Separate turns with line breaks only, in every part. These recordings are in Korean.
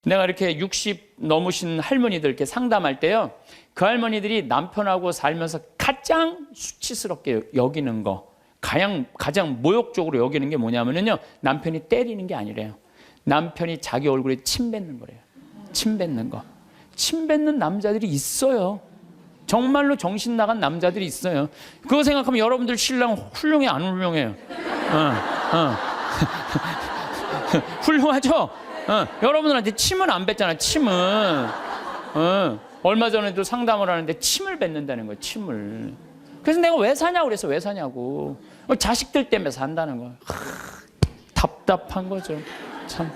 내가 이렇게 60 넘으신 할머니들 이렇게 상담할 때요, 그 할머니들이 남편하고 살면서 가장 수치스럽게 여기는 거, 가장 모욕적으로 여기는 게 뭐냐면요, 남편이 때리는 게 아니래요. 남편이 자기 얼굴에 침 뱉는 거래요. 침 뱉는 거. 침 뱉는 남자들이 있어요. 정말로 정신 나간 남자들이 있어요. 그거 생각하면 여러분들 신랑 훌륭해, 안 훌륭해요? 훌륭하죠? 여러분들한테 침은 안 뱉잖아, 침은. 얼마 전에도 상담을 하는데 침을 뱉는다는 거예요, 침을. 그래서 내가 왜 사냐고 그래서 왜 사냐고. 자식들 때문에 산다는 거예요. 답답한 거죠. 참.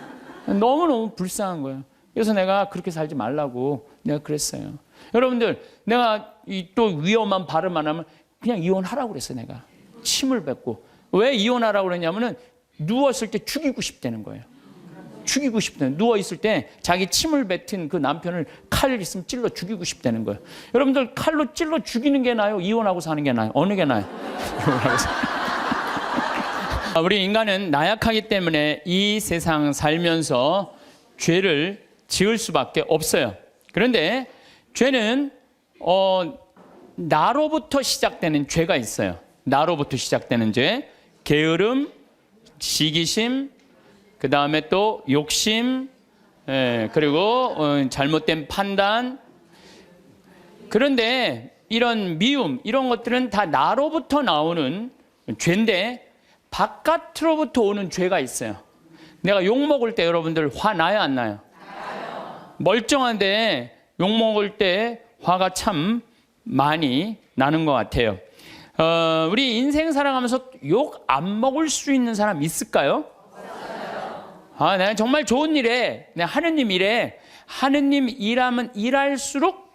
너무너무 불쌍한 거예요. 그래서 내가 그렇게 살지 말라고 내가 그랬어요. 여러분들, 내가 또 위험한 발음 안 하면 그냥 이혼하라고 그랬어요, 내가. 침을 뱉고. 왜 이혼하라고 그랬냐면은 누웠을 때 죽이고 싶다는 거예요. 죽이고 싶다는, 누워있을 때 자기 침을 뱉은 그 남편을 칼 있으면 찔러 죽이고 싶다는 거예요. 여러분들, 칼로 찔러 죽이는 게 나아요? 이혼하고 사는 게 나아요? 어느 게 나아요? 우리 인간은 나약하기 때문에 이 세상 살면서 죄를 지을 수밖에 없어요. 그런데 죄는 나로부터 시작되는 죄가 있어요. 나로부터 시작되는 죄, 게으름, 시기심, 그 다음에 또 욕심, 그리고 잘못된 판단. 그런데 이런 미움, 이런 것들은 다 나로부터 나오는 죄인데 바깥으로부터 오는 죄가 있어요. 내가 욕먹을 때 여러분들 화 나요, 안 나요? 멀쩡한데 욕먹을 때 화가 참 많이 나는 것 같아요. 우리 인생 살아가면서 욕 안 먹을 수 있는 사람 있을까요? 내가 정말 좋은 일에, 내가 하느님 일에, 하느님 일하면 일할수록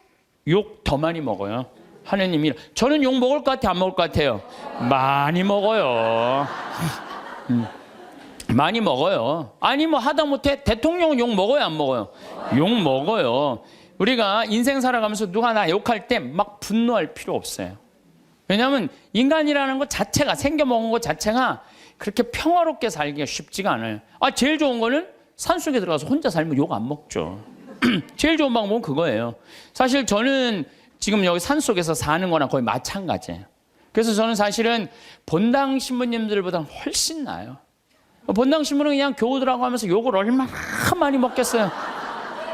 욕 더 많이 먹어요. 하느님 일. 저는 욕 먹을 것 같아요, 안 먹을 것 같아요? 많이 먹어요. 많이 먹어요. 아니 뭐 하다못해 대통령은 욕 먹어요, 안 먹어요? 욕 먹어요. 우리가 인생 살아가면서 누가 나 욕할 때 막 분노할 필요 없어요. 왜냐하면 인간이라는 것 자체가, 생겨먹은 것 자체가 그렇게 평화롭게 살기가 쉽지가 않아요. 제일 좋은 거는 산속에 들어가서 혼자 살면 욕 안 먹죠. 제일 좋은 방법은 그거예요. 사실 저는 지금 여기 산속에서 사는 거랑 거의 마찬가지예요. 그래서 저는 사실은 본당 신부님들보다 훨씬 나아요. 본당 신부는 그냥 교우들하고 하면서 욕을 얼마나 많이 먹겠어요.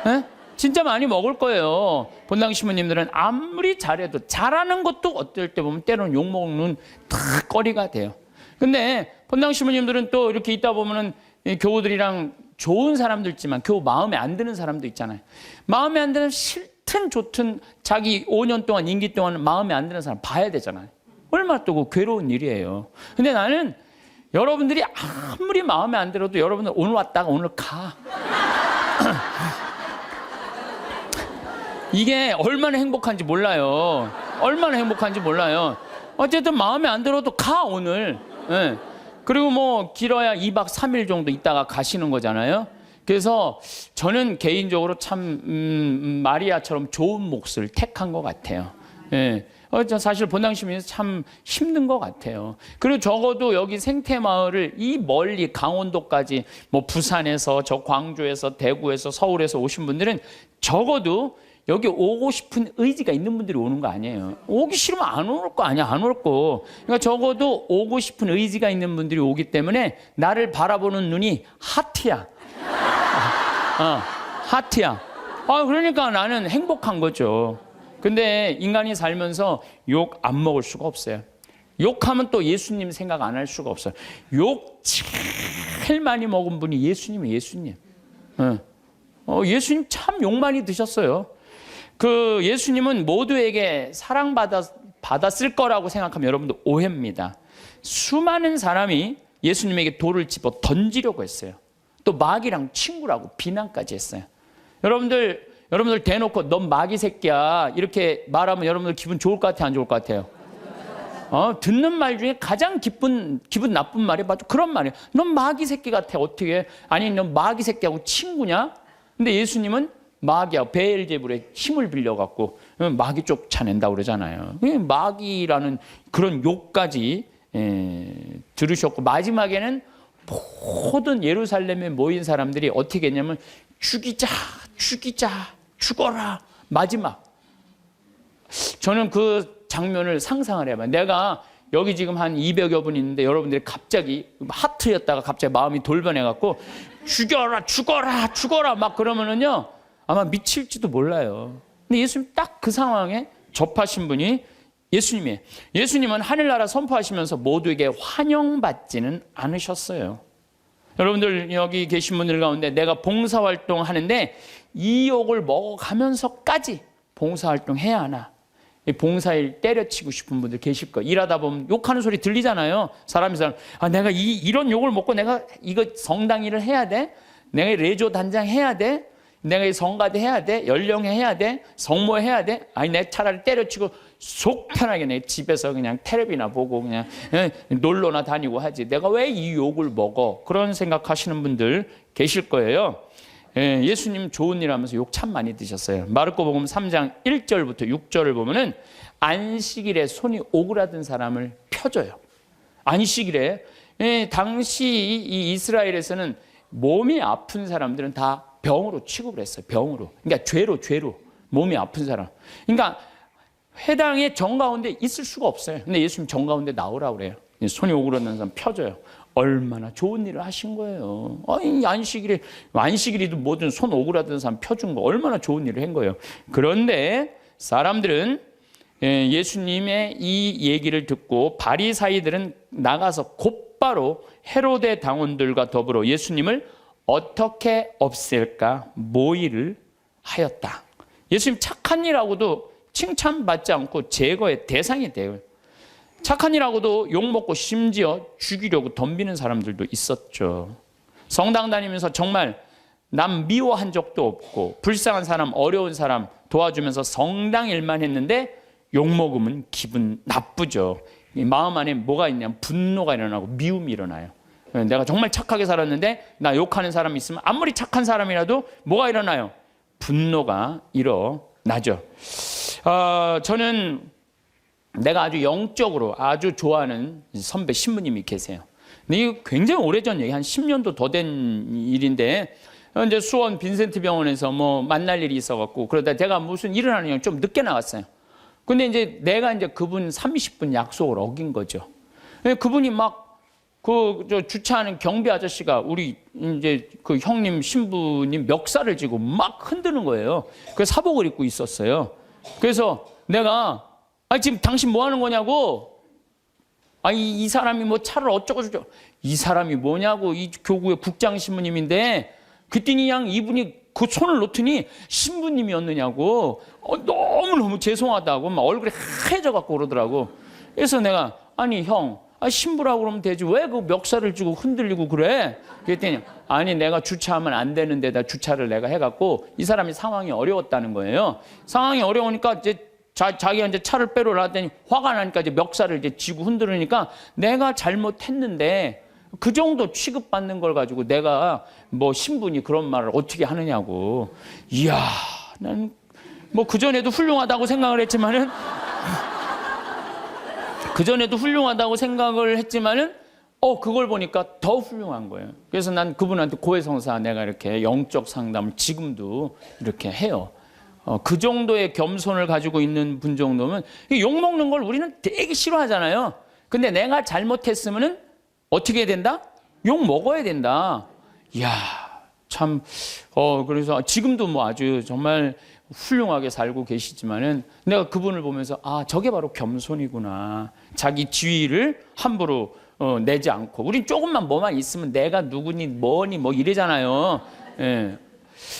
네? 진짜 많이 먹을 거예요. 본당 신부님들은 아무리 잘해도, 잘하는 것도 어떨 때 보면 때로는 욕 먹는 다 거리가 돼요. 근데 본당 신부님들은 또 이렇게 있다 보면은 교우들이랑 좋은 사람도 있지만 교우 마음에 안 드는 사람도 있잖아요. 마음에 안 드는, 싫든 좋든 자기 5년 동안, 임기 동안 마음에 안 드는 사람 봐야 되잖아요. 얼마나 또 괴로운 일이에요. 근데 나는 여러분들이 아무리 마음에 안 들어도 여러분들 오늘 왔다가 오늘 가. 이게 얼마나 행복한지 몰라요. 얼마나 행복한지 몰라요. 어쨌든 마음에 안 들어도 가, 오늘. 네. 그리고 뭐 길어야 2박 3일 정도 있다가 가시는 거잖아요. 그래서 저는 개인적으로 참 마리아처럼 좋은 몫을 택한 것 같아요. 네. 사실 본당 시민에서 참 힘든 것 같아요. 그리고 적어도 여기 생태마을을 이 멀리 강원도까지, 뭐 부산에서, 저 광주에서, 대구에서, 서울에서 오신 분들은 적어도 여기 오고 싶은 의지가 있는 분들이 오는 거 아니에요. 오기 싫으면 안 올 거 아니야, 안 올 거. 그러니까 적어도 오고 싶은 의지가 있는 분들이 오기 때문에 나를 바라보는 눈이 하트야. 하트야. 그러니까 나는 행복한 거죠. 근데 인간이 살면서 욕 안 먹을 수가 없어요. 욕하면 또 예수님 생각 안 할 수가 없어요. 욕 제일 많이 먹은 분이 예수님이에요, 예수님. 예수님 참 욕 많이 드셨어요. 그 예수님은 모두에게 사랑받았을 거라고 생각하면 여러분들 오해입니다. 수많은 사람이 예수님에게 돌을 집어 던지려고 했어요. 또 마귀랑 친구라고 비난까지 했어요. 여러분들 대놓고 넌 마귀 새끼야 이렇게 말하면 여러분들 기분 좋을 것 같아요, 안 좋을 것 같아요? 듣는 말 중에 가장 기분 나쁜 말이 바로 그런 말이에요. 넌 마귀 새끼 같아, 어떻게? 아니 넌 마귀 새끼하고 친구냐? 근데 예수님은 마귀하고 베엘제불의 힘을 빌려갖고 마귀 쫓아낸다고 그러잖아요. 마귀라는 그런 욕까지 들으셨고, 마지막에는 모든 예루살렘에 모인 사람들이 어떻게 했냐면 죽이자, 죽어라. 마지막. 저는 그 장면을 상상을 해봐요. 내가 여기 지금 한 200여 분 있는데 여러분들이 갑자기 하트였다가 갑자기 마음이 돌변해갖고 죽어라 막 그러면은요 아마 미칠지도 몰라요. 근데 예수님 딱 그 상황에 접하신 분이 예수님이에요. 예수님은 하늘나라 선포하시면서 모두에게 환영받지는 않으셨어요. 여러분들 여기 계신 분들 가운데 내가 봉사활동 하는데 이 욕을 먹어가면서까지 봉사활동 해야 하나? 봉사일 때려치고 싶은 분들 계실 거예요. 일하다 보면 욕하는 소리 들리잖아요. 사람이 내가 이런 욕을 먹고 내가 이거 성당 일을 해야 돼? 내가 레조 단장 해야 돼? 내가 성가대 해야 돼? 연령회 해야 돼? 성모 해야 돼? 아니 내 차라리 때려치고 속 편하게 내 집에서 그냥 텔레비나 보고 그냥 놀러나 다니고 하지. 내가 왜 이 욕을 먹어? 그런 생각하시는 분들 계실 거예요. 예수님 좋은 일 하면서 욕 참 많이 드셨어요. 마르코복음 3장 1절부터 6절을 보면은 안식일에 손이 오그라든 사람을 펴줘요. 안식일에 당시 이 이스라엘에서는 몸이 아픈 사람들은 다 병으로 취급을 했어요. 병으로. 그러니까 죄로 몸이 아픈 사람. 그러니까 회당의 정가운데 있을 수가 없어요. 근데 예수님 정가운데 나오라고 그래요. 손이 오그라든 사람 펴줘요. 얼마나 좋은 일을 하신 거예요. 안식일이도 뭐든 손 오그라든 사람 펴준 거 얼마나 좋은 일을 한 거예요. 그런데 사람들은 예수님의 이 얘기를 듣고 바리사이들은 나가서 곧바로 헤로데 당원들과 더불어 예수님을 어떻게 없앨까 모의를 하였다. 예수님 착한 일하고도 칭찬받지 않고 제거의 대상이 돼요. 착한 일하고도 욕먹고 심지어 죽이려고 덤비는 사람들도 있었죠. 성당 다니면서 정말 남 미워한 적도 없고 불쌍한 사람, 어려운 사람 도와주면서 성당 일만 했는데 욕먹으면 기분 나쁘죠. 마음 안에 뭐가 있냐면 분노가 일어나고 미움이 일어나요. 내가 정말 착하게 살았는데 나 욕하는 사람이 있으면 아무리 착한 사람이라도 뭐가 일어나요? 분노가 일어나죠. 저는 내가 아주 영적으로 아주 좋아하는 선배 신부님이 계세요. 근데 이거 굉장히 오래전 얘기, 한 10년도 더 된 일인데 이제 수원 빈센트 병원에서 뭐 만날 일이 있어갖고 그러다 제가 무슨 일을 하느냐 좀 늦게 나갔어요. 근데 이제 내가 이제 그분 30분 약속을 어긴 거죠. 그분이 막 저 주차하는 경비 아저씨가 우리 이제 그 형님 신부님 멱살을 쥐고 막 흔드는 거예요. 그래서 사복을 입고 있었어요. 그래서 내가 지금 당신 뭐 하는 거냐고. 이 사람이 뭐 차를 어쩌고저쩌고. 이 사람이 뭐냐고. 이 교구의 국장 신부님인데 그랬더니 그냥 이분이 그 손을 놓더니 신부님이었느냐고. 너무너무 죄송하다고 막 얼굴이 하얘져 갖고 그러더라고. 그래서 내가 형 신부라고 그러면 되지 왜 그 멱살을 쥐고 흔들리고 그래? 그랬더니 내가 주차하면 안 되는 데다 주차를 내가 해갖고 이 사람이 상황이 어려웠다는 거예요. 상황이 어려우니까 이제 자기가 이제 차를 빼러 나왔더니 화가 나니까 이제 멱살을 이제 쥐고 흔들으니까 내가 잘못했는데 그 정도 취급받는 걸 가지고 내가 뭐 신분이 그런 말을 어떻게 하느냐고. 이야, 난 뭐 그전에도 훌륭하다고 생각을 했지만은 그걸 보니까 더 훌륭한 거예요. 그래서 난 그분한테 고해성사 내가 이렇게 영적 상담을 지금도 이렇게 해요. 그 정도의 겸손을 가지고 있는 분 정도면 욕먹는 걸 우리는 되게 싫어하잖아요. 근데 내가 잘못했으면은 어떻게 해야 된다? 욕 먹어야 된다. 이야, 참, 그래서 지금도 뭐 아주 정말 훌륭하게 살고 계시지만은 내가 그분을 보면서 저게 바로 겸손이구나. 자기 지위를 함부로 내지 않고. 우린 조금만 뭐만 있으면 내가 누구니 뭐니 뭐 이래잖아요. 예.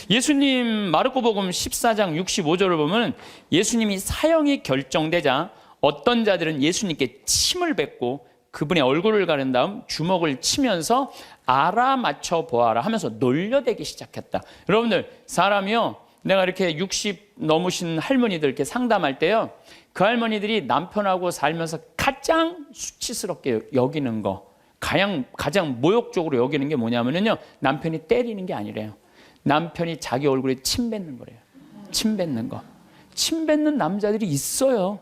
예수님 마르코복음 14장 65절을 보면 예수님이 사형이 결정되자 어떤 자들은 예수님께 침을 뱉고 그분의 얼굴을 가른 다음 주먹을 치면서 알아맞혀 보아라 하면서 놀려대기 시작했다. 여러분들 사람이요, 내가 이렇게 60 넘으신 할머니들 이렇게 상담할 때요, 그 할머니들이 남편하고 살면서 가장 수치스럽게 여기는 거, 가장 모욕적으로 여기는 게 뭐냐면요, 남편이 때리는 게 아니래요. 남편이 자기 얼굴에 침 뱉는 거래요. 침 뱉는 거. 침 뱉는 남자들이 있어요.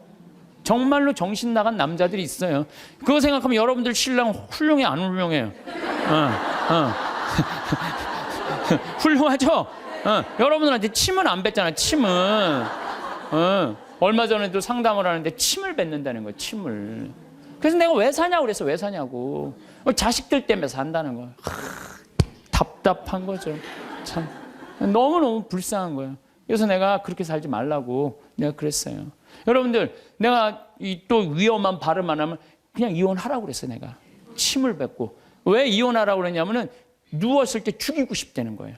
정말로 정신 나간 남자들이 있어요. 그거 생각하면 여러분들 신랑 훌륭해 안 훌륭해요? 훌륭하죠? 여러분들한테 침은 안 뱉잖아, 침은. 얼마 전에도 상담을 하는데 침을 뱉는다는 거예요, 침을. 그래서 내가 왜 사냐고 그랬어, 왜 사냐고. 자식들 때문에 산다는 거예요. 답답한 거죠. 참. 너무너무 불쌍한 거예요. 그래서 내가 그렇게 살지 말라고 내가 그랬어요. 여러분들, 내가 또 위험한 발음 안 하면 그냥 이혼하라고 그랬어요, 내가. 침을 뱉고. 왜 이혼하라고 그랬냐면은 누웠을 때 죽이고 싶다는 거예요.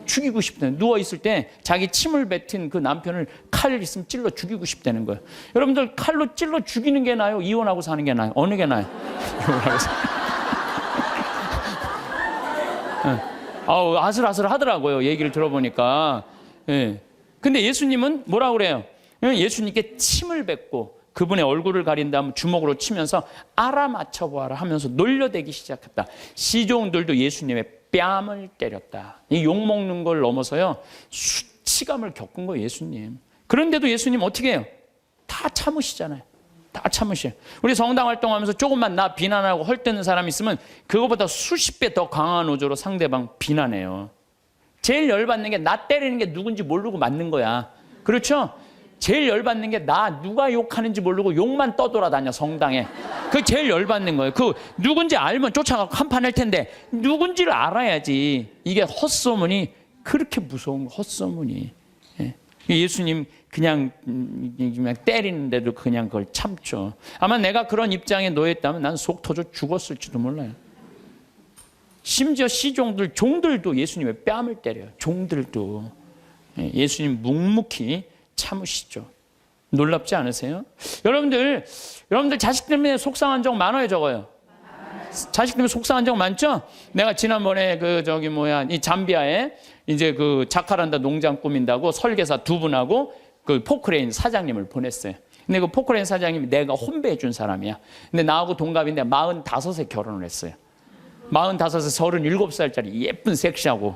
죽이고 싶다는, 누워있을 때 자기 침을 뱉은 그 남편을 칼 있으면 찔러 죽이고 싶다는 거예요. 여러분들, 칼로 찔러 죽이는 게 나아요? 이혼하고 사는 게 나아요? 어느 게 나아요? 이혼하고 아우, 아슬아슬 하더라고요, 얘기를 들어보니까. 예. 근데 예수님은 뭐라고 그래요? 예수님께 침을 뱉고 그분의 얼굴을 가린 다음 주먹으로 치면서 알아맞혀보아라 하면서 놀려대기 시작했다. 시종들도 예수님의 뺨을 때렸다. 이 욕먹는 걸 넘어서요, 수치감을 겪은 거예요, 예수님. 그런데도 예수님 어떻게 해요? 다 참으시잖아요. 다 참으셔요. 우리 성당 활동하면서 조금만 나 비난하고 헐뜯는 사람이 있으면 그거보다 수십 배 더 강한 어조로 상대방 비난해요. 제일 열받는 게 나 때리는 게 누군지 모르고 맞는 거야. 그렇죠? 제일 열받는 게 나 누가 욕하는지 모르고 욕만 떠돌아다녀, 성당에. 그게 제일 열받는 거예요. 그 누군지 알면 쫓아가고 한판 할 텐데 누군지를 알아야지. 이게 헛소문이 그렇게 무서운 거, 헛소문이. 예. 예수님 그냥 때리는데도 그냥 그걸 참죠. 아마 내가 그런 입장에 놓였다면 난 속 터져 죽었을지도 몰라요. 심지어 시종들, 종들도 예수님의 뺨을 때려요. 종들도. 예수님 묵묵히 참으시죠. 놀랍지 않으세요? 여러분들 자식 때문에 속상한 적 많아요, 적어요? 자식 때문에 속상한 적 많죠? 내가 지난번에 이 잠비아에 이제 그 자카란다 농장 꾸민다고 설계사 두 분하고 그 포크레인 사장님을 보냈어요. 근데 그 포크레인 사장님이 내가 혼배해 준 사람이야. 근데 나하고 동갑인데 45에 결혼을 했어요. 45에 37살짜리 예쁜 섹시하고.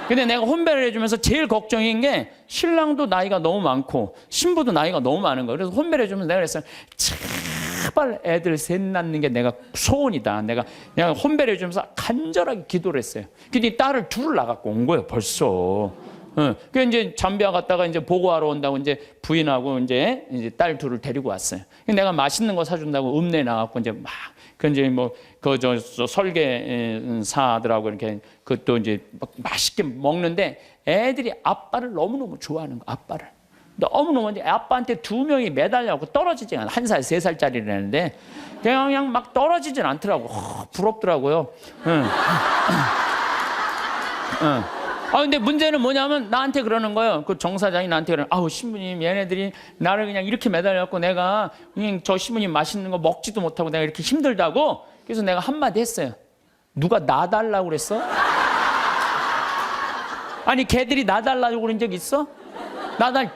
근데 내가 혼배를 해주면서 제일 걱정인 게 신랑도 나이가 너무 많고 신부도 나이가 너무 많은 거예요. 그래서 혼배를 해주면서 내가 그랬어요. 제발 애들 셋 낳는 게 내가 소원이다. 내가 혼배를 해주면서 간절하게 기도를 했어요. 근데 딸을 둘을 낳아갖고 온 거예요, 벌써. 그 이제 잠비아 갔다가 이제 보고하러 온다고 이제 부인하고 이제 딸 둘을 데리고 왔어요. 내가 맛있는 거 사준다고 읍내 나갖고 이제 막 그 이제 설계사들하고 이렇게 그것도 이제 맛있게 먹는데 애들이 아빠를 너무너무 좋아하는 거, 아빠를. 너무너무 이제 아빠한테 두 명이 매달려갖고 떨어지지 않아. 1살, 3살짜리라는데 그냥 막 떨어지진 않더라고. 부럽더라고요. 근데 문제는 뭐냐면 나한테 그러는 거예요. 그 정사장이 나한테 그러는, 아우, 신부님, 얘네들이 나를 그냥 이렇게 매달려갖고 내가 그냥 저 신부님 맛있는 거 먹지도 못하고 내가 이렇게 힘들다고. 그래서 내가 한마디 했어요. 누가 나 달라고 그랬어? 아니, 걔들이 나 달라고 그런 적 있어?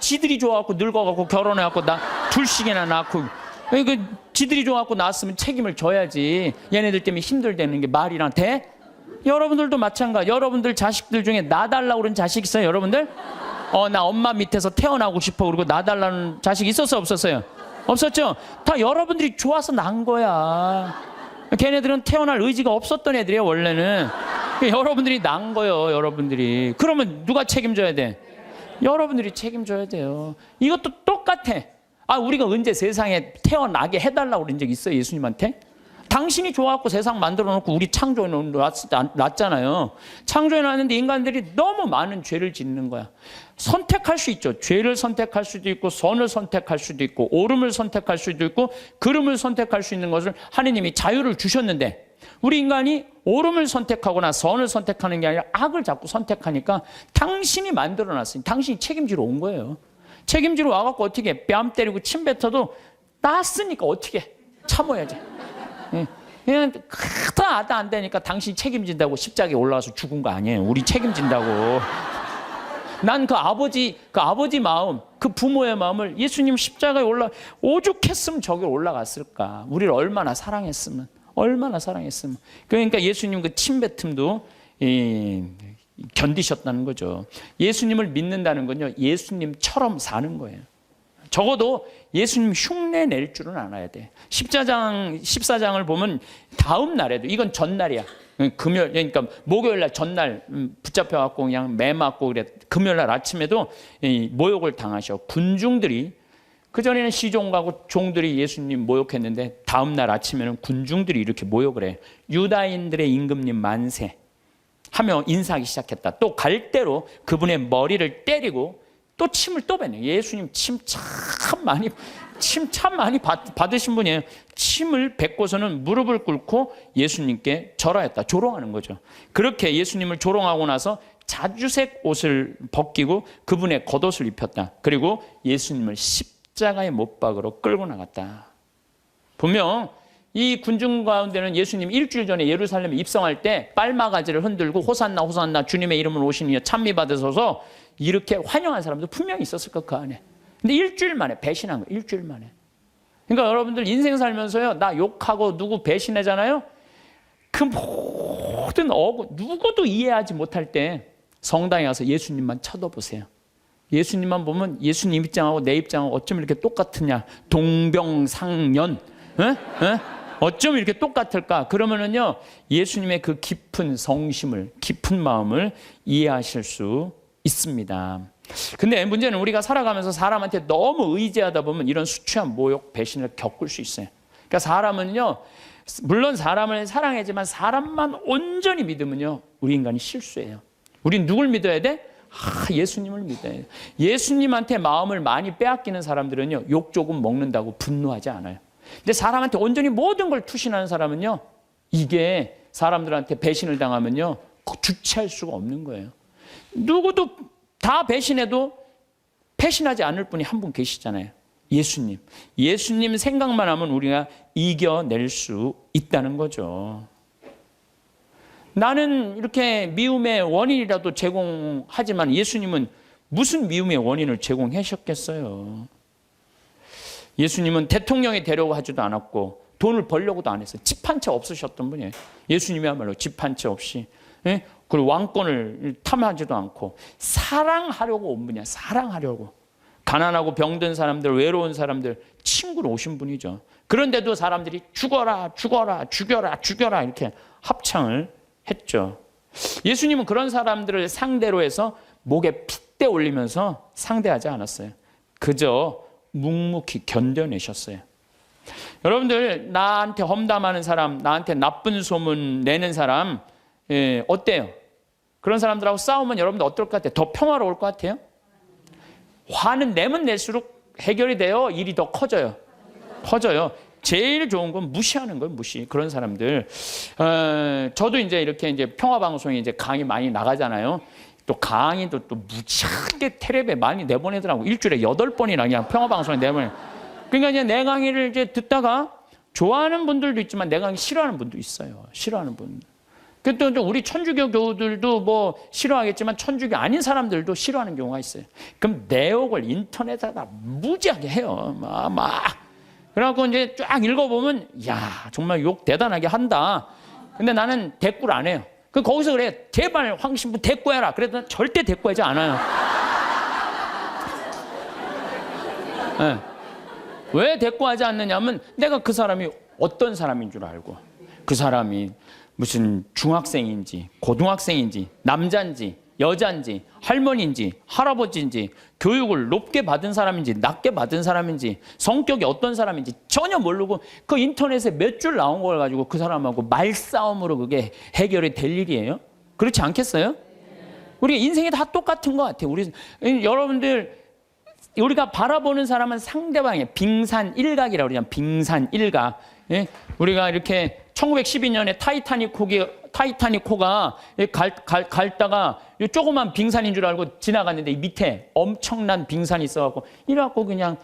지들이 좋아갖고 늙어갖고 결혼해갖고 나 둘씩이나 낳고. 그 지들이 좋아갖고 낳았으면 책임을 져야지. 얘네들 때문에 힘들다는 게 말이랑 돼? 여러분들도 마찬가지. 여러분들 자식들 중에 나 달라고 그런 자식 있어요, 여러분들? 나 엄마 밑에서 태어나고 싶어 그러고 나 달라는 자식 있었어요, 없었어요? 없었죠? 다 여러분들이 좋아서 난 거야. 걔네들은 태어날 의지가 없었던 애들이에요, 원래는. 여러분들이 난 거예요, 여러분들이. 그러면 누가 책임져야 돼? 여러분들이 책임져야 돼요. 이것도 똑같아. 우리가 언제 세상에 태어나게 해달라고 그런 적 있어요, 예수님한테? 당신이 좋아갖고 세상 만들어 놓고 우리 창조해 놨잖아요. 창조해 놨는데 인간들이 너무 많은 죄를 짓는 거야. 선택할 수 있죠. 죄를 선택할 수도 있고 선을 선택할 수도 있고 옳음을 선택할 수도 있고 그름을 선택할 수 있는 것을 하느님이 자유를 주셨는데 우리 인간이 옳음을 선택하거나 선을 선택하는 게 아니라 악을 자꾸 선택하니까 당신이 만들어 놨으니 당신이 책임지러 온 거예요. 책임지러 와갖고 어떻게 뺨 때리고 침 뱉어도 났으니까 어떻게 참아야지. 그냥 크다 안 되니까 당신이 책임진다고 십자가에 올라와서 죽은 거 아니에요. 우리 책임진다고. 난 그 아버지 마음, 그 부모의 마음을 예수님 십자가에 오죽했으면 저기 올라갔을까. 우리를 얼마나 사랑했으면. 그러니까 예수님 그 침뱉음도 견디셨다는 거죠. 예수님을 믿는다는 건요, 예수님처럼 사는 거예요. 적어도 예수님 흉내 낼 줄은 알아야 돼. 14장을 보면 다음 날에도, 이건 전날이야. 금요일, 그러니까 목요일 날 전날 붙잡혀갖고 그냥 매 맞고 그래. 금요일 날 아침에도 모욕을 당하셔. 군중들이, 그전에는 시종가고 종들이 예수님 모욕했는데 다음 날 아침에는 군중들이 이렇게 모욕을 해. 유다인들의 임금님 만세 하며 인사하기 시작했다. 또 갈대로 그분의 머리를 때리고 또 침을 또 뱉네. 예수님 침 참 많이 받으신 분이에요. 침을 뱉고서는 무릎을 꿇고 예수님께 절하였다. 조롱하는 거죠. 그렇게 예수님을 조롱하고 나서 자주색 옷을 벗기고 그분의 겉옷을 입혔다. 그리고 예수님을 십자가의 못 박으러 끌고 나갔다. 분명 이 군중 가운데는 예수님 일주일 전에 예루살렘에 입성할 때 빨마가지를 흔들고 호산나 호산나 주님의 이름으로 오시니 찬미 받으소서 이렇게 환영한 사람도 분명히 있었을 것 그 안에. 근데 일주일 만에 배신한 거예요. 일주일 만에. 그러니까 여러분들 인생 살면서요, 나 욕하고 누구 배신하잖아요. 그 모든 누구도 이해하지 못할 때 성당에 가서 예수님만 쳐다보세요. 예수님만 보면 예수님 입장하고 내 입장하고 어쩜 이렇게 똑같으냐. 동병상련. 어쩜 이렇게 똑같을까? 그러면은요, 예수님의 그 깊은 성심을, 깊은 마음을 이해하실 수 있습니다. 근데 문제는 우리가 살아가면서 사람한테 너무 의지하다 보면 이런 수치와 모욕, 배신을 겪을 수 있어요. 그러니까 사람은요, 물론 사람을 사랑하지만 사람만 온전히 믿으면요, 우리 인간이 실수해요. 우린 누굴 믿어야 돼? 예수님을 믿어야 돼. 예수님한테 마음을 많이 빼앗기는 사람들은요, 욕 조금 먹는다고 분노하지 않아요. 근데 사람한테 온전히 모든 걸 투신하는 사람은요, 이게 사람들한테 배신을 당하면요, 주체할 수가 없는 거예요. 누구도 다 배신해도 배신하지 않을 분이 한 분 계시잖아요. 예수님. 예수님 생각만 하면 우리가 이겨낼 수 있다는 거죠. 나는 이렇게 미움의 원인이라도 제공하지만 예수님은 무슨 미움의 원인을 제공하셨겠어요? 예수님은 대통령이 되려고 하지도 않았고 돈을 벌려고도 안 했어요. 집 한 채 없으셨던 분이에요. 예수님이야말로 집 한 채 없이. 그리고 왕권을 탐하지도 않고 사랑하려고 온 분이야. 사랑하려고. 가난하고 병든 사람들, 외로운 사람들 친구로 오신 분이죠. 그런데도 사람들이 죽어라, 죽어라, 죽여라, 죽여라 이렇게 합창을 했죠. 예수님은 그런 사람들을 상대로 해서 목에 핏대 올리면서 상대하지 않았어요. 그저 묵묵히 견뎌내셨어요. 여러분들, 나한테 험담하는 사람, 나한테 나쁜 소문 내는 사람 어때요? 그런 사람들하고 싸우면 여러분들 어떨 것 같아요? 더 평화로울 것 같아요? 화는 내면 낼수록 해결이 돼요? 일이 더 커져요? 커져요. 제일 좋은 건 무시하는 거예요, 무시. 그런 사람들. 저도 이제 이렇게 이제 평화방송에 이제 강의 많이 나가잖아요. 또 강의도 또 무지하게 텔레비에 많이 내보내더라고. 일주일에 8번이나 그냥 평화방송에 내보내. 그러니까 이제 내 강의를 이제 듣다가 좋아하는 분들도 있지만 내 강의 싫어하는 분도 있어요. 싫어하는 분. 또 우리 천주교 교우들도 뭐 싫어하겠지만 천주교 아닌 사람들도 싫어하는 경우가 있어요. 그럼 내욕을 인터넷에다 무지하게 해요. 막. 그래갖고 이제 쫙 읽어보면, 야, 정말 욕 대단하게 한다. 근데 나는 대꾸를 안 해요. 거기서 그래, 제발 황신부 대꾸해라. 그래도 절대 대꾸하지 않아요. 네. 왜 대꾸하지 않느냐면 내가 그 사람이 어떤 사람인 줄 알고, 그 사람이 무슨 중학생인지 고등학생인지 남자인지 여자인지 할머니인지 할아버지인지 교육을 높게 받은 사람인지 낮게 받은 사람인지 성격이 어떤 사람인지 전혀 모르고 그 인터넷에 몇 줄 나온 걸 가지고 그 사람하고 말싸움으로 그게 해결이 될 일이에요? 그렇지 않겠어요? 우리 인생이 다 똑같은 것 같아요. 여러분들, 우리가 바라보는 사람은 상대방의 빙산일각이라고 그러잖아요. 빙산일각. 예? 우리가 이렇게 1912년에 타이타닉호가 갈다가 조그만 빙산인 줄 알고 지나갔는데 이 밑에 엄청난 빙산이 있어갖고 이래갖고 그냥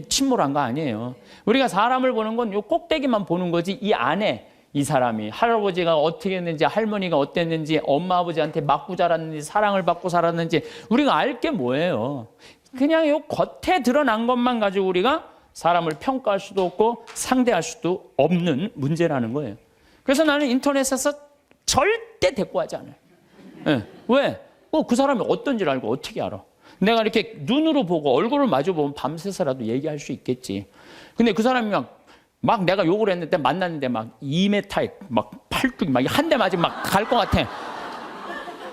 침몰한 거 아니에요. 우리가 사람을 보는 건 요 꼭대기만 보는 거지 이 안에 이 사람이 할아버지가 어떻게 했는지 할머니가 어땠는지 엄마 아버지한테 맞고 자랐는지 사랑을 받고 살았는지 우리가 알 게 뭐예요. 그냥 요 겉에 드러난 것만 가지고 우리가 사람을 평가할 수도 없고 상대할 수도 없는 문제라는 거예요. 그래서 나는 인터넷에서 절대 대꾸하지 않아요. 네. 왜? 그 사람이 어떤지 알고 어떻게 알아? 내가 이렇게 눈으로 보고 얼굴을 마주 보면 밤새서라도 얘기할 수 있겠지. 근데 그 사람이 막 내가 욕을 했는데 만났는데 막 2m에 막 팔뚝이 막 한 대 맞으면 막 갈 것 같아.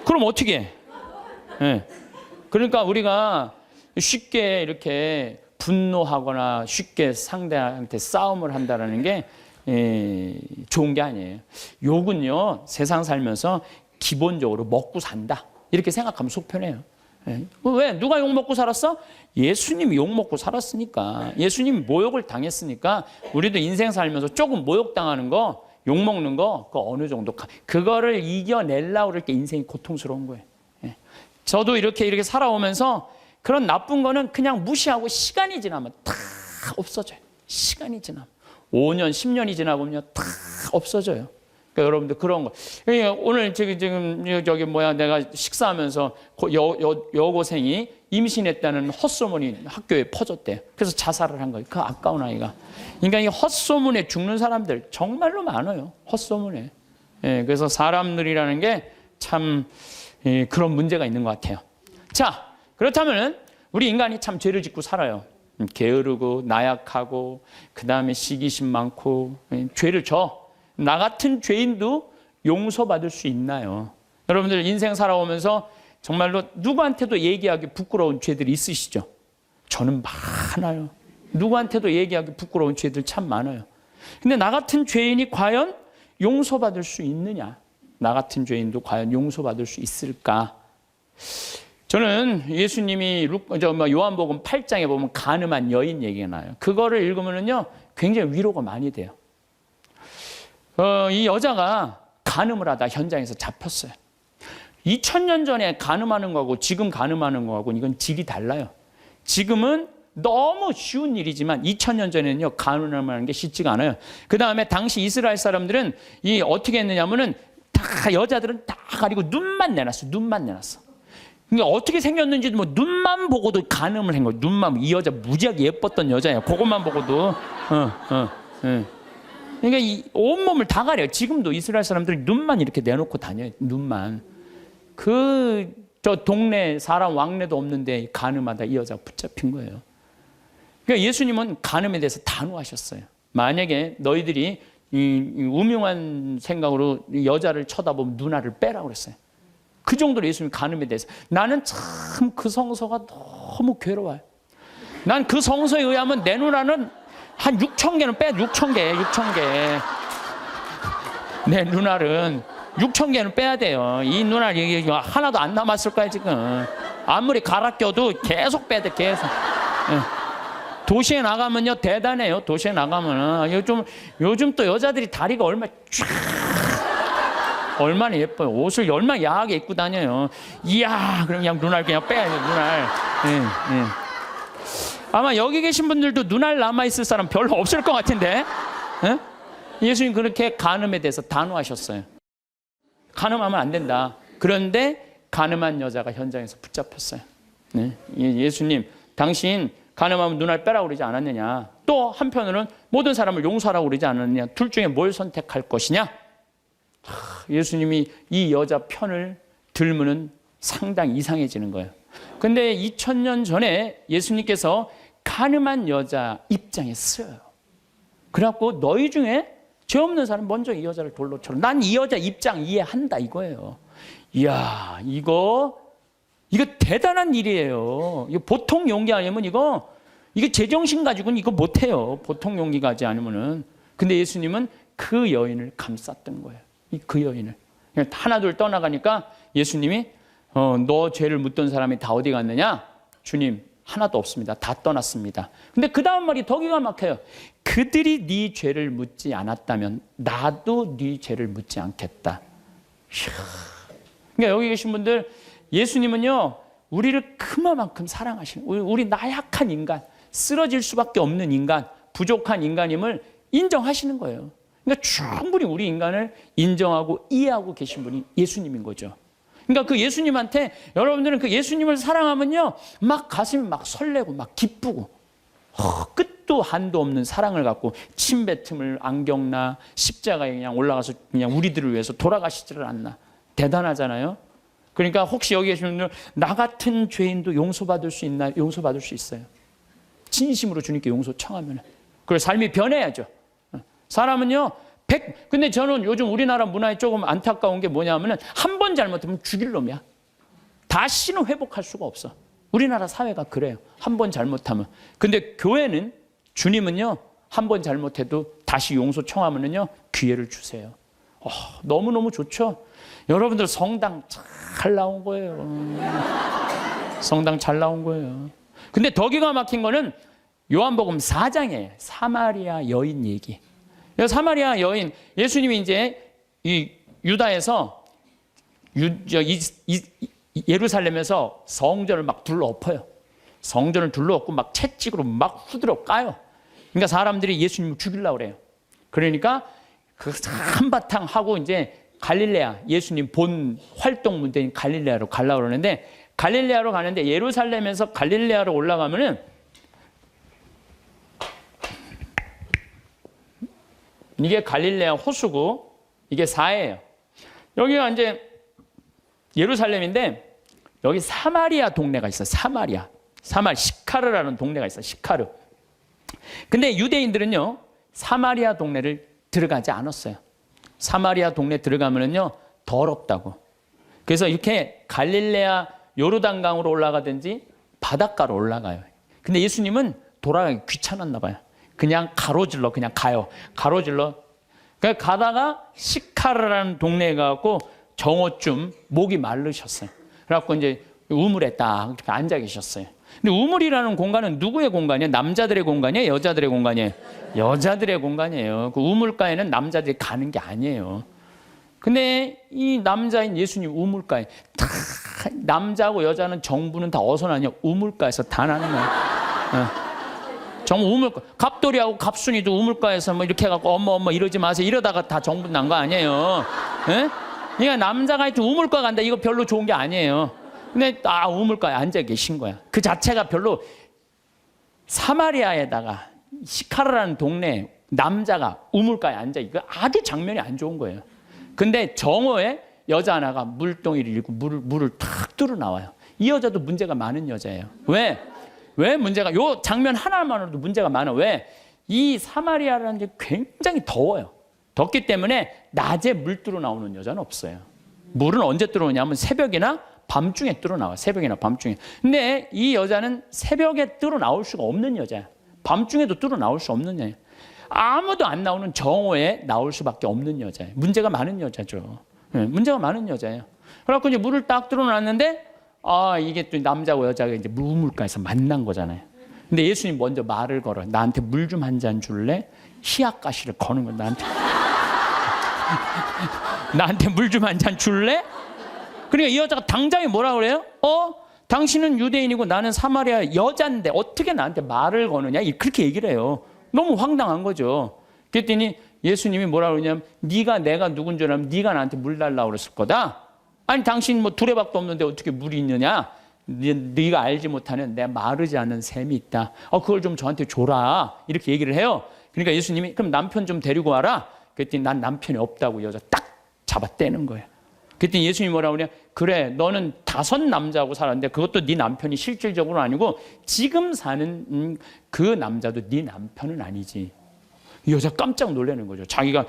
그럼 어떻게 해? 네. 그러니까 우리가 쉽게 이렇게 분노하거나 쉽게 상대한테 싸움을 한다는 게 좋은 게 아니에요. 욕은요, 세상 살면서 기본적으로 먹고 산다. 이렇게 생각하면 속 편해요. 왜? 누가 욕 먹고 살았어? 예수님이 욕 먹고 살았으니까. 예수님이 모욕을 당했으니까 우리도 인생 살면서 조금 모욕당하는 거, 욕 먹는 거, 그 어느 정도 그거를 이겨내려고 그럴 때 인생이 고통스러운 거예요. 저도 이렇게 살아오면서 그런 나쁜 거는 그냥 무시하고 시간이 지나면 다 없어져요. 시간이 지나면 5년, 10년이 지나보면 다 없어져요. 그러니까 여러분들 그런 거. 오늘 지금 내가 식사하면서 여고생이 임신했다는 헛소문이 학교에 퍼졌대. 그래서 자살을 한 거예요. 그 아까운 아이가. 그러니까 이 헛소문에 죽는 사람들 정말로 많아요. 헛소문에. 그래서 사람들이라는 게 참 그런 문제가 있는 것 같아요. 자, 그렇다면 우리 인간이 참 죄를 짓고 살아요. 게으르고 나약하고 그 다음에 시기심 많고 죄를 져. 나 같은 죄인도 용서받을 수 있나요? 여러분들 인생 살아오면서 정말로 누구한테도 얘기하기 부끄러운 죄들이 있으시죠? 저는 많아요. 누구한테도 얘기하기 부끄러운 죄들 참 많아요. 근데 나 같은 죄인이 과연 용서받을 수 있느냐? 나 같은 죄인도 과연 용서받을 수 있을까? 저는 예수님이 요한복음 8장에 보면 간음한 여인 얘기가 나요. 그거를 읽으면요 굉장히 위로가 많이 돼요. 이 여자가 간음을 하다 현장에서 잡혔어요. 2000년 전에 간음하는 거하고 지금 간음하는 거하고 이건 질이 달라요. 지금은 너무 쉬운 일이지만 2000년 전에는요 간음하는 게 쉽지가 않아요. 그 다음에 당시 이스라엘 사람들은 어떻게 했느냐면은 다 여자들은 다 가리고 눈만 내놨어. 눈만 내놨어. 그러니까 어떻게 생겼는지 뭐 눈만 보고도 간음을 한 거예요. 눈만. 이 여자 무지하게 예뻤던 여자예요. 그것만 보고도. 그러니까 이 온몸을 다 가려요. 지금도 이스라엘 사람들이 눈만 이렇게 내놓고 다녀요. 눈만. 저 동네 사람 왕래도 없는데 간음하다 이 여자가 붙잡힌 거예요. 그러니까 예수님은 간음에 대해서 단호하셨어요. 만약에 너희들이 이 음흉한 생각으로 여자를 쳐다보면 누나를 빼라고 그랬어요. 그 정도로 예수님이 간음에 대해서. 나는 참 그 성서가 너무 괴로워요. 난 그 성서에 의하면 내 누나는 한 6,000개는 빼야 돼. 6,000개. 내 누나는 6,000개는 빼야 돼요. 이 누나 하나도 안 남았을 거야 지금. 아무리 갈아 껴도 계속 빼야 돼. 계속. 도시에 나가면요 대단해요. 도시에 나가면은 요즘 또 여자들이 다리가 얼마나 예뻐요. 옷을 얼마나 야하게 입고 다녀요. 이야, 그럼 그냥 눈알 그냥 빼야 돼요. 눈알. 아마 여기 계신 분들도 눈알 남아있을 사람 별로 없을 것 같은데. 예수님 그렇게 간음에 대해서 단호하셨어요. 간음하면 안 된다. 그런데 간음한 여자가 현장에서 붙잡혔어요. 예수님, 당신 간음하면 눈알 빼라고 그러지 않았느냐. 또 한편으로는 모든 사람을 용서하라고 그러지 않았느냐. 둘 중에 뭘 선택할 것이냐. 예수님이 이 여자 편을 들면은 상당히 이상해지는 거예요. 근데 2000년 전에 예수님께서 간음한 여자 입장에 쓰여요. 그래갖고 너희 중에 죄 없는 사람 먼저 이 여자를 돌로 쳐라. 난 이 여자 입장 이해한다 이거예요. 이야, 이거 대단한 일이에요. 이거 보통 용기 아니면 이거 제정신 가지고는 이거 못해요. 보통 용기 가지 않으면은. 근데 예수님은 그 여인을 감쌌던 거예요. 그 여인을. 하나 둘 떠나가니까 예수님이 너 죄를 묻던 사람이 다 어디 갔느냐? 주님 하나도 없습니다. 다 떠났습니다. 근데 그 다음 말이 더 기가 막혀요. 그들이 네 죄를 묻지 않았다면 나도 네 죄를 묻지 않겠다. 그러니까 여기 계신 분들 예수님은요 우리를 그만큼 사랑하시는 우리 나약한 인간, 쓰러질 수밖에 없는 인간, 부족한 인간임을 인정하시는 거예요. 그러니까 충분히 우리 인간을 인정하고 이해하고 계신 분이 예수님인 거죠. 그러니까 그 예수님한테 여러분들은 그 예수님을 사랑하면요 막 가슴이 막 설레고 막 기쁘고 끝도 한도 없는 사랑을 갖고 침뱉음을 안경나 십자가에 그냥 올라가서 그냥 우리들을 위해서 돌아가시지를 않나. 대단하잖아요. 그러니까 혹시 여기 계신 분들 나 같은 죄인도 용서받을 수 있나? 용서받을 수 있어요. 진심으로 주님께 용서 청하면. 그래서 삶이 변해야죠. 사람은요, 근데 저는 요즘 우리나라 문화에 조금 안타까운 게 뭐냐면은 한 번 잘못하면 죽일 놈이야. 다시는 회복할 수가 없어. 우리나라 사회가 그래요. 한 번 잘못하면. 근데 교회는, 주님은요, 한 번 잘못해도 다시 용서 청하면은요, 기회를 주세요. 너무너무 좋죠? 여러분들 성당 잘 나온 거예요. 성당 잘 나온 거예요. 근데 더 기가 막힌 거는 요한복음 4장에 사마리아 여인 얘기. 사마리아 여인, 예수님이 이제 이 유다에서 예루살렘에서 성전을 막 둘러엎어요. 성전을 둘러엎고 막 채찍으로 막 후드려 까요. 그러니까 사람들이 예수님을 죽이려고 그래요. 그러니까 그 한바탕 하고 이제 갈릴레아, 예수님 본 활동 문제인 갈릴레아로 가려고 그러는데, 갈릴레아로 가는데 예루살렘에서 갈릴레아로 올라가면은 이게 갈릴레아 호수고 이게 사해예요. 여기가 이제 예루살렘인데 여기 사마리아 동네가 있어요. 시카르라는 동네가 있어요. 시카르. 근데 유대인들은요, 사마리아 동네를 들어가지 않았어요. 사마리아 동네 들어가면은요, 더럽다고. 그래서 이렇게 갈릴레아 요르단강으로 올라가든지 바닷가로 올라가요. 근데 예수님은 돌아가기 귀찮았나 봐요. 그냥 가로질러 그냥 가요. 가로질러. 그러니까 가다가 시카르라는 동네에 가고 정오쯤 목이 마르셨어요. 그래갖고 이제 우물에 딱 앉아 계셨어요. 근데 우물이라는 공간은 누구의 공간이에요? 남자들의 공간이에요? 여자들의 공간이에요? 여자들의 공간이에요. 그 우물가에는 남자들이 가는 게 아니에요. 근데 이 남자인 예수님 우물가에 다 남자하고 여자는 정부는 다 어디서 나냐? 우물가에서 다 나는 거예요. 정부 우물가. 갑돌이하고 갑순이도 우물가에서 뭐 이렇게 해갖고 엄마 이러지 마세요. 이러다가 다 정부 난 거 아니에요. 예? 그러니까 남자가 하여튼 우물가 간다. 이거 별로 좋은 게 아니에요. 근데 우물가에 앉아 계신 거야. 그 자체가 별로. 사마리아에다가 시카르라는 동네 남자가 우물가에 앉아, 이거 아주 장면이 안 좋은 거예요. 근데 정오에 여자 하나가 물동이를 잃고 물을 탁 뚫어 나와요. 이 여자도 문제가 많은 여자예요. 왜 문제가, 요 장면 하나만으로도 문제가 많아. 왜? 이 사마리아라는 게 굉장히 더워요. 덥기 때문에 낮에 물 뚫어 나오는 여자는 없어요. 물은 언제 뚫어오냐면 새벽이나 밤중에 뚫어 나와요. 새벽이나 밤중에. 근데 이 여자는 새벽에 뚫어 나올 수가 없는 여자야. 밤중에도 뚫어 나올 수 없는 여자야. 아무도 안 나오는 정오에 나올 수밖에 없는 여자예요. 문제가 많은 여자죠. 네, 문제가 많은 여자예요. 그래갖고 이제 물을 딱 뚫어 놨는데, 이게 또 남자고 여자가 이제 우물가에서 만난 거잖아요. 근데 예수님 먼저 말을 걸어요. 나한테 물 좀 한 잔 줄래? 희약가시를 거는 거야, 나한테. 나한테 물 좀 한 잔 줄래? 그러니까 이 여자가 당장에 뭐라 그래요? 당신은 유대인이고 나는 사마리아 여자인데 어떻게 나한테 말을 거느냐? 그렇게 얘기를 해요. 너무 황당한 거죠. 그랬더니 예수님이 뭐라 그러냐면, 내가 누군 줄 알면 네가 나한테 물 달라고 그랬을 거다. 아니 당신 뭐 두레박도 없는데 어떻게 물이 있느냐? 네가 알지 못하는 내 마르지 않은 샘이 있다. 그걸 좀 저한테 줘라. 이렇게 얘기를 해요. 그러니까 예수님이 그럼 남편 좀 데리고 와라. 그랬더니 난 남편이 없다고 여자 딱 잡아떼는 거예요. 그랬더니 예수님이 뭐라고 그러냐? 그래, 너는 5 남자하고 살았는데 그것도 네 남편이 실질적으로는 아니고 지금 사는 그 남자도 네 남편은 아니지. 이 여자 깜짝 놀라는 거죠. 자기가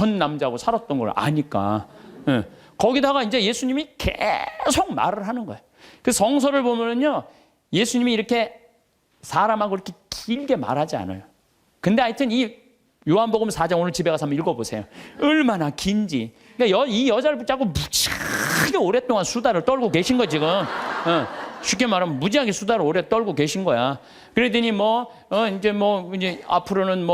5 남자하고 살았던 걸 아니까. 예. 거기다가 이제 예수님이 계속 말을 하는 거예요. 그 성서를 보면은요, 예수님이 이렇게 사람하고 이렇게 길게 말하지 않아요. 근데 하여튼 이 요한복음 4장 오늘 집에 가서 한번 읽어보세요. 얼마나 긴지. 그러니까 이 여자를 붙잡고 무지하게 오랫동안 수다를 떨고 계신 거 지금. 쉽게 말하면 무지하게 수다를 오래 떨고 계신 거야. 그러더니 이제 앞으로는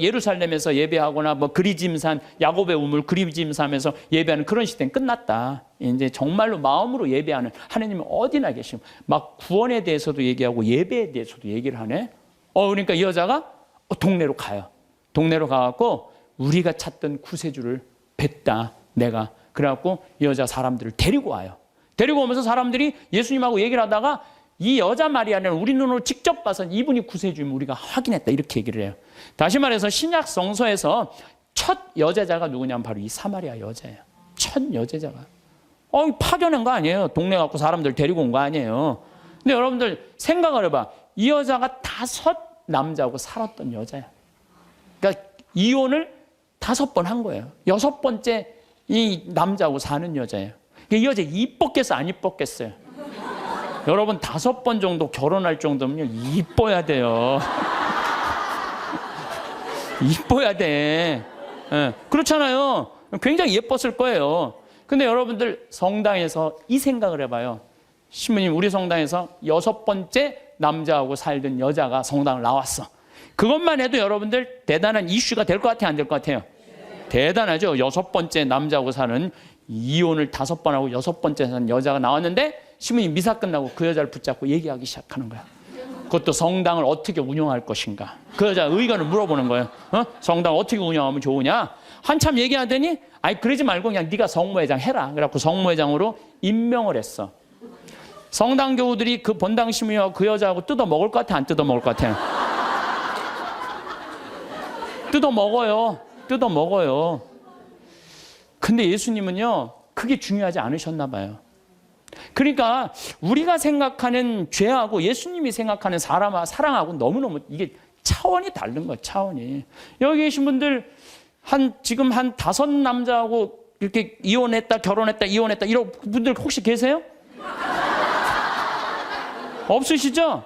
예루살렘에서 예배하거나 그리짐산, 야곱의 우물 그리짐산에서 예배하는 그런 시대는 끝났다. 이제 정말로 마음으로 예배하는 하나님은 어디나 계시고 막 구원에 대해서도 얘기하고 예배에 대해서도 얘기를 하네. 그러니까 이 여자가 동네로 가요. 동네로 가갖고 우리가 찾던 구세주를 뵀다 내가. 그래갖고 이 여자 사람들을 데리고 와요. 데리고 오면서 사람들이 예수님하고 얘기를 하다가 이 여자 마리아는 우리 눈으로 직접 봐서 이분이 구세주임을 우리가 확인했다 이렇게 얘기를 해요. 다시 말해서 신약 성서에서 첫 여제자가 누구냐면 바로 이 사마리아 여자예요. 첫 여제자가. 파견한 거 아니에요. 동네 갖고 사람들 데리고 온 거 아니에요. 근데 여러분들 생각을 해봐. 이 여자가 5 남자하고 살았던 여자야. 그러니까 이혼을 5번 한 거예요. 6번째 이 남자하고 사는 여자예요. 이 여자 이뻤겠어, 안 이뻤겠어요? 여러분 5번 정도 결혼할 정도면 이뻐야 돼요. 이뻐야 돼. 네, 그렇잖아요. 굉장히 예뻤을 거예요. 근데 여러분들 성당에서 이 생각을 해봐요. 신부님, 우리 성당에서 6번째 남자하고 살던 여자가 성당을 나왔어. 그것만 해도 여러분들 대단한 이슈가 될 것 같아요, 안 될 것 같아요? 대단하죠. 6번째 남자하고 사는, 이혼을 5번 하고 6번째 사는 여자가 나왔는데 신부님 미사 끝나고 그 여자를 붙잡고 얘기하기 시작하는 거야. 그것도 성당을 어떻게 운영할 것인가. 그 여자 의견을 물어보는 거예요. 성당 어떻게 운영하면 좋으냐. 한참 얘기하더니 아니 그러지 말고 그냥 네가 성모회장 해라. 그래갖고 성모회장으로 임명을 했어. 성당 교우들이 그 본당 신부님하고 그 여자하고 뜯어 먹을 것 같아, 안 뜯어 먹을 것 같아요? 뜯어 먹어요. 뜯어 먹어요. 근데 예수님은요, 그게 중요하지 않으셨나 봐요. 그러니까 우리가 생각하는 죄하고 예수님이 생각하는 사랑하고 너무너무 이게 차원이 다른 거예요, 차원이. 여기 계신 분들 지금 한 5 남자하고 이렇게 이혼했다, 결혼했다, 이혼했다 이런 분들 혹시 계세요? 없으시죠?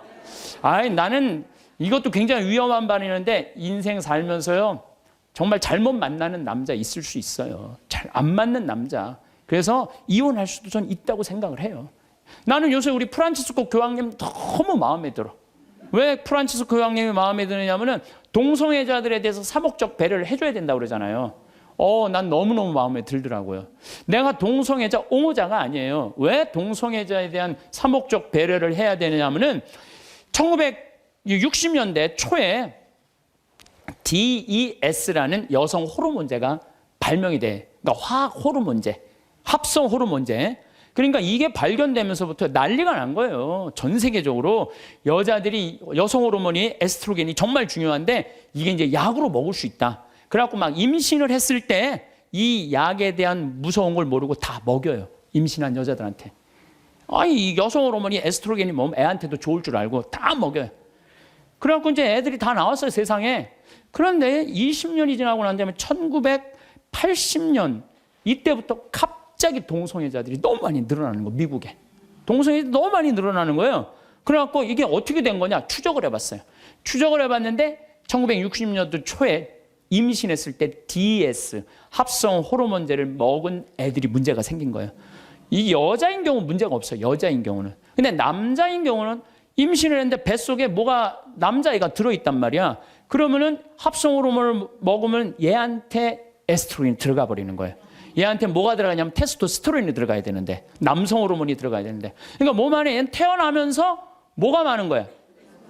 아이, 나는 이것도 굉장히 위험한 반응인데 인생 살면서요, 정말 잘못 만나는 남자 있을 수 있어요. 잘 안 맞는 남자. 그래서 이혼할 수도 전 있다고 생각을 해요. 나는 요새 우리 프란치스코 교황님 너무 마음에 들어. 왜 프란치스코 교황님이 마음에 드느냐면은 동성애자들에 대해서 사목적 배려를 해줘야 된다고 그러잖아요. 난 너무너무 마음에 들더라고요. 내가 동성애자 옹호자가 아니에요. 왜 동성애자에 대한 사목적 배려를 해야 되느냐면은 1960년대 초에 DES라는 여성 호르몬제가 발명이 돼. 그러니까 화학 호르몬제, 합성 호르몬제. 그러니까 이게 발견되면서부터 난리가 난 거예요. 전 세계적으로 여자들이 여성 호르몬이 에스트로겐이 정말 중요한데 이게 이제 약으로 먹을 수 있다. 그래갖고 막 임신을 했을 때 이 약에 대한 무서운 걸 모르고 다 먹여요. 임신한 여자들한테. 이 여성 호르몬이 에스트로겐이 먹으면 애한테도 좋을 줄 알고 다 먹여요. 그래갖고 이제 애들이 다 나왔어요, 세상에. 그런데 20년이 지나고 난 다음에 1980년 이때부터 갑자기 동성애자들이 너무 많이 늘어나는 거예요, 미국에. 동성애자들이 너무 많이 늘어나는 거예요. 그래갖고 이게 어떻게 된 거냐 추적을 해봤어요. 추적을 해봤는데 1960년도 초에 임신했을 때 DES, 합성 호르몬제를 먹은 애들이 문제가 생긴 거예요. 이 여자인 경우는 문제가 없어요, 여자인 경우는. 근데 남자인 경우는 임신을 했는데 뱃속에 뭐가 남자애가 들어있단 말이야. 그러면은 합성 호르몬을 먹으면 얘한테 에스트로겐이 들어가 버리는 거예요. 얘한테 뭐가 들어가냐면 테스토스테론이 들어가야 되는데, 남성 호르몬이 들어가야 되는데. 그러니까 몸 안에 얘는 태어나면서 뭐가 많은 거야?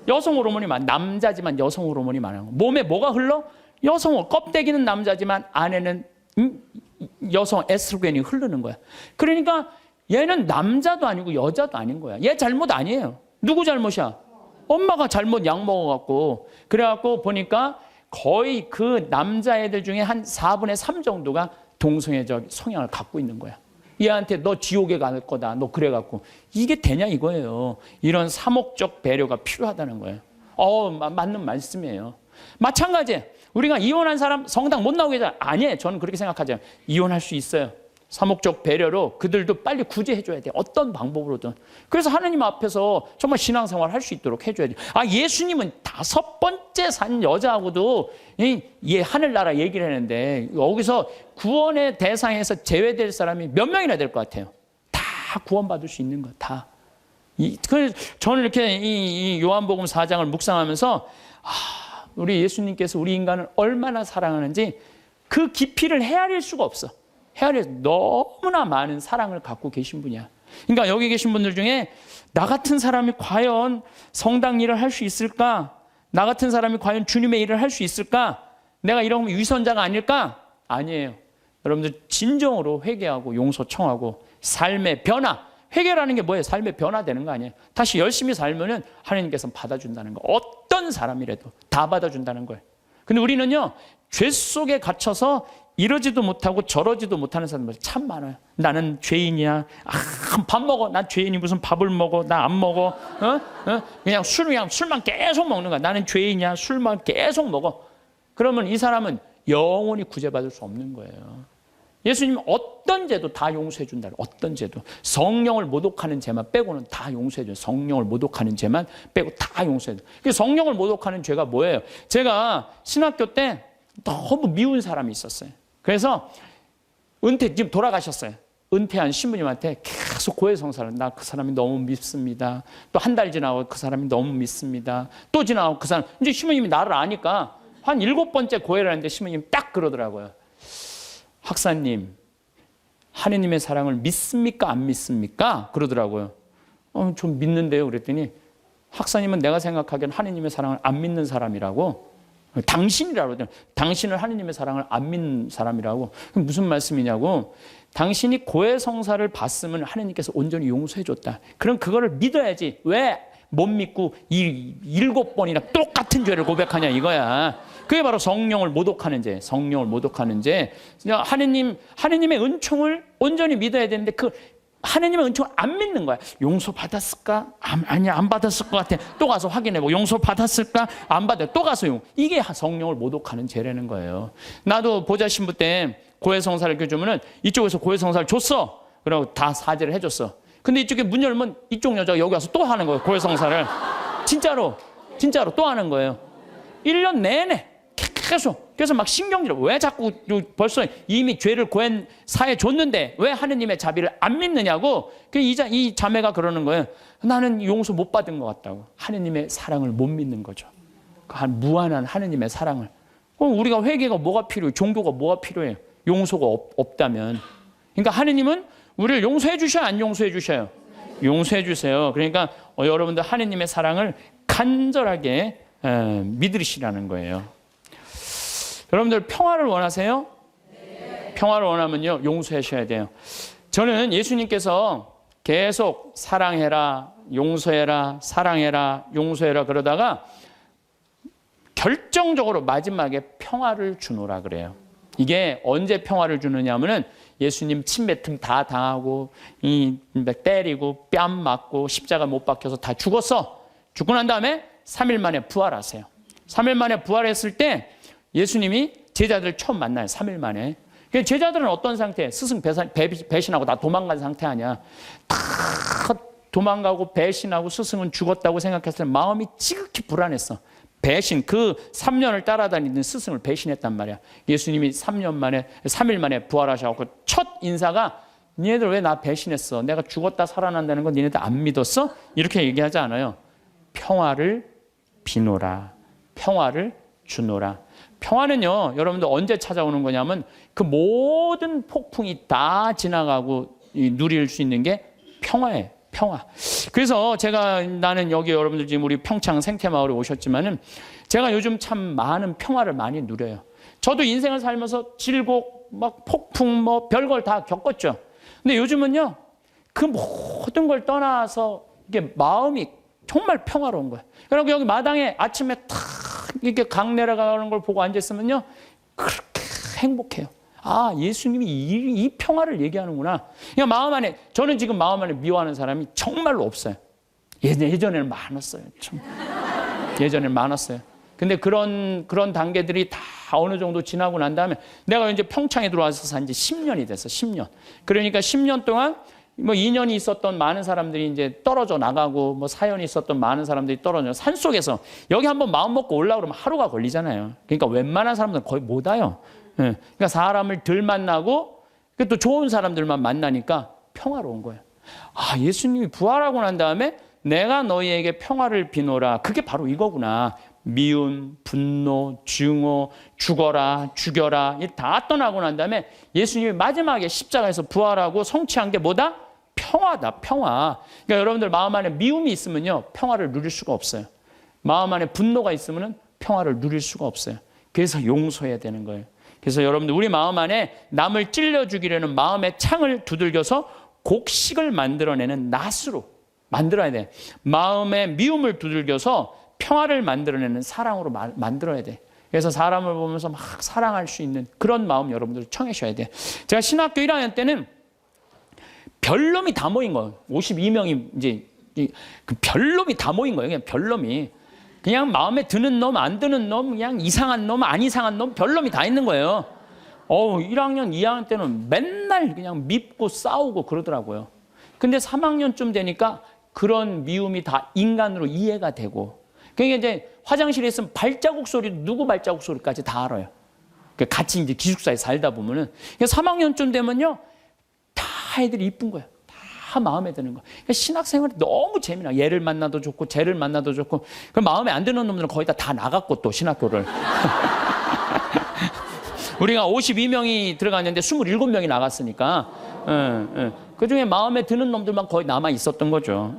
여성 호르몬이 남자지만 여성 호르몬이 많은 거야. 몸에 뭐가 흘러? 여성 껍데기는 남자지만 안에는 여성 에스트로겐이 흐르는 거야. 그러니까 얘는 남자도 아니고 여자도 아닌 거야. 얘 잘못 아니에요. 누구 잘못이야? 엄마가 잘못 약 먹어갖고. 그래갖고 보니까 거의 그 남자애들 중에 한 4분의 3 정도가 동성애적 성향을 갖고 있는 거야. 얘한테 너 지옥에 갈 거다. 너 그래갖고. 이게 되냐 이거예요. 이런 사목적 배려가 필요하다는 거예요. 맞는 말씀이에요. 마찬가지. 우리가 이혼한 사람 성당 못 나오게 하잖아요. 아니에요. 저는 그렇게 생각하지 않아요. 이혼할 수 있어요. 사목적 배려로 그들도 빨리 구제해줘야 돼요. 어떤 방법으로든. 그래서 하나님 앞에서 정말 신앙생활 할 수 있도록 해줘야 돼요. 예수님은 5번째 산 여자하고도 하늘나라 얘기를 했는데 여기서 구원의 대상에서 제외될 사람이 몇 명이나 될 것 같아요? 다 구원받을 수 있는 거예요. 다. 그래서 저는 이렇게 이 요한복음 4장을 묵상하면서 우리 예수님께서 우리 인간을 얼마나 사랑하는지 그 깊이를 헤아릴 수가 없어. 헤아려서 너무나 많은 사랑을 갖고 계신 분이야. 그러니까 여기 계신 분들 중에 나 같은 사람이 과연 성당 일을 할 수 있을까? 나 같은 사람이 과연 주님의 일을 할 수 있을까? 내가 이런 위선자가 아닐까? 아니에요. 여러분들 진정으로 회개하고 용서 청하고 삶의 변화. 회개라는 게 뭐예요? 삶의 변화되는 거 아니에요? 다시 열심히 살면은 하나님께서 받아준다는 거. 어떤 사람이라도 다 받아준다는 거예요. 근데 우리는요, 죄 속에 갇혀서 이러지도 못하고 저러지도 못하는 사람들이 참 많아요. 나는 죄인이야. 밥 먹어. 난 죄인이 무슨 밥을 먹어. 나 안 먹어. 그냥 술만 계속 먹는 거야. 나는 죄인이야. 술만 계속 먹어. 그러면 이 사람은 영원히 구제받을 수 없는 거예요. 예수님은 어떤 죄도 다 용서해 준다. 어떤 죄도. 성령을 모독하는 죄만 빼고는 다 용서해 줘요. 성령을 모독하는 죄만 빼고 다 용서해 줘요. 성령을 모독하는 죄가 뭐예요? 제가 신학교 때 너무 미운 사람이 있었어요. 그래서 지금 돌아가셨어요. 은퇴한 신부님한테 계속 고해성사를, 나 그 사람이 너무 밉습니다. 또 한 달 지나고 그 사람이 너무 밉습니다. 또 지나고 그 사람, 이제 신부님이 나를 아니까 한 7번째 고해를 하는데 신부님이 딱 그러더라고요. 학사님, 하느님의 사랑을 믿습니까? 안 믿습니까? 그러더라고요. 좀 믿는데요. 그랬더니 학사님은 내가 생각하기엔 하느님의 사랑을 안 믿는 사람이라고. 당신이라고 그러더라고요. 당신은 하느님의 사랑을 안 믿는 사람이라고. 그럼 무슨 말씀이냐고. 당신이 고해성사를 받으면 하느님께서 온전히 용서해 줬다. 그럼 그거를 믿어야지. 왜 못 믿고 7번이나 똑같은 죄를 고백하냐 이거야. 그게 바로 성령을 모독하는 죄. 성령을 모독하는 죄. 하느님의 은총을 온전히 믿어야 되는데 그 하느님의 은총을 안 믿는 거야. 용서 받았을까? 아니야, 안 받았을 것 같아. 또 가서 확인해보고 용서 받았을까? 안 받아. 또 가서 이게 성령을 모독하는 죄라는 거예요. 나도 보좌 신부 때 고해성사를 주면은 이쪽에서 고해성사를 줬어. 그러고 다 사죄를 해줬어. 근데 이쪽에 문 열면 이쪽 여자가 여기 와서 또 하는 거예요. 고해성사를. 진짜로 또 하는 거예요. 1년 내내 계속. 그래서 막 신경질을, 왜 자꾸 벌써 이미 죄를 사해 줬는데 왜 하느님의 자비를 안 믿느냐고. 이 자매가 그러는 거예요. 나는 용서 못 받은 것 같다고. 하느님의 사랑을 못 믿는 거죠. 무한한 하느님의 사랑을. 그럼 우리가 회개가 뭐가 필요해요? 종교가 뭐가 필요해요? 용서가 없다면. 그러니까 하느님은 우리를 용서해 주셔요? 안 용서해 주셔요? 용서해 주세요. 그러니까 여러분들 하느님의 사랑을 간절하게 믿으시라는 거예요. 여러분들 평화를 원하세요? 네. 평화를 원하면요, 용서하셔야 돼요. 저는 예수님께서 계속 사랑해라, 용서해라, 사랑해라, 용서해라 그러다가 결정적으로 마지막에 평화를 주노라 그래요. 이게 언제 평화를 주느냐 하면은 예수님 침뱉음 다 당하고 때리고 뺨 맞고 십자가 못 박혀서 다 죽었어. 죽고 난 다음에 3일 만에 부활하세요. 3일 만에 부활했을 때 예수님이 제자들 처음 만나요. 3일 만에. 제자들은 어떤 상태? 스승 배신하고 다 도망간 상태 아니야. 다 도망가고 배신하고 스승은 죽었다고 생각했을 때 마음이 지극히 불안했어. 그 3년을 따라다니는 스승을 배신했단 말이야. 예수님이 3일 만에 부활하셔서 첫 인사가 니네들 왜 나 배신했어? 내가 죽었다 살아난다는 건 니네들 안 믿었어? 이렇게 얘기하지 않아요. 평화를 비노라. 평화를 주노라. 평화는요, 여러분들 언제 찾아오는 거냐면 그 모든 폭풍이 다 지나가고 누릴 수 있는 게 평화예요. 평화. 그래서 나는 여기 여러분들 지금 우리 평창 생태마을에 오셨지만은 제가 요즘 참 많은 평화를 많이 누려요. 저도 인생을 살면서 질곡, 막 폭풍, 뭐 별걸 다 겪었죠. 근데 요즘은요, 그 모든 걸 떠나서 이게 마음이 정말 평화로운 거예요. 그리고 여기 마당에 아침에 탁 이렇게 강 내려가는 걸 보고 앉았으면요, 그렇게 행복해요. 아, 예수님이 이 평화를 얘기하는구나. 그러니까 마음 안에, 저는 지금 마음 안에 미워하는 사람이 정말로 없어요. 예전에는 많았어요. 참. 예전에는 많았어요. 근데 그런 단계들이 다 어느 정도 지나고 난 다음에 내가 이제 평창에 들어와서 산 지 10년이 됐어. 10년. 그러니까 10년 동안 뭐 인연이 있었던 많은 사람들이 이제 떨어져 나가고 뭐 사연이 있었던 많은 사람들이 떨어져 산속에서 여기 한번 마음 먹고 올라오고 그러면 하루가 걸리잖아요. 그러니까 웬만한 사람들은 거의 못 와요. 그러니까 사람을 덜 만나고 또 좋은 사람들만 만나니까 평화로운 거예요. 아, 예수님이 부활하고 난 다음에 내가 너희에게 평화를 비노라. 그게 바로 이거구나. 미움, 분노, 증오, 죽어라, 죽여라 다 떠나고 난 다음에 예수님이 마지막에 십자가에서 부활하고 성취한 게 뭐다? 평화다. 평화. 그러니까 여러분들 마음 안에 미움이 있으면요, 평화를 누릴 수가 없어요. 마음 안에 분노가 있으면 평화를 누릴 수가 없어요. 그래서 용서해야 되는 거예요. 그래서 여러분들 우리 마음 안에 남을 찔러 죽이려는 마음의 창을 두들겨서 곡식을 만들어내는 낫으로 만들어야 돼. 마음의 미움을 두들겨서 평화를 만들어내는 사랑으로 만들어야 돼. 그래서 사람을 보면서 막 사랑할 수 있는 그런 마음 여러분들 청하셔야 돼. 제가 신학교 1학년 때는 별놈이 다 모인 거예요. 52명이 이제 그 별놈이 다 모인 거예요. 그냥 별놈이. 그냥 마음에 드는 놈, 안 드는 놈, 그냥 이상한 놈, 안 이상한 놈, 별놈이 다 있는 거예요. 1학년, 2학년 때는 맨날 그냥 밉고 싸우고 그러더라고요. 근데 3학년쯤 되니까 그런 미움이 다 인간으로 이해가 되고, 그러니까 이제 화장실에 있으면 발자국 소리, 누구 발자국 소리까지 다 알아요. 같이 이제 기숙사에 살다 보면은. 3학년쯤 되면요, 다 애들이 이쁜 거예요. 다 마음에 드는 거예요. 그러니까 신학생활이 너무 재미나. 얘를 만나도 좋고, 쟤를 만나도 좋고, 그 마음에 안 드는 놈들은 거의 다 나갔고, 또 신학교를. 우리가 52명이 들어갔는데 27명이 나갔으니까, 그 중에 마음에 드는 놈들만 거의 남아 있었던 거죠.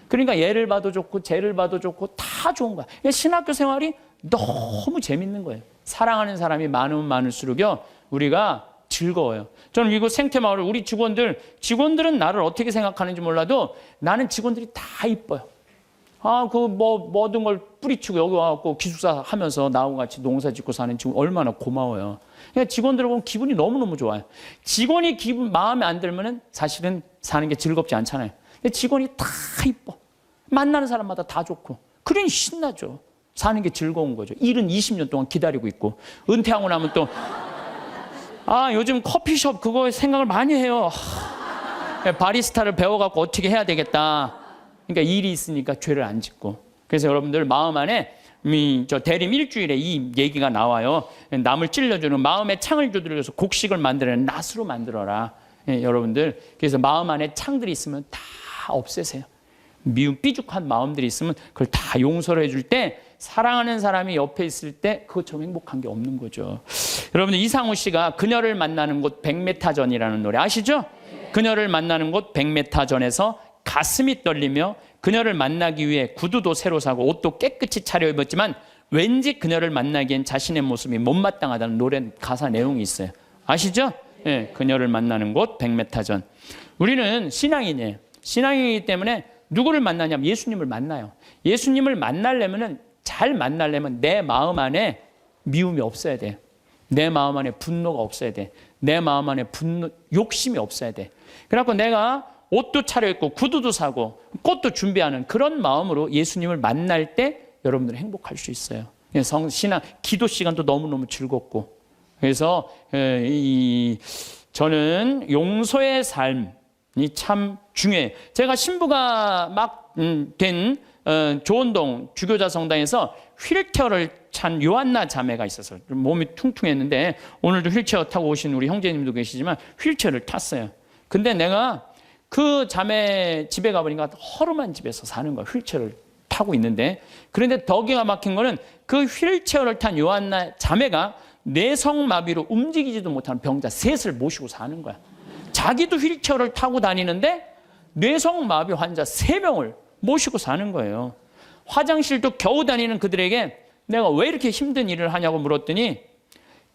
그러니까 얘를 봐도 좋고 쟤를 봐도 좋고 다 좋은 거야. 신학교 생활이 너무 재밌는 거예요. 사랑하는 사람이 많으면 많을수록요, 우리가 즐거워요. 저는 이곳 생태마을 우리 직원들은 나를 어떻게 생각하는지 몰라도 나는 직원들이 다 이뻐요. 모든 걸 뿌리치고 여기 와갖고 기숙사 하면서 나하고 같이 농사 짓고 사는 직원 얼마나 고마워요. 그러니까 직원들을 보면 기분이 너무너무 좋아요. 직원이 마음에 안 들면은 사실은 사는 게 즐겁지 않잖아요. 근데 직원이 다 이뻐. 만나는 사람마다 다 좋고. 그러니 신나죠. 사는 게 즐거운 거죠. 일은 20년 동안 기다리고 있고. 은퇴하고 나면 또, 요즘 커피숍 그거 생각을 많이 해요. 바리스타를 배워갖고 어떻게 해야 되겠다. 그러니까 일이 있으니까 죄를 안 짓고. 그래서 여러분들 마음 안에 대림 일주일에 이 얘기가 나와요. 남을 찔러주는 마음에 창을 두드려서 곡식을 만들어내는 낫으로 만들어라. 여러분들, 그래서 마음 안에 창들이 있으면 다 없애세요. 미움 삐죽한 마음들이 있으면 그걸 다 용서를 해줄 때, 사랑하는 사람이 옆에 있을 때 그것처럼 행복한 게 없는 거죠. 여러분들, 이상우 씨가 그녀를 만나는 곳 100m 전이라는 노래 아시죠? 그녀를 만나는 곳 100m 전에서 가슴이 떨리며 그녀를 만나기 위해 구두도 새로 사고 옷도 깨끗이 차려입었지만 왠지 그녀를 만나기엔 자신의 모습이 못마땅하다는 노래 가사 내용이 있어요. 아시죠? 그녀를 만나는 곳 100m 전. 우리는 신앙인이에요. 신앙이기 때문에 누구를 만나냐면 예수님을 만나요. 예수님을 잘 만나려면 내 마음 안에 미움이 없어야 돼요. 내 마음 안에 분노가 없어야 돼. 내 마음 안에 욕심이 없어야 돼. 그래갖고 내가 옷도 차려입고 구두도 사고 꽃도 준비하는 그런 마음으로 예수님을 만날 때 여러분들은 행복할 수 있어요. 신앙, 기도 시간도 너무너무 즐겁고. 그래서 저는 용서의 삶이 참 중요해요. 제가 신부가 막 된 조원동 주교자 성당에서 휠체어를 찬 요한나 자매가 있었어요. 몸이 퉁퉁했는데 오늘도 휠체어 타고 오신 우리 형제님도 계시지만 휠체어를 탔어요. 근데 내가 그 자매 집에 가보니까 허름한 집에서 사는 거야. 휠체어를 타고 있는데. 그런데 더 기가 막힌 거는 그 휠체어를 탄 요한나 자매가 뇌성마비로 움직이지도 못하는 병자 셋을 모시고 사는 거야. 자기도 휠체어를 타고 다니는데 뇌성마비 환자 3명을 모시고 사는 거예요. 화장실도 겨우 다니는 그들에게 내가 왜 이렇게 힘든 일을 하냐고 물었더니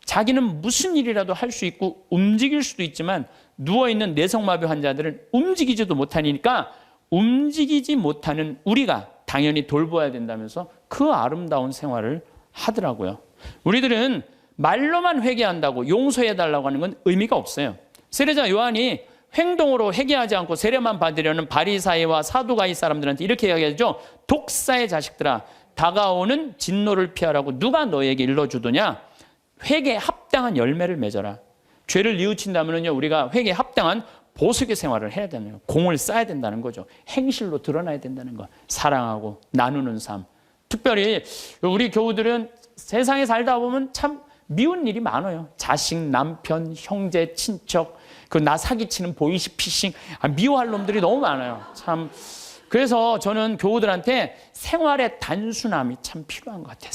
자기는 무슨 일이라도 할 수 있고 움직일 수도 있지만 누워있는 뇌성마비 환자들은 움직이지도 못하니까 움직이지 못하는 우리가 당연히 돌봐야 된다면서 그 아름다운 생활을 하더라고요. 우리들은 말로만 회개한다고 용서해달라고 하는 건 의미가 없어요. 세례자 요한이 행동으로 회개하지 않고 세례만 받으려는 바리사이와 사두가이 사람들한테 이렇게 이야기하죠. 독사의 자식들아, 다가오는 진노를 피하라고 누가 너에게 일러주더냐? 회개에 합당한 열매를 맺어라. 죄를 뉘우친다면요, 우리가 회개에 합당한 보석의 생활을 해야 되는 거예요. 공을 쌓아야 된다는 거죠. 행실로 드러나야 된다는 거. 사랑하고 나누는 삶. 특별히 우리 교우들은 세상에 살다 보면 참 미운 일이 많아요. 자식, 남편, 형제, 친척, 나 사기치는 보이스피싱, 미워할 놈들이 너무 많아요. 참. 그래서 저는 교우들한테 생활의 단순함이 참 필요한 것 같아요.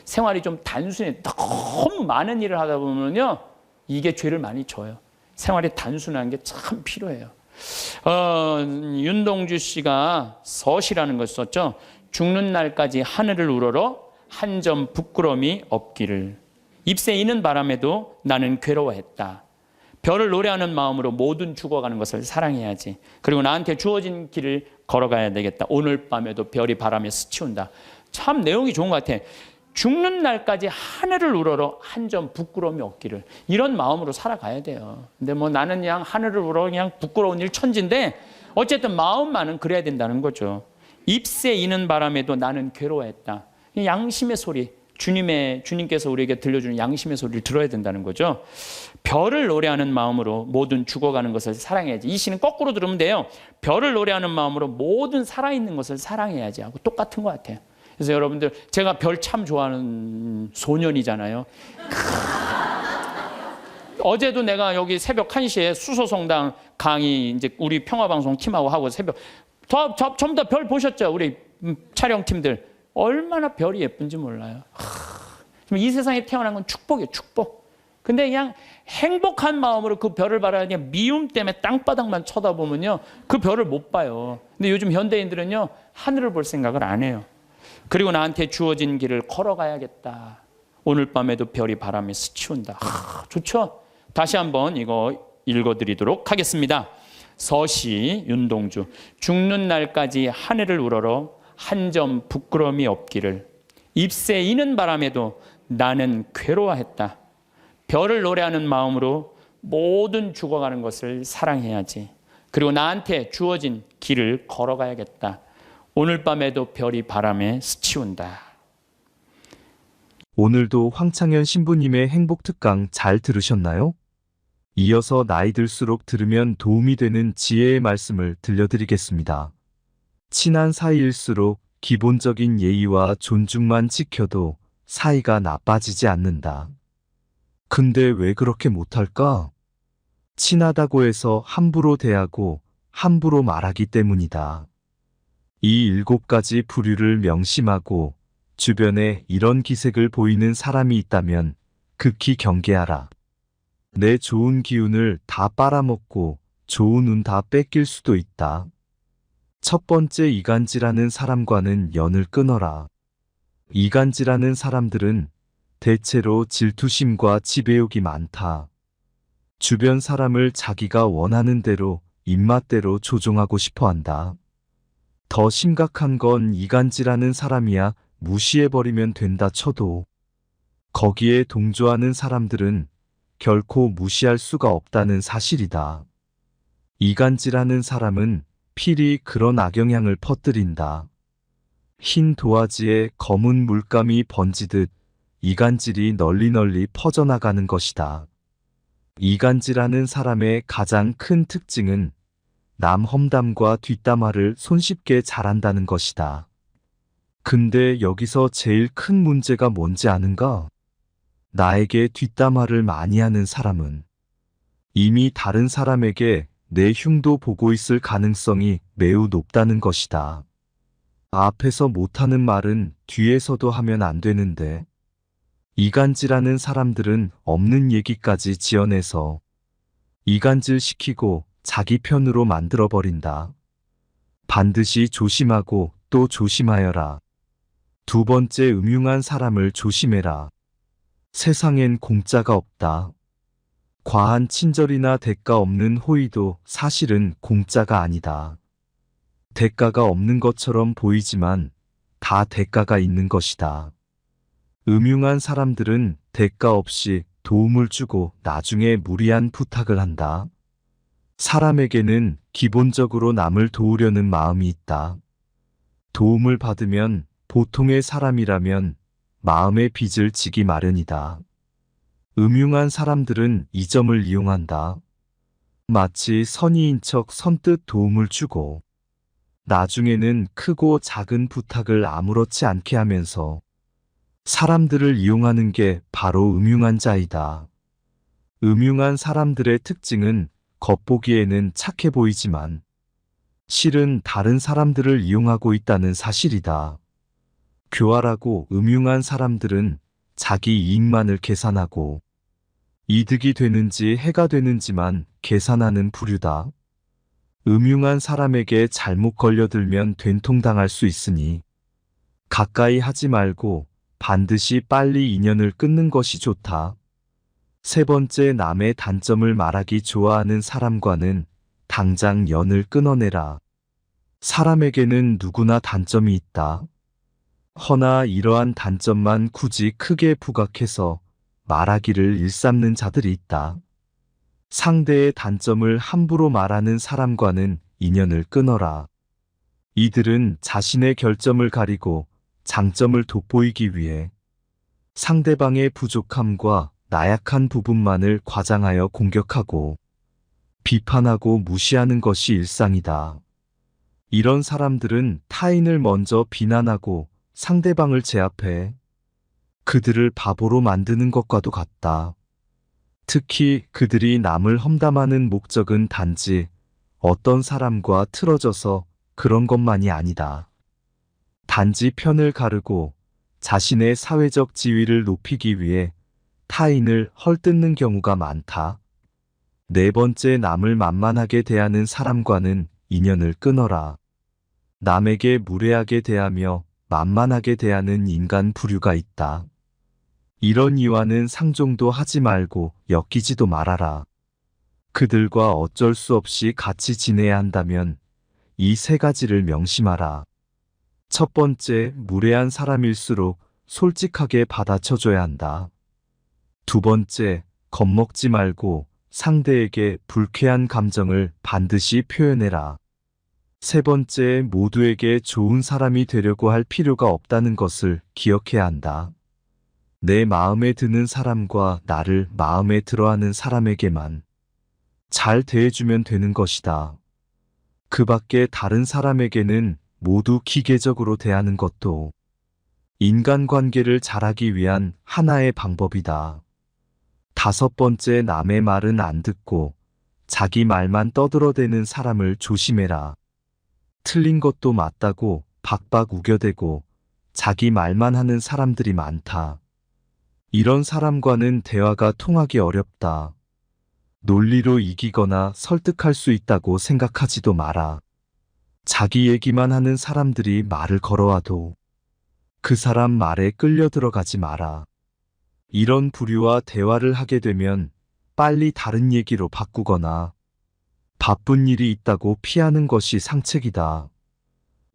생활이 좀 단순해. 너무 많은 일을 하다 보면요, 이게 죄를 많이 져요. 생활이 단순한 게 참 필요해요. 윤동주 씨가 서시라는 걸 썼죠. 죽는 날까지 하늘을 우러러 한 점 부끄러움이 없기를. 잎새 이는 바람에도 나는 괴로워했다. 별을 노래하는 마음으로 모든 죽어가는 것을 사랑해야지. 그리고 나한테 주어진 길을 걸어가야 되겠다. 오늘 밤에도 별이 바람에 스치운다. 참 내용이 좋은 것 같아. 죽는 날까지 하늘을 우러러 한 점 부끄러움이 없기를. 이런 마음으로 살아가야 돼요. 근데 나는 그냥 하늘을 우러러 그냥 부끄러운 일 천지인데 어쨌든 마음만은 그래야 된다는 거죠. 잎새 이는 바람에도 나는 괴로워했다. 양심의 소리, 주님께서 우리에게 들려주는 양심의 소리를 들어야 된다는 거죠. 별을 노래하는 마음으로 모든 죽어가는 것을 사랑해야지. 이 시는 거꾸로 들으면 돼요. 별을 노래하는 마음으로 모든 살아있는 것을 사랑해야지 하고 똑같은 것 같아요. 그래서 여러분들, 제가 별 참 좋아하는 소년이잖아요. 어제도 내가 여기 새벽 1시에 수소성당 강의 이제 우리 평화방송 팀하고 하고 새벽 전부 다 별 보셨죠? 우리 촬영팀들 얼마나 별이 예쁜지 몰라요. 이 세상에 태어난 건 축복이에요, 축복. 근데 그냥 행복한 마음으로 그 별을 바라야 그냥 미움 때문에 땅바닥만 쳐다보면요, 그 별을 못 봐요. 근데 요즘 현대인들은요, 하늘을 볼 생각을 안 해요. 그리고 나한테 주어진 길을 걸어가야겠다. 오늘 밤에도 별이 바람에 스치운다. 좋죠? 다시 한번 이거 읽어드리도록 하겠습니다. 서시 윤동주. 죽는 날까지 하늘을 우러러 한 점 부끄러움이 없기를. 잎새 이는 바람에도 나는 괴로워했다. 별을 노래하는 마음으로 모든 죽어가는 것을 사랑해야지. 그리고 나한테 주어진 길을 걸어가야겠다. 오늘 밤에도 별이 바람에 스치운다.
오늘도 황창현 신부님의 행복특강 잘 들으셨나요? 이어서 나이 들수록 들으면 도움이 되는 지혜의 말씀을 들려드리겠습니다. 친한 사이일수록 기본적인 예의와 존중만 지켜도 사이가 나빠지지 않는다. 근데 왜 그렇게 못할까? 친하다고 해서 함부로 대하고 함부로 말하기 때문이다. 이 7가지 부류를 명심하고 주변에 이런 기색을 보이는 사람이 있다면 극히 경계하라. 내 좋은 기운을 다 빨아먹고 좋은 운 다 뺏길 수도 있다. 첫 번째, 이간질하는 사람과는 연을 끊어라. 이간질하는 사람들은 대체로 질투심과 지배욕이 많다. 주변 사람을 자기가 원하는 대로 입맛대로 조종하고 싶어 한다. 더 심각한 건 이간질하는 사람이야 무시해버리면 된다 쳐도 거기에 동조하는 사람들은 결코 무시할 수가 없다는 사실이다. 이간질하는 사람은 필히 그런 악영향을 퍼뜨린다. 흰 도화지에 검은 물감이 번지듯 이간질이 널리 퍼져나가는 것이다. 이간질하는 사람의 가장 큰 특징은 남 험담과 뒷담화를 손쉽게 잘한다는 것이다. 근데 여기서 제일 큰 문제가 뭔지 아는가? 나에게 뒷담화를 많이 하는 사람은 이미 다른 사람에게 내 흉도 보고 있을 가능성이 매우 높다는 것이다. 앞에서 못하는 말은 뒤에서도 하면 안 되는데 이간질하는 사람들은 없는 얘기까지 지어내서 이간질시키고 자기 편으로 만들어버린다. 반드시 조심하고 또 조심하여라. 두 번째, 음흉한 사람을 조심해라. 세상엔 공짜가 없다. 과한 친절이나 대가 없는 호의도 사실은 공짜가 아니다. 대가가 없는 것처럼 보이지만 다 대가가 있는 것이다. 음흉한 사람들은 대가 없이 도움을 주고 나중에 무리한 부탁을 한다. 사람에게는 기본적으로 남을 도우려는 마음이 있다. 도움을 받으면 보통의 사람이라면 마음의 빚을 지기 마련이다. 음흉한 사람들은 이 점을 이용한다. 마치 선의인 척 선뜻 도움을 주고 나중에는 크고 작은 부탁을 아무렇지 않게 하면서 사람들을 이용하는 게 바로 음흉한 자이다. 음흉한 사람들의 특징은 겉보기에는 착해 보이지만 실은 다른 사람들을 이용하고 있다는 사실이다. 교활하고 음흉한 사람들은 자기 이익만을 계산하고 이득이 되는지 해가 되는지만 계산하는 부류다. 음흉한 사람에게 잘못 걸려들면 된통당할 수 있으니 가까이 하지 말고 반드시 빨리 인연을 끊는 것이 좋다. 세 번째, 남의 단점을 말하기 좋아하는 사람과는 당장 연을 끊어내라. 사람에게는 누구나 단점이 있다. 허나 이러한 단점만 굳이 크게 부각해서 말하기를 일삼는 자들이 있다. 상대의 단점을 함부로 말하는 사람과는 인연을 끊어라. 이들은 자신의 결점을 가리고 장점을 돋보이기 위해 상대방의 부족함과 나약한 부분만을 과장하여 공격하고 비판하고 무시하는 것이 일상이다. 이런 사람들은 타인을 먼저 비난하고 상대방을 제압해 그들을 바보로 만드는 것과도 같다. 특히 그들이 남을 험담하는 목적은 단지 어떤 사람과 틀어져서 그런 것만이 아니다. 단지 편을 가르고 자신의 사회적 지위를 높이기 위해 타인을 헐뜯는 경우가 많다. 네 번째, 남을 만만하게 대하는 사람과는 인연을 끊어라. 남에게 무례하게 대하며 만만하게 대하는 인간 부류가 있다. 이런 이와는 상종도 하지 말고 엮이지도 말아라. 그들과 어쩔 수 없이 같이 지내야 한다면 이 세 가지를 명심하라. 첫 번째, 무례한 사람일수록 솔직하게 받아쳐줘야 한다. 두 번째, 겁먹지 말고 상대에게 불쾌한 감정을 반드시 표현해라. 세 번째, 모두에게 좋은 사람이 되려고 할 필요가 없다는 것을 기억해야 한다. 내 마음에 드는 사람과 나를 마음에 들어하는 사람에게만 잘 대해주면 되는 것이다. 그 밖에 다른 사람에게는 모두 기계적으로 대하는 것도 인간관계를 잘하기 위한 하나의 방법이다. 다섯 번째, 남의 말은 안 듣고 자기 말만 떠들어대는 사람을 조심해라. 틀린 것도 맞다고 박박 우겨대고 자기 말만 하는 사람들이 많다. 이런 사람과는 대화가 통하기 어렵다. 논리로 이기거나 설득할 수 있다고 생각하지도 마라. 자기 얘기만 하는 사람들이 말을 걸어와도 그 사람 말에 끌려 들어가지 마라. 이런 부류와 대화를 하게 되면 빨리 다른 얘기로 바꾸거나 바쁜 일이 있다고 피하는 것이 상책이다.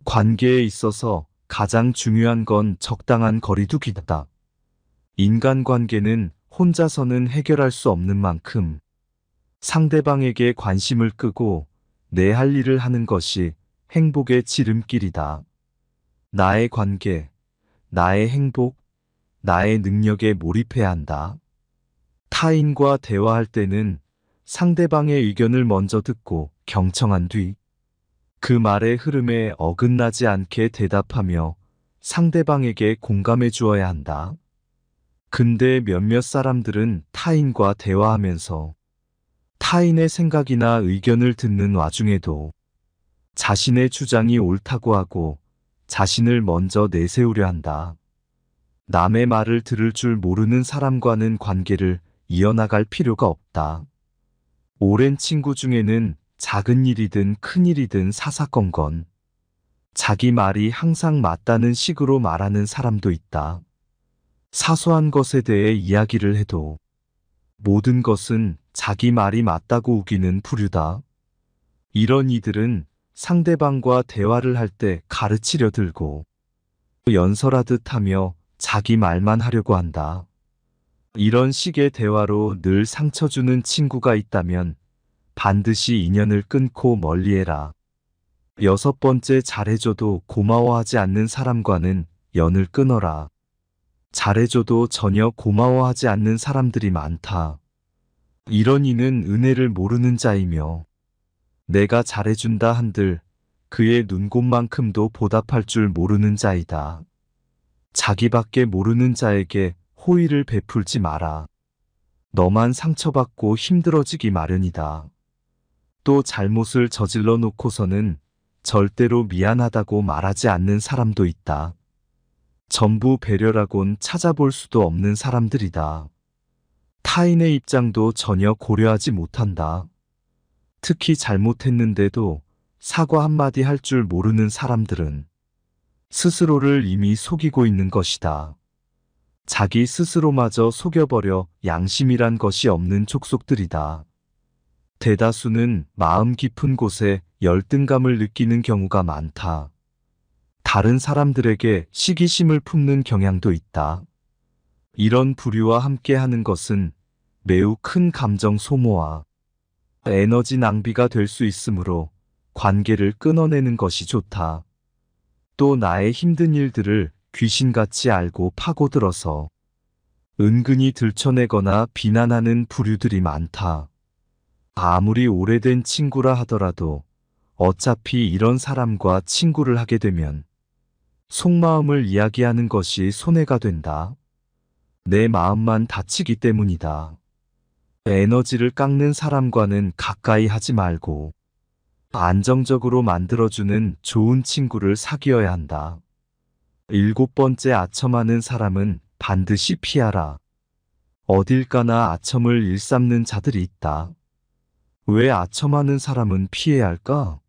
관계에 있어서 가장 중요한 건 적당한 거리두기다. 인간관계는 혼자서는 해결할 수 없는 만큼 상대방에게 관심을 끄고 내 할 일을 하는 것이 행복의 지름길이다. 나의 관계, 나의 행복, 나의 능력에 몰입해야 한다. 타인과 대화할 때는 상대방의 의견을 먼저 듣고 경청한 뒤 그 말의 흐름에 어긋나지 않게 대답하며 상대방에게 공감해 주어야 한다. 근데 몇몇 사람들은 타인과 대화하면서 타인의 생각이나 의견을 듣는 와중에도 자신의 주장이 옳다고 하고 자신을 먼저 내세우려 한다. 남의 말을 들을 줄 모르는 사람과는 관계를 이어나갈 필요가 없다. 오랜 친구 중에는 작은 일이든 큰 일이든 사사건건 자기 말이 항상 맞다는 식으로 말하는 사람도 있다. 사소한 것에 대해 이야기를 해도 모든 것은 자기 말이 맞다고 우기는 부류다. 이런 이들은 상대방과 대화를 할 때 가르치려 들고 연설하듯 하며 자기 말만 하려고 한다. 이런 식의 대화로 늘 상처 주는 친구가 있다면 반드시 인연을 끊고 멀리해라. 여섯 번째, 잘해줘도 고마워하지 않는 사람과는 연을 끊어라. 잘해줘도 전혀 고마워하지 않는 사람들이 많다. 이런 이는 은혜를 모르는 자이며 내가 잘해준다 한들 그의 눈곱만큼도 보답할 줄 모르는 자이다. 자기밖에 모르는 자에게 호의를 베풀지 마라. 너만 상처받고 힘들어지기 마련이다. 또 잘못을 저질러 놓고서는 절대로 미안하다고 말하지 않는 사람도 있다. 전부 배려라곤 찾아볼 수도 없는 사람들이다. 타인의 입장도 전혀 고려하지 못한다. 특히 잘못했는데도 사과 한마디 할 줄 모르는 사람들은 스스로를 이미 속이고 있는 것이다. 자기 스스로마저 속여버려 양심이란 것이 없는 족속들이다. 대다수는 마음 깊은 곳에 열등감을 느끼는 경우가 많다. 다른 사람들에게 시기심을 품는 경향도 있다. 이런 부류와 함께 하는 것은 매우 큰 감정 소모와 에너지 낭비가 될 수 있으므로 관계를 끊어내는 것이 좋다. 또 나의 힘든 일들을 귀신같이 알고 파고들어서 은근히 들춰내거나 비난하는 부류들이 많다. 아무리 오래된 친구라 하더라도 어차피 이런 사람과 친구를 하게 되면 속마음을 이야기하는 것이 손해가 된다. 내 마음만 다치기 때문이다. 에너지를 깎는 사람과는 가까이 하지 말고 안정적으로 만들어주는 좋은 친구를 사귀어야 한다. 7번째, 아첨하는 사람은 반드시 피하라. 어딜 가나 아첨을 일삼는 자들이 있다. 왜 아첨하는 사람은 피해야 할까?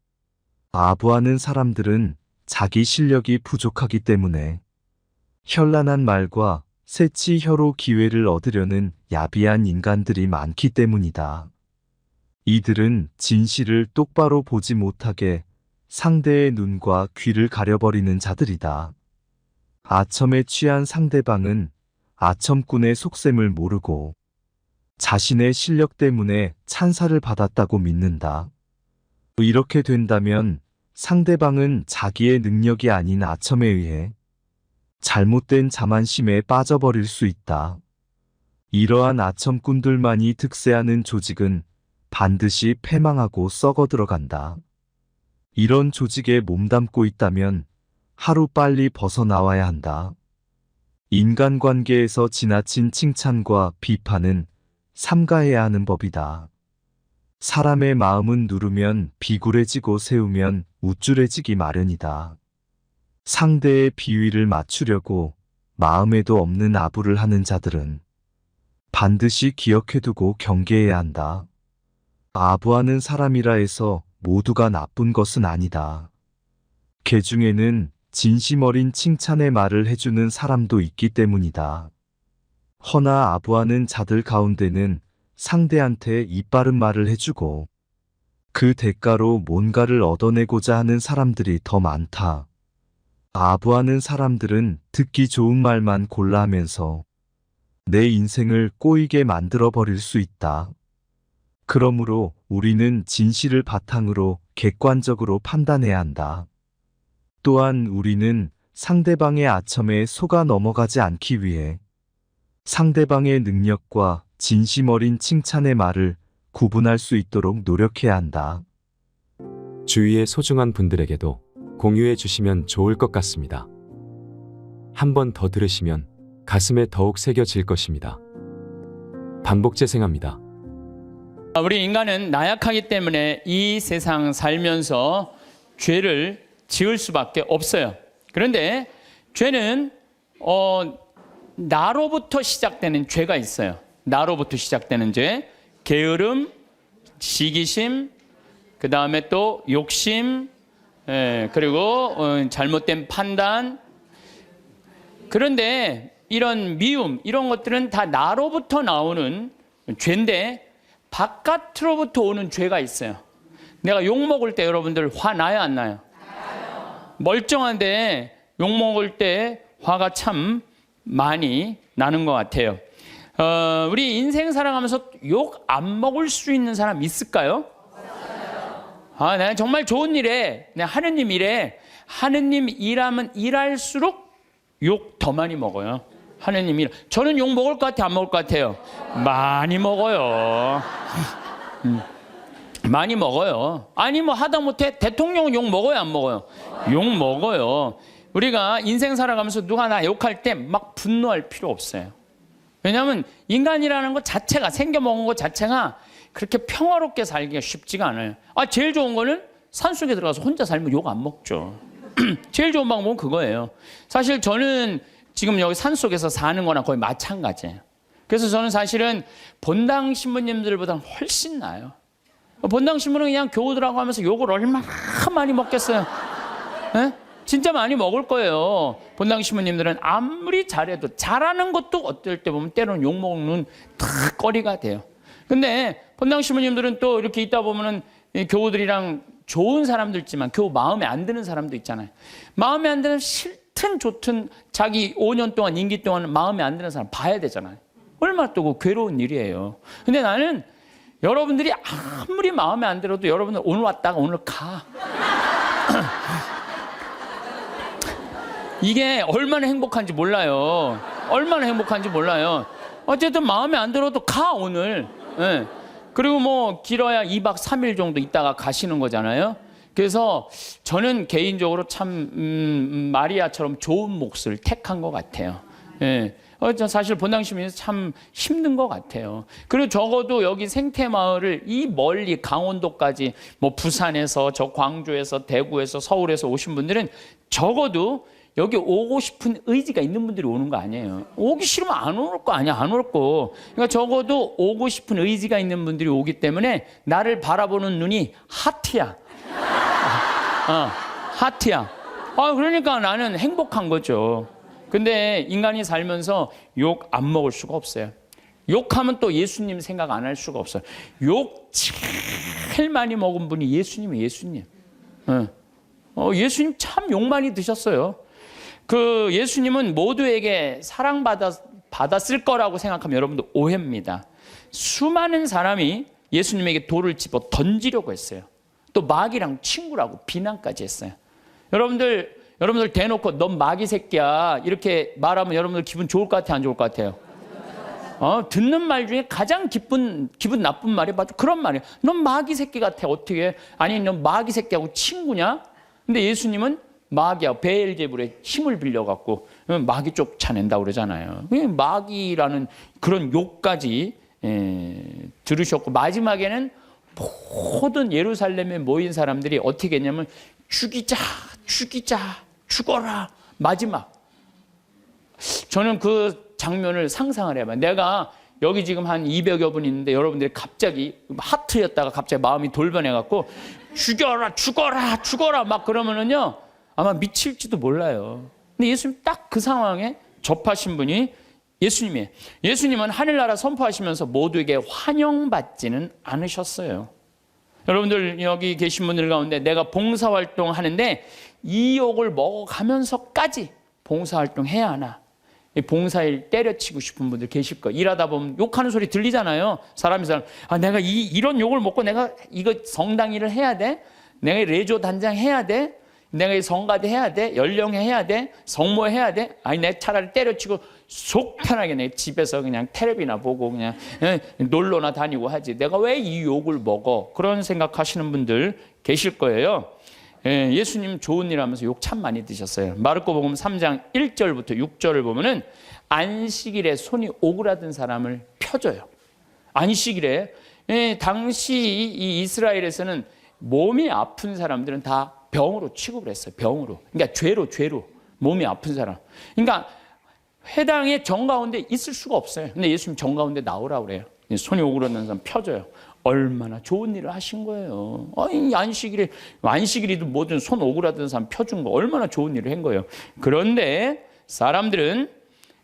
아부하는 사람들은 자기 실력이 부족하기 때문에 현란한 말과 새치 혀로 기회를 얻으려는 야비한 인간들이 많기 때문이다. 이들은 진실을 똑바로 보지 못하게 상대의 눈과 귀를 가려버리는 자들이다. 아첨에 취한 상대방은 아첨꾼의 속셈을 모르고 자신의 실력 때문에 찬사를 받았다고 믿는다. 이렇게 된다면 상대방은 자기의 능력이 아닌 아첨에 의해 잘못된 자만심에 빠져버릴 수 있다. 이러한 아첨꾼들만이 득세하는 조직은 반드시 패망하고 썩어 들어간다. 이런 조직에 몸담고 있다면 하루빨리 벗어나와야 한다. 인간관계에서 지나친 칭찬과 비판은 삼가해야 하는 법이다. 사람의 마음은 누르면 비굴해지고 세우면 우쭐해지기 마련이다. 상대의 비위를 맞추려고 마음에도 없는 아부를 하는 자들은 반드시 기억해두고 경계해야 한다. 아부하는 사람이라 해서 모두가 나쁜 것은 아니다. 개 중에는 진심 어린 칭찬의 말을 해주는 사람도 있기 때문이다. 허나 아부하는 자들 가운데는 상대한테 이빠른 말을 해주고 그 대가로 뭔가를 얻어내고자 하는 사람들이 더 많다. 아부하는 사람들은 듣기 좋은 말만 골라 하면서 내 인생을 꼬이게 만들어 버릴 수 있다. 그러므로 우리는 진실을 바탕으로 객관적으로 판단해야 한다. 또한 우리는 상대방의 아첨에 속아 넘어가지 않기 위해 상대방의 능력과 진심 어린 칭찬의 말을 구분할 수 있도록 노력해야 한다.
주위의 소중한 분들에게도 공유해 주시면 좋을 것 같습니다. 한 번 더 들으시면 가슴에 더욱 새겨질 것입니다. 반복 재생합니다.
우리 인간은 나약하기 때문에 이 세상 살면서 죄를 지을 수밖에 없어요. 그런데 죄는 나로부터 시작되는 죄가 있어요. 나로부터 시작되는 죄, 게으름, 시기심, 그 다음에 또 욕심, 그리고 잘못된 판단. 그런데 이런 미움, 이런 것들은 다 나로부터 나오는 죄인데 바깥으로부터 오는 죄가 있어요. 내가 욕먹을 때 여러분들 화 나요, 안 나요? 멀쩡한데 욕먹을 때 화가 참 많이 나는 것 같아요. 우리 인생 살아가면서 욕 안 먹을 수 있는 사람 있을까요? 내가 정말 좋은 일에, 내가 하느님 일에, 하느님 일하면 일할수록 욕 더 많이 먹어요. 하느님 일. 저는 욕 먹을 것 같아요, 안 먹을 것 같아요? 많이 먹어요. 많이 먹어요. 아니 뭐 하다못해 대통령은 욕 먹어요, 안 먹어요? 욕 먹어요. 우리가 인생 살아가면서 누가 나 욕할 때 막 분노할 필요 없어요. 왜냐하면 인간이라는 것 자체가, 생겨먹은 것 자체가 그렇게 평화롭게 살기가 쉽지가 않아요. 제일 좋은 거는 산속에 들어가서 혼자 살면 욕 안 먹죠. 제일 좋은 방법은 그거예요. 사실 저는 지금 여기 산속에서 사는 거나 거의 마찬가지예요. 그래서 저는 사실은 본당 신부님들보다 훨씬 나아요. 본당 신부는 그냥 교우들하고 하면서 욕을 얼마나 많이 먹겠어요. 네? 진짜 많이 먹을 거예요. 본당 신부님들은 아무리 잘해도, 잘하는 것도 어떨 때 보면 때로는 욕먹는 다 거리가 돼요. 근데 본당 신부님들은 또 이렇게 있다 보면은 교우들이랑 좋은 사람들 있지만 교우 마음에 안 드는 사람도 있잖아요. 마음에 안 드는, 싫든 좋든 자기 5년 동안 임기 동안 마음에 안 드는 사람 봐야 되잖아요. 얼마나 또 괴로운 일이에요. 근데 나는 여러분들이 아무리 마음에 안 들어도 여러분들 오늘 왔다가 오늘 가. 이게 얼마나 행복한지 몰라요. 얼마나 행복한지 몰라요. 어쨌든 마음에 안 들어도 가, 오늘. 예. 그리고 뭐 길어야 2박 3일 정도 있다가 가시는 거잖아요. 그래서 저는 개인적으로 참 마리아처럼 좋은 몫을 택한 것 같아요. 예. 저 사실 본당시민에서 참 힘든 것 같아요. 그리고 적어도 여기 생태마을을 이 멀리 강원도까지 뭐 부산에서 저 광주에서 대구에서 서울에서 오신 분들은 적어도 여기 오고 싶은 의지가 있는 분들이 오는 거 아니에요. 오기 싫으면 안 올 거 아니야, 안 올 거. 그러니까 적어도 오고 싶은 의지가 있는 분들이 오기 때문에 나를 바라보는 눈이 하트야. 하트야. 그러니까 나는 행복한 거죠. 근데 인간이 살면서 욕 안 먹을 수가 없어요. 욕하면 또 예수님 생각 안 할 수가 없어요. 욕 제일 많이 먹은 분이 예수님이에요, 예수님. 예수님 참 욕 많이 드셨어요. 그 예수님은 모두에게 사랑받았을 거라고 생각하면 여러분들 오해입니다. 수많은 사람이 예수님에게 돌을 집어 던지려고 했어요. 또 마귀랑 친구라고 비난까지 했어요. 여러분들 대놓고 넌 마귀 새끼야 이렇게 말하면 여러분들 기분 좋을 것 같아요, 안 좋을 것 같아요? 듣는 말 중에 가장 기분 나쁜 말이 바로 그런 말이에요. 넌 마귀 새끼 같아, 어떻게? 아니 넌 마귀 새끼하고 친구냐? 근데 예수님은 마귀하고 베엘제불의 힘을 빌려갖고 마귀 쫓아낸다고 그러잖아요. 마귀라는 그런 욕까지 들으셨고, 마지막에는 모든 예루살렘에 모인 사람들이 어떻게 했냐면 죽이자, 죽어라. 마지막. 저는 그 장면을 상상을 해봐요. 내가 여기 지금 한 200여 분 있는데 여러분들이 갑자기 하트였다가 갑자기 마음이 돌변해갖고 죽어라 막 그러면은요 아마 미칠지도 몰라요. 근데 예수님 딱 그 상황에 접하신 분이 예수님이에요. 예수님은 하늘나라 선포하시면서 모두에게 환영받지는 않으셨어요. 여러분들 여기 계신 분들 가운데 내가 봉사활동 하는데 이 욕을 먹어가면서까지 봉사활동 해야 하나? 봉사일 때려치고 싶은 분들 계실 거예요. 일하다 보면 욕하는 소리 들리잖아요. 사람이 내가 이런 욕을 먹고 내가 이거 성당 일을 해야 돼? 내가 레조 단장 해야 돼? 내가 성가대 해야 돼? 연령회 해야 돼? 성모 해야 돼? 아니 내 차라리 때려치고 속 편하게 내 집에서 그냥 텔레비나 보고 그냥 놀러나 다니고 하지. 내가 왜 이 욕을 먹어? 그런 생각하시는 분들 계실 거예요. 예수님 좋은 일 하면서 욕 참 많이 드셨어요. 마르코복음 3장 1절부터 6절을 보면은 안식일에 손이 오그라든 사람을 펴줘요. 안식일에 당시 이 이스라엘에서는 몸이 아픈 사람들은 다 병으로 취급을 했어요. 병으로. 그러니까 죄로 몸이 아픈 사람. 그러니까 회당의 정가운데 있을 수가 없어요. 근데 예수님 정가운데 나오라고 그래요. 손이 오그라든 사람 펴줘요. 얼마나 좋은 일을 하신 거예요. 안식일이도 뭐든 손 오그라든 사람 펴준 거 얼마나 좋은 일을 한 거예요. 그런데 사람들은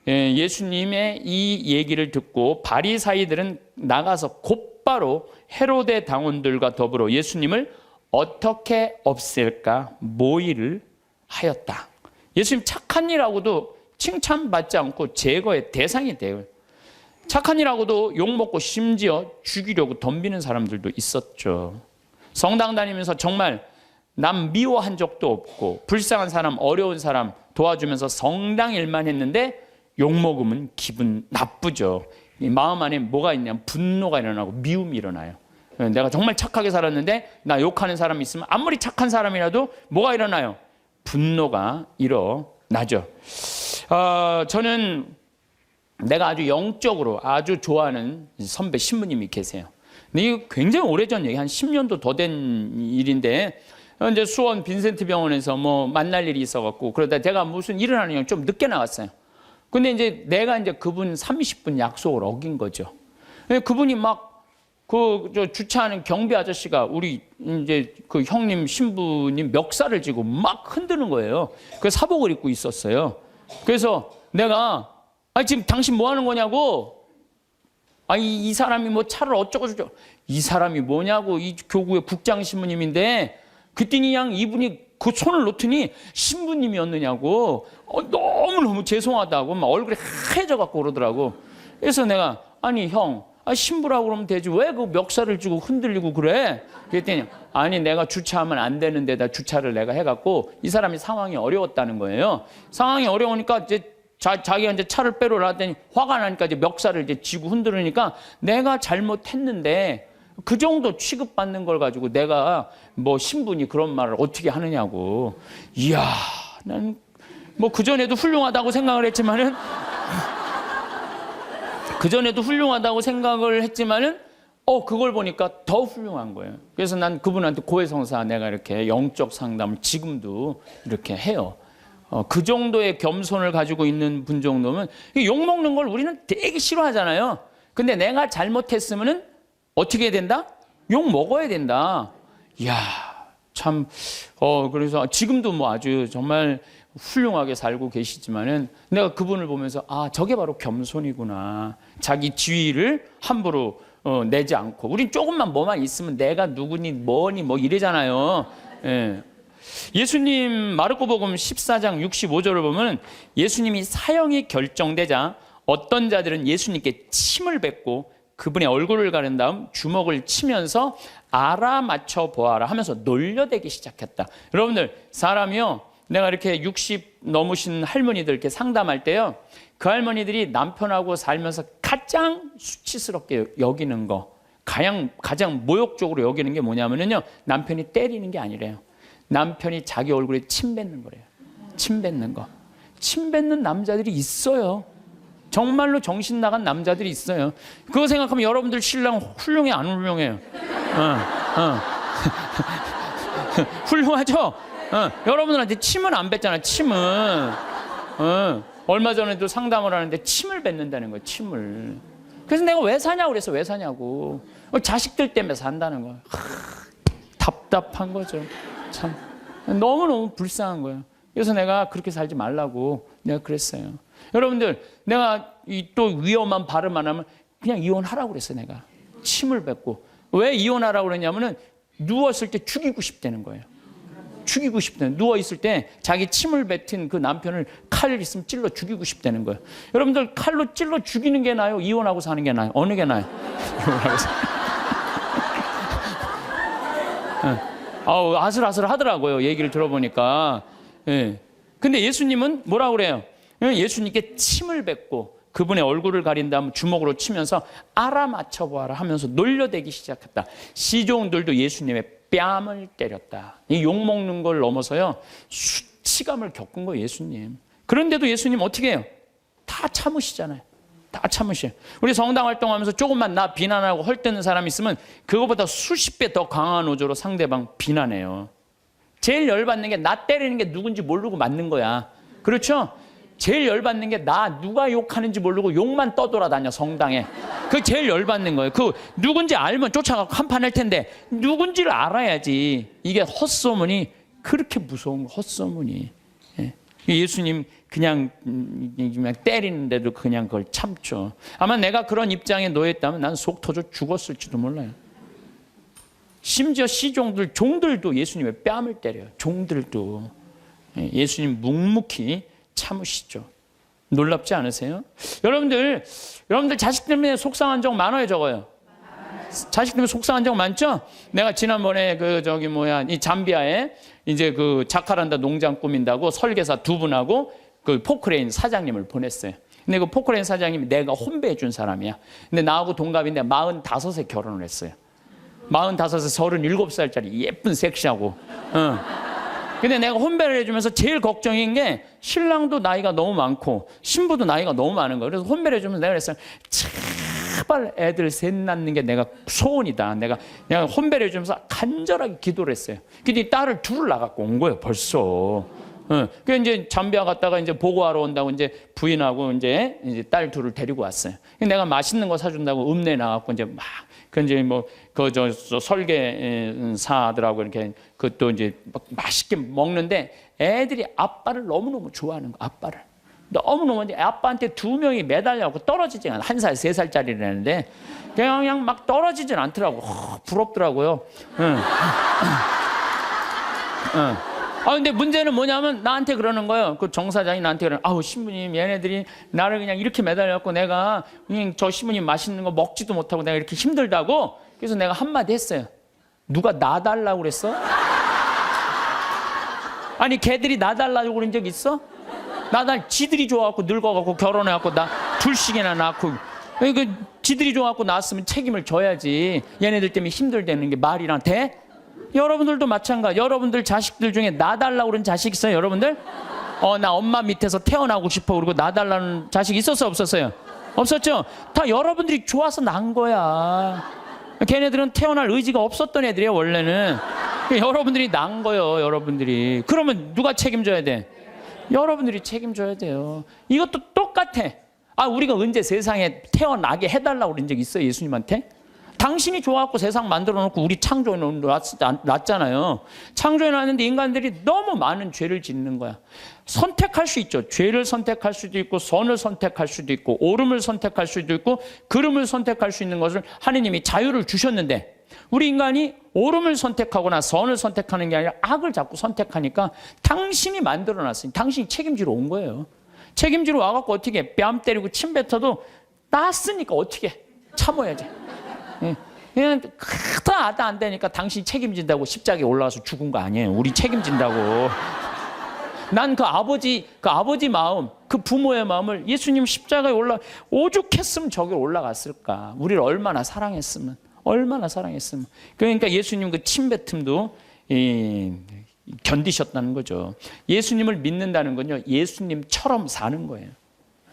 예수님의 이 얘기를 듣고 바리사이들은 나가서 곧바로 헤로데 당원들과 더불어 예수님을 어떻게 없앨까 모의를 하였다. 예수님 착한 일하고도 칭찬받지 않고 제거의 대상이 돼요. 착한 일하고도 욕먹고 심지어 죽이려고 덤비는 사람들도 있었죠. 성당 다니면서 정말 남 미워한 적도 없고 불쌍한 사람, 어려운 사람 도와주면서 성당 일만 했는데 욕먹으면 기분 나쁘죠. 이 마음 안에 뭐가 있냐면 분노가 일어나고 미움이 일어나요. 내가 정말 착하게 살았는데 나 욕하는 사람이 있으면 아무리 착한 사람이라도 뭐가 일어나요? 분노가 일어나죠. 저는 내가 아주 영적으로 아주 좋아하는 선배 신부님이 계세요. 근데 이거 굉장히 오래전 얘기, 한 10년도 더 된 일인데 이제 수원 빈센트 병원에서 뭐 만날 일이 있어갖고 그러다 제가 무슨 일을 하느냐 좀 늦게 나갔어요. 근데 이제 내가 이제 그분 30분 약속을 어긴 거죠. 그분이 막 저 주차하는 경비 아저씨가 우리 이제 그 형님 신부님 멱살을 쥐고 막 흔드는 거예요. 그 사복을 입고 있었어요. 그래서 내가 지금 당신 뭐 하는 거냐고. 이 사람이 뭐 차를 어쩌고저쩌고. 이 사람이 뭐냐고. 이 교구의 국장 신부님인데 그랬더니 그냥 이분이 그 손을 놓더니 신부님이었느냐고. 너무너무 죄송하다고 막 얼굴이 하얘져 갖고 그러더라고. 그래서 내가 형 신부라고 그러면 되지. 왜 그 멱살을 쥐고 흔들리고 그래? 그랬더니 아니 내가 주차하면 안 되는 데다 주차를 내가 해갖고 이 사람이 상황이 어려웠다는 거예요. 상황이 어려우니까 이제 자기가 이제 차를 빼러 나왔더니 화가 나니까 이제 멱살을 이제 쥐고 흔들으니까 내가 잘못했는데 그 정도 취급받는 걸 가지고 내가 뭐 신분이 그런 말을 어떻게 하느냐고. 이야, 난 뭐 그전에도 훌륭하다고 생각을 했지만은 그걸 보니까 더 훌륭한 거예요. 그래서 난 그분한테 고해성사 내가 이렇게 영적 상담을 지금도 이렇게 해요. 그 정도의 겸손을 가지고 있는 분 정도면 욕먹는 걸 우리는 되게 싫어하잖아요. 근데 내가 잘못했으면은 어떻게 해야 된다? 욕 먹어야 된다. 이야, 참, 그래서 지금도 뭐 아주 정말 훌륭하게 살고 계시지만은 내가 그분을 보면서 아, 저게 바로 겸손이구나. 자기 지위를 함부로 내지 않고. 우린 조금만 뭐만 있으면 내가 누구니 뭐니 뭐 이래잖아요. 예. 예수님 마르코복음 14장 65절을 보면 예수님이 사형이 결정되자 어떤 자들은 예수님께 침을 뱉고 그분의 얼굴을 가른 다음 주먹을 치면서 알아맞혀 보아라 하면서 놀려대기 시작했다. 여러분들, 사람이요, 내가 이렇게 60 넘으신 할머니들 이렇게 상담할 때요, 그 할머니들이 남편하고 살면서 가장 수치스럽게 여기는 거, 가장 모욕적으로 여기는 게 뭐냐면요, 남편이 때리는 게 아니래요. 남편이 자기 얼굴에 침 뱉는 거래요. 침 뱉는 거. 침 뱉는 남자들이 있어요. 정말로 정신 나간 남자들이 있어요. 그거 생각하면 여러분들 신랑 훌륭해, 안 훌륭해요? 훌륭하죠? 여러분들한테 침은 안 뱉잖아, 침은. 얼마 전에도 상담을 하는데 침을 뱉는다는 거예요, 침을. 그래서 내가 왜 사냐고 그래서 왜 사냐고. 자식들 때문에 산다는 거예요. 답답한 거죠. 참. 너무너무 불쌍한 거예요. 그래서 내가 그렇게 살지 말라고 내가 그랬어요. 여러분들, 내가 또 위험한 발음 안 하면 그냥 이혼하라고 그랬어요, 내가. 침을 뱉고. 왜 이혼하라고 그랬냐면은 누웠을 때 죽이고 싶다는 거예요. 죽이고 싶다는, 누워있을 때 자기 침을 뱉은 그 남편을 칼 있으면 찔러 죽이고 싶다는 거예요. 여러분들, 칼로 찔러 죽이는 게 나아요? 이혼하고 사는 게 나아요? 어느 게 나아요? 이혼하고 아슬아슬 하더라고요, 얘기를 들어보니까. 예. 근데 예수님은 뭐라고 그래요? 예수님께 침을 뱉고 그분의 얼굴을 가린 다음 주먹으로 치면서 알아맞혀 보아라 하면서 놀려대기 시작했다. 시종들도 예수님의 뺨을 때렸다. 이 욕먹는 걸 넘어서요, 수치감을 겪은 거예요, 예수님. 그런데도 예수님 어떻게 해요? 다 참으시잖아요. 다 참으셔요. 우리 성당 활동하면서 조금만 나 비난하고 헐뜯는 사람이 있으면 그거보다 수십 배 더 강한 어조로 상대방 비난해요. 제일 열받는 게 나 때리는 게 누군지 모르고 맞는 거야. 그렇죠? 제일 열받는 게 나 누가 욕하는지 모르고 욕만 떠돌아다녀, 성당에. 그게 제일 열받는 거예요. 그 누군지 알면 쫓아가고 한판 할 텐데 누군지를 알아야지. 이게 헛소문이 그렇게 무서운 거, 헛소문이. 예. 예수님 그냥 때리는데도 그냥 그걸 참죠. 아마 내가 그런 입장에 놓였다면 난 속 터져 죽었을지도 몰라요. 심지어 시종들, 종들도 예수님의 뺨을 때려요. 종들도. 예수님 묵묵히 참으시죠. 놀랍지 않으세요? 여러분들 자식 때문에 속상한 적 많아요, 적어요? 자식 때문에 속상한 적 많죠? 내가 지난번에 이 잠비아에 이제 그 자카란다 농장 꾸민다고 설계사 두 분하고 그 포크레인 사장님을 보냈어요. 근데 그 포크레인 사장님이 내가 혼배해 준 사람이야. 근데 나하고 동갑인데 45에 결혼을 했어요. 45에 37살짜리 예쁜 섹시하고. 근데 내가 혼배를 해주면서 제일 걱정인 게 신랑도 나이가 너무 많고 신부도 나이가 너무 많은 거예요. 그래서 혼배를 해주면서 내가 그랬어요. 제발 애들 셋 낳는 게 내가 소원이다. 내가 혼배를 해주면서 간절하게 기도를 했어요. 근데 딸을 둘을 낳아갖고 온 거예요, 벌써. 그 이제 잠비아 갔다가 이제 보고하러 온다고 이제 부인하고 이제 딸 둘을 데리고 왔어요. 내가 맛있는 거 사준다고 읍내 나갖고 이제 막 그 이제 뭐 그 저 설계사들하고 이렇게 그것도 이제 막 맛있게 먹는데 애들이 아빠를 너무너무 좋아하는 거, 아빠를. 너무너무 이제 아빠한테 두 명이 매달려갖고 떨어지지 않아. 1살, 3살짜리라는데 그냥 막 떨어지진 않더라고. 부럽더라고요. 근데 문제는 뭐냐면 나한테 그러는 거예요. 그 정사장이 나한테 그러는, 아우, 신부님, 얘네들이 나를 그냥 이렇게 매달려갖고 내가 그냥 저 신부님 맛있는 거 먹지도 못하고 내가 이렇게 힘들다고. 그래서 내가 한마디 했어요. 누가 나 달라고 그랬어? 아니, 걔들이 나 달라고 그런 적 있어? 지들이 좋아갖고 늙어갖고 결혼해갖고 나 둘씩이나 낳고. 그 지들이 좋아갖고 낳았으면 책임을 져야지. 얘네들 때문에 힘들다는 게 말이랑 돼? 여러분들도 마찬가지. 여러분들 자식들 중에 나 달라고 그런 자식 있어요, 여러분들? 나 엄마 밑에서 태어나고 싶어 그러고 나 달라는 자식 있었어요, 없었어요? 없었죠? 다 여러분들이 좋아서 난 거야. 걔네들은 태어날 의지가 없었던 애들이에요, 원래는. 여러분들이 난 거예요, 여러분들이. 그러면 누가 책임져야 돼? 여러분들이 책임져야 돼요. 이것도 똑같아. 우리가 언제 세상에 태어나게 해달라고 그런 적 있어요, 예수님한테? 당신이 좋아갖고 세상 만들어 놓고 우리 창조해 놨잖아요. 창조해 놨는데 인간들이 너무 많은 죄를 짓는 거야. 선택할 수 있죠. 죄를 선택할 수도 있고, 선을 선택할 수도 있고, 옳음을 선택할 수도 있고, 그름을 선택할 수 있는 것을 하느님이 자유를 주셨는데, 우리 인간이 옳음을 선택하거나 선을 선택하는 게 아니라 악을 자꾸 선택하니까 당신이 만들어 놨으니 당신이 책임지러 온 거예요. 책임지러 와갖고 어떻게 뺨 때리고 침 뱉어도 났으니까 어떻게 참아야지. 그냥 크다 안 되니까 당신이 책임진다고 십자가에 올라와서 죽은 거 아니에요. 우리 책임진다고. 난 그 아버지 마음, 그 부모의 마음을 예수님 십자가에 오죽했으면 저기 올라갔을까. 우리를 얼마나 사랑했으면. 그러니까 예수님 그 침뱉음도 견디셨다는 거죠. 예수님을 믿는다는 건요, 예수님처럼 사는 거예요.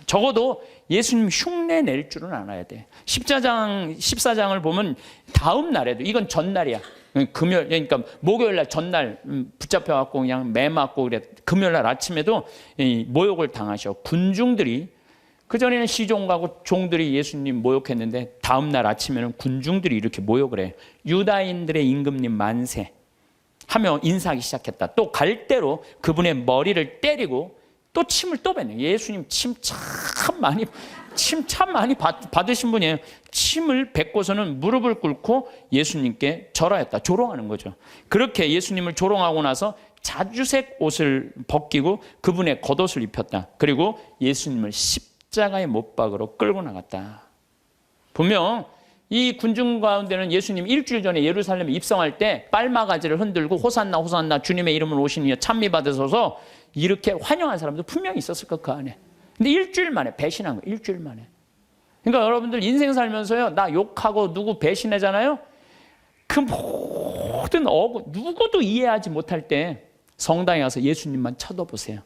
적어도 예수님 흉내 낼 줄은 알아야 돼. 14장을 보면 다음 날에도, 이건 전날이야. 그러니까 목요일 날 전날 붙잡혀갖고 그냥 매 맞고 그래. 금요일 날 아침에도 모욕을 당하셔. 군중들이, 그전에는 시종가고 종들이 예수님 모욕했는데 다음 날 아침에는 군중들이 이렇게 모욕을 해. 유다인들의 임금님 만세 하며 인사하기 시작했다. 또 갈대로 그분의 머리를 때리고 또 침을 또 뱉네. 예수님 침 참 많이 받으신 분이에요. 침을 뱉고서는 무릎을 꿇고 예수님께 절하였다. 조롱하는 거죠. 그렇게 예수님을 조롱하고 나서 자주색 옷을 벗기고 그분의 겉옷을 입혔다. 그리고 예수님을 십자가의 못 박으러 끌고 나갔다. 분명 이 군중 가운데는 예수님 일주일 전에 예루살렘에 입성할 때 빨마가지를 흔들고 호산나 호산나 주님의 이름으로 오시니 찬미 받으소서 이렇게 환영한 사람도 분명히 있었을 거 그 안에. 근데 일주일 만에 배신한 거예요. 일주일 만에. 그러니까 여러분들 인생 살면서요, 나 욕하고 누구 배신하잖아요. 그 모든 누구도 이해하지 못할 때 성당에 가서 예수님만 쳐다보세요.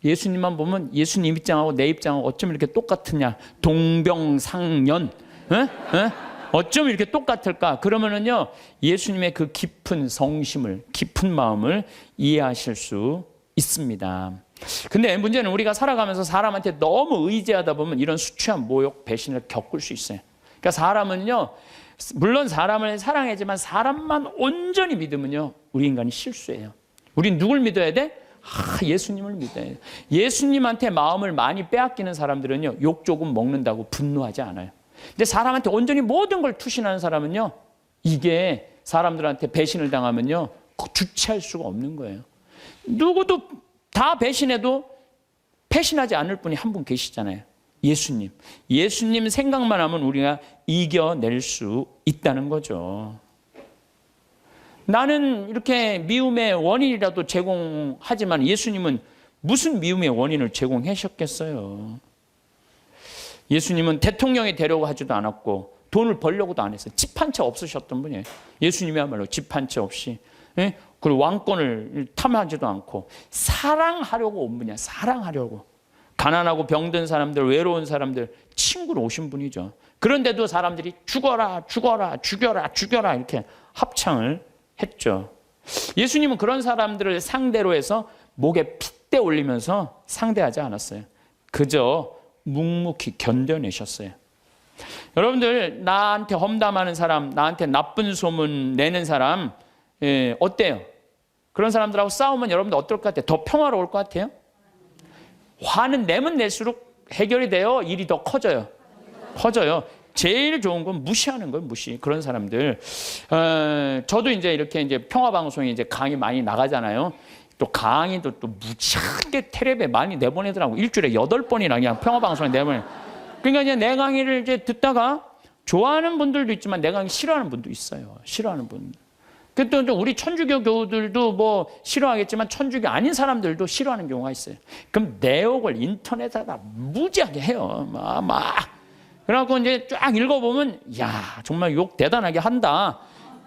예수님만 보면 예수님 입장하고 내 입장하고 어쩜 이렇게 똑같으냐. 동병상련. 어쩜 이렇게 똑같을까? 그러면은요, 예수님의 그 깊은 성심을, 깊은 마음을 이해하실 수 있습니다. 근데 문제는 우리가 살아가면서 사람한테 너무 의지하다 보면 이런 수치한 모욕, 배신을 겪을 수 있어요. 그러니까 사람은요, 물론 사람을 사랑하지만 사람만 온전히 믿으면요, 우리 인간이 실수해요. 우린 누굴 믿어야 돼? 예수님을 믿어야 돼. 예수님한테 마음을 많이 빼앗기는 사람들은요, 욕 조금 먹는다고 분노하지 않아요. 근데 사람한테 온전히 모든 걸 투신하는 사람은요, 이게 사람들한테 배신을 당하면요, 주체할 수가 없는 거예요. 누구도 다 배신해도 배신하지 않을 분이 한 분 계시잖아요. 예수님. 예수님 생각만 하면 우리가 이겨낼 수 있다는 거죠. 나는 이렇게 미움의 원인이라도 제공하지만 예수님은 무슨 미움의 원인을 제공하셨겠어요? 예수님은 대통령이 되려고 하지도 않았고 돈을 벌려고도 안 했어요. 집 한 채 없으셨던 분이에요. 예수님이야말로 집 한 채 없이. 그리고 왕권을 탐하지도 않고 사랑하려고 온 분이야. 사랑하려고. 가난하고 병든 사람들, 외로운 사람들 친구로 오신 분이죠. 그런데도 사람들이 죽어라, 죽어라, 죽여라, 죽여라 이렇게 합창을 했죠. 예수님은 그런 사람들을 상대로 해서 목에 핏대 올리면서 상대하지 않았어요. 그저 묵묵히 견뎌내셨어요. 여러분들, 나한테 험담하는 사람, 나한테 나쁜 소문 내는 사람, 어때요? 그런 사람들하고 싸우면 여러분들 어떨 것 같아요? 더 평화로울 것 같아요? 화는 내면 낼수록 해결이 돼요? 일이 더 커져요? 커져요. 제일 좋은 건 무시하는 거예요, 무시. 그런 사람들. 저도 이제 이렇게 이제 평화방송에 이제 강의 많이 나가잖아요. 또 강의도 또 무지하게 텔레비에 많이 내보내더라고. 일주일에 8번이나 그냥 평화방송에 내보내. 그러니까 이제 내 강의를 이제 듣다가 좋아하는 분들도 있지만 내 강의 싫어하는 분도 있어요. 싫어하는 분들. 또 우리 천주교 교우들도 뭐 싫어하겠지만 천주교 아닌 사람들도 싫어하는 경우가 있어요. 그럼 내욕을 인터넷에다 무지하게 해요. 막. 그래갖고 이제 쫙 읽어보면, 야, 정말 욕 대단하게 한다.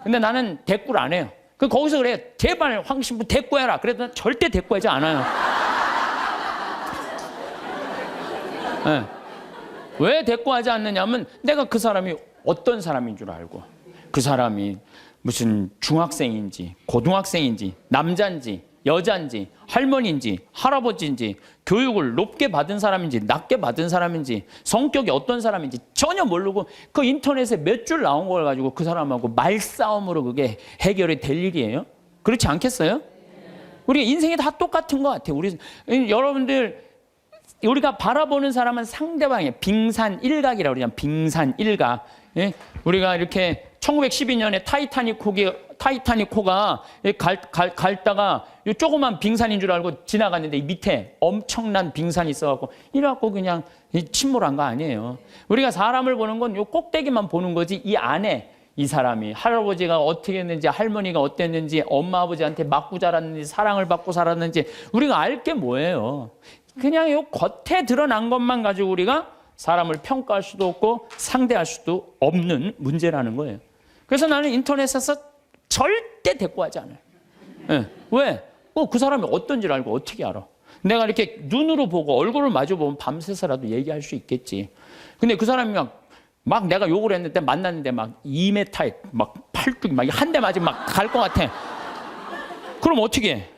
근데 나는 대꾸를 안 해요. 거기서 그래, 제발 황신부 대꾸해라. 그래도 절대 대꾸하지 않아요. 네. 왜 대꾸하지 않느냐면 내가 그 사람이 어떤 사람인 줄 알고, 그 사람이 무슨 중학생인지 고등학생인지 남자인지 여자인지 할머니인지 할아버지인지 교육을 높게 받은 사람인지 낮게 받은 사람인지 성격이 어떤 사람인지 전혀 모르고 그 인터넷에 몇 줄 나온 걸 가지고 그 사람하고 말싸움으로 그게 해결이 될 일이에요? 그렇지 않겠어요? 우리 인생이 다 똑같은 것 같아요. 여러분들 우리가 바라보는 사람은 상대방의 빙산일각이라고 그러잖아요. 빙산일각. 예? 우리가 이렇게 1912년에 타이타닉호가 갈다가 이 조그만 빙산인 줄 알고 지나갔는데 이 밑에 엄청난 빙산이 있어갖고 이래갖고 그냥 침몰한 거 아니에요. 우리가 사람을 보는 건 이 꼭대기만 보는 거지 이 안에 이 사람이 할아버지가 어떻게 했는지 할머니가 어땠는지 엄마 아버지한테 맞고 자랐는지 사랑을 받고 살았는지 우리가 알 게 뭐예요. 그냥 이 겉에 드러난 것만 가지고 우리가 사람을 평가할 수도 없고 상대할 수도 없는 문제라는 거예요. 그래서 나는 인터넷에서 절대 대꾸하지 않아요. 네. 왜? 그 사람이 어떤지 알고 어떻게 알아? 내가 이렇게 눈으로 보고 얼굴을 마주 보면 밤새서라도 얘기할 수 있겠지. 근데 그 사람이 막 내가 욕을 했는데 만났는데 막 2m에 막 팔뚝이 막 한 대 맞으면 막 갈 것 같아. 그럼 어떻게 해?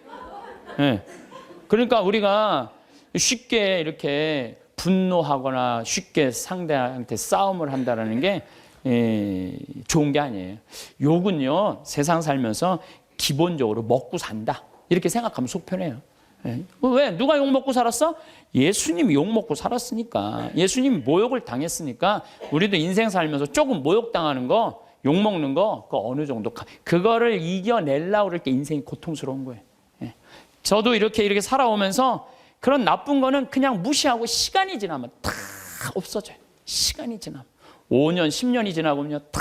네. 그러니까 우리가 쉽게 이렇게 분노하거나 쉽게 상대한테 싸움을 한다는 게 좋은 게 아니에요. 욕은요, 세상 살면서 기본적으로 먹고 산다. 이렇게 생각하면 속 편해요. 왜? 누가 욕 먹고 살았어? 예수님이 욕 먹고 살았으니까. 예수님이 모욕을 당했으니까 우리도 인생 살면서 조금 모욕당하는 거, 욕 먹는 거, 그 어느 정도. 그거를 이겨내려고 그럴 때 인생이 고통스러운 거예요. 저도 이렇게 살아오면서 그런 나쁜 거는 그냥 무시하고 시간이 지나면 다 없어져요. 시간이 지나면. 5년, 10년이 지나보면 다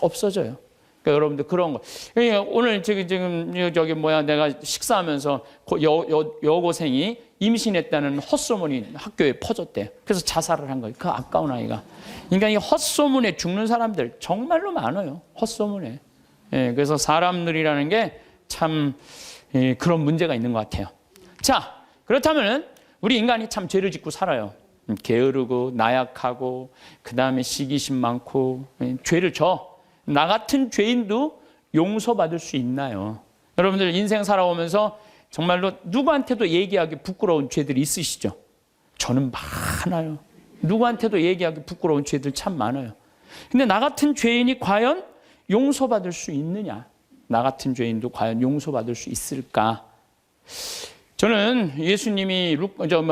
없어져요. 그러니까 여러분들 그런 거. 오늘 지금 내가 식사하면서 여고생이 임신했다는 헛소문이 학교에 퍼졌대. 그래서 자살을 한 거예요. 그 아까운 아이가. 그러니까 이 헛소문에 죽는 사람들 정말로 많아요. 헛소문에. 그래서 사람들이라는 게 참 그런 문제가 있는 것 같아요. 자, 그렇다면 우리 인간이 참 죄를 짓고 살아요. 게으르고 나약하고 그 다음에 시기심 많고 죄를 져. 나 같은 죄인도 용서받을 수 있나요? 여러분들 인생 살아오면서 정말로 누구한테도 얘기하기 부끄러운 죄들이 있으시죠? 저는 많아요. 누구한테도 얘기하기 부끄러운 죄들 참 많아요. 근데 나 같은 죄인이 과연 용서받을 수 있느냐? 나 같은 죄인도 과연 용서받을 수 있을까? 저는 예수님이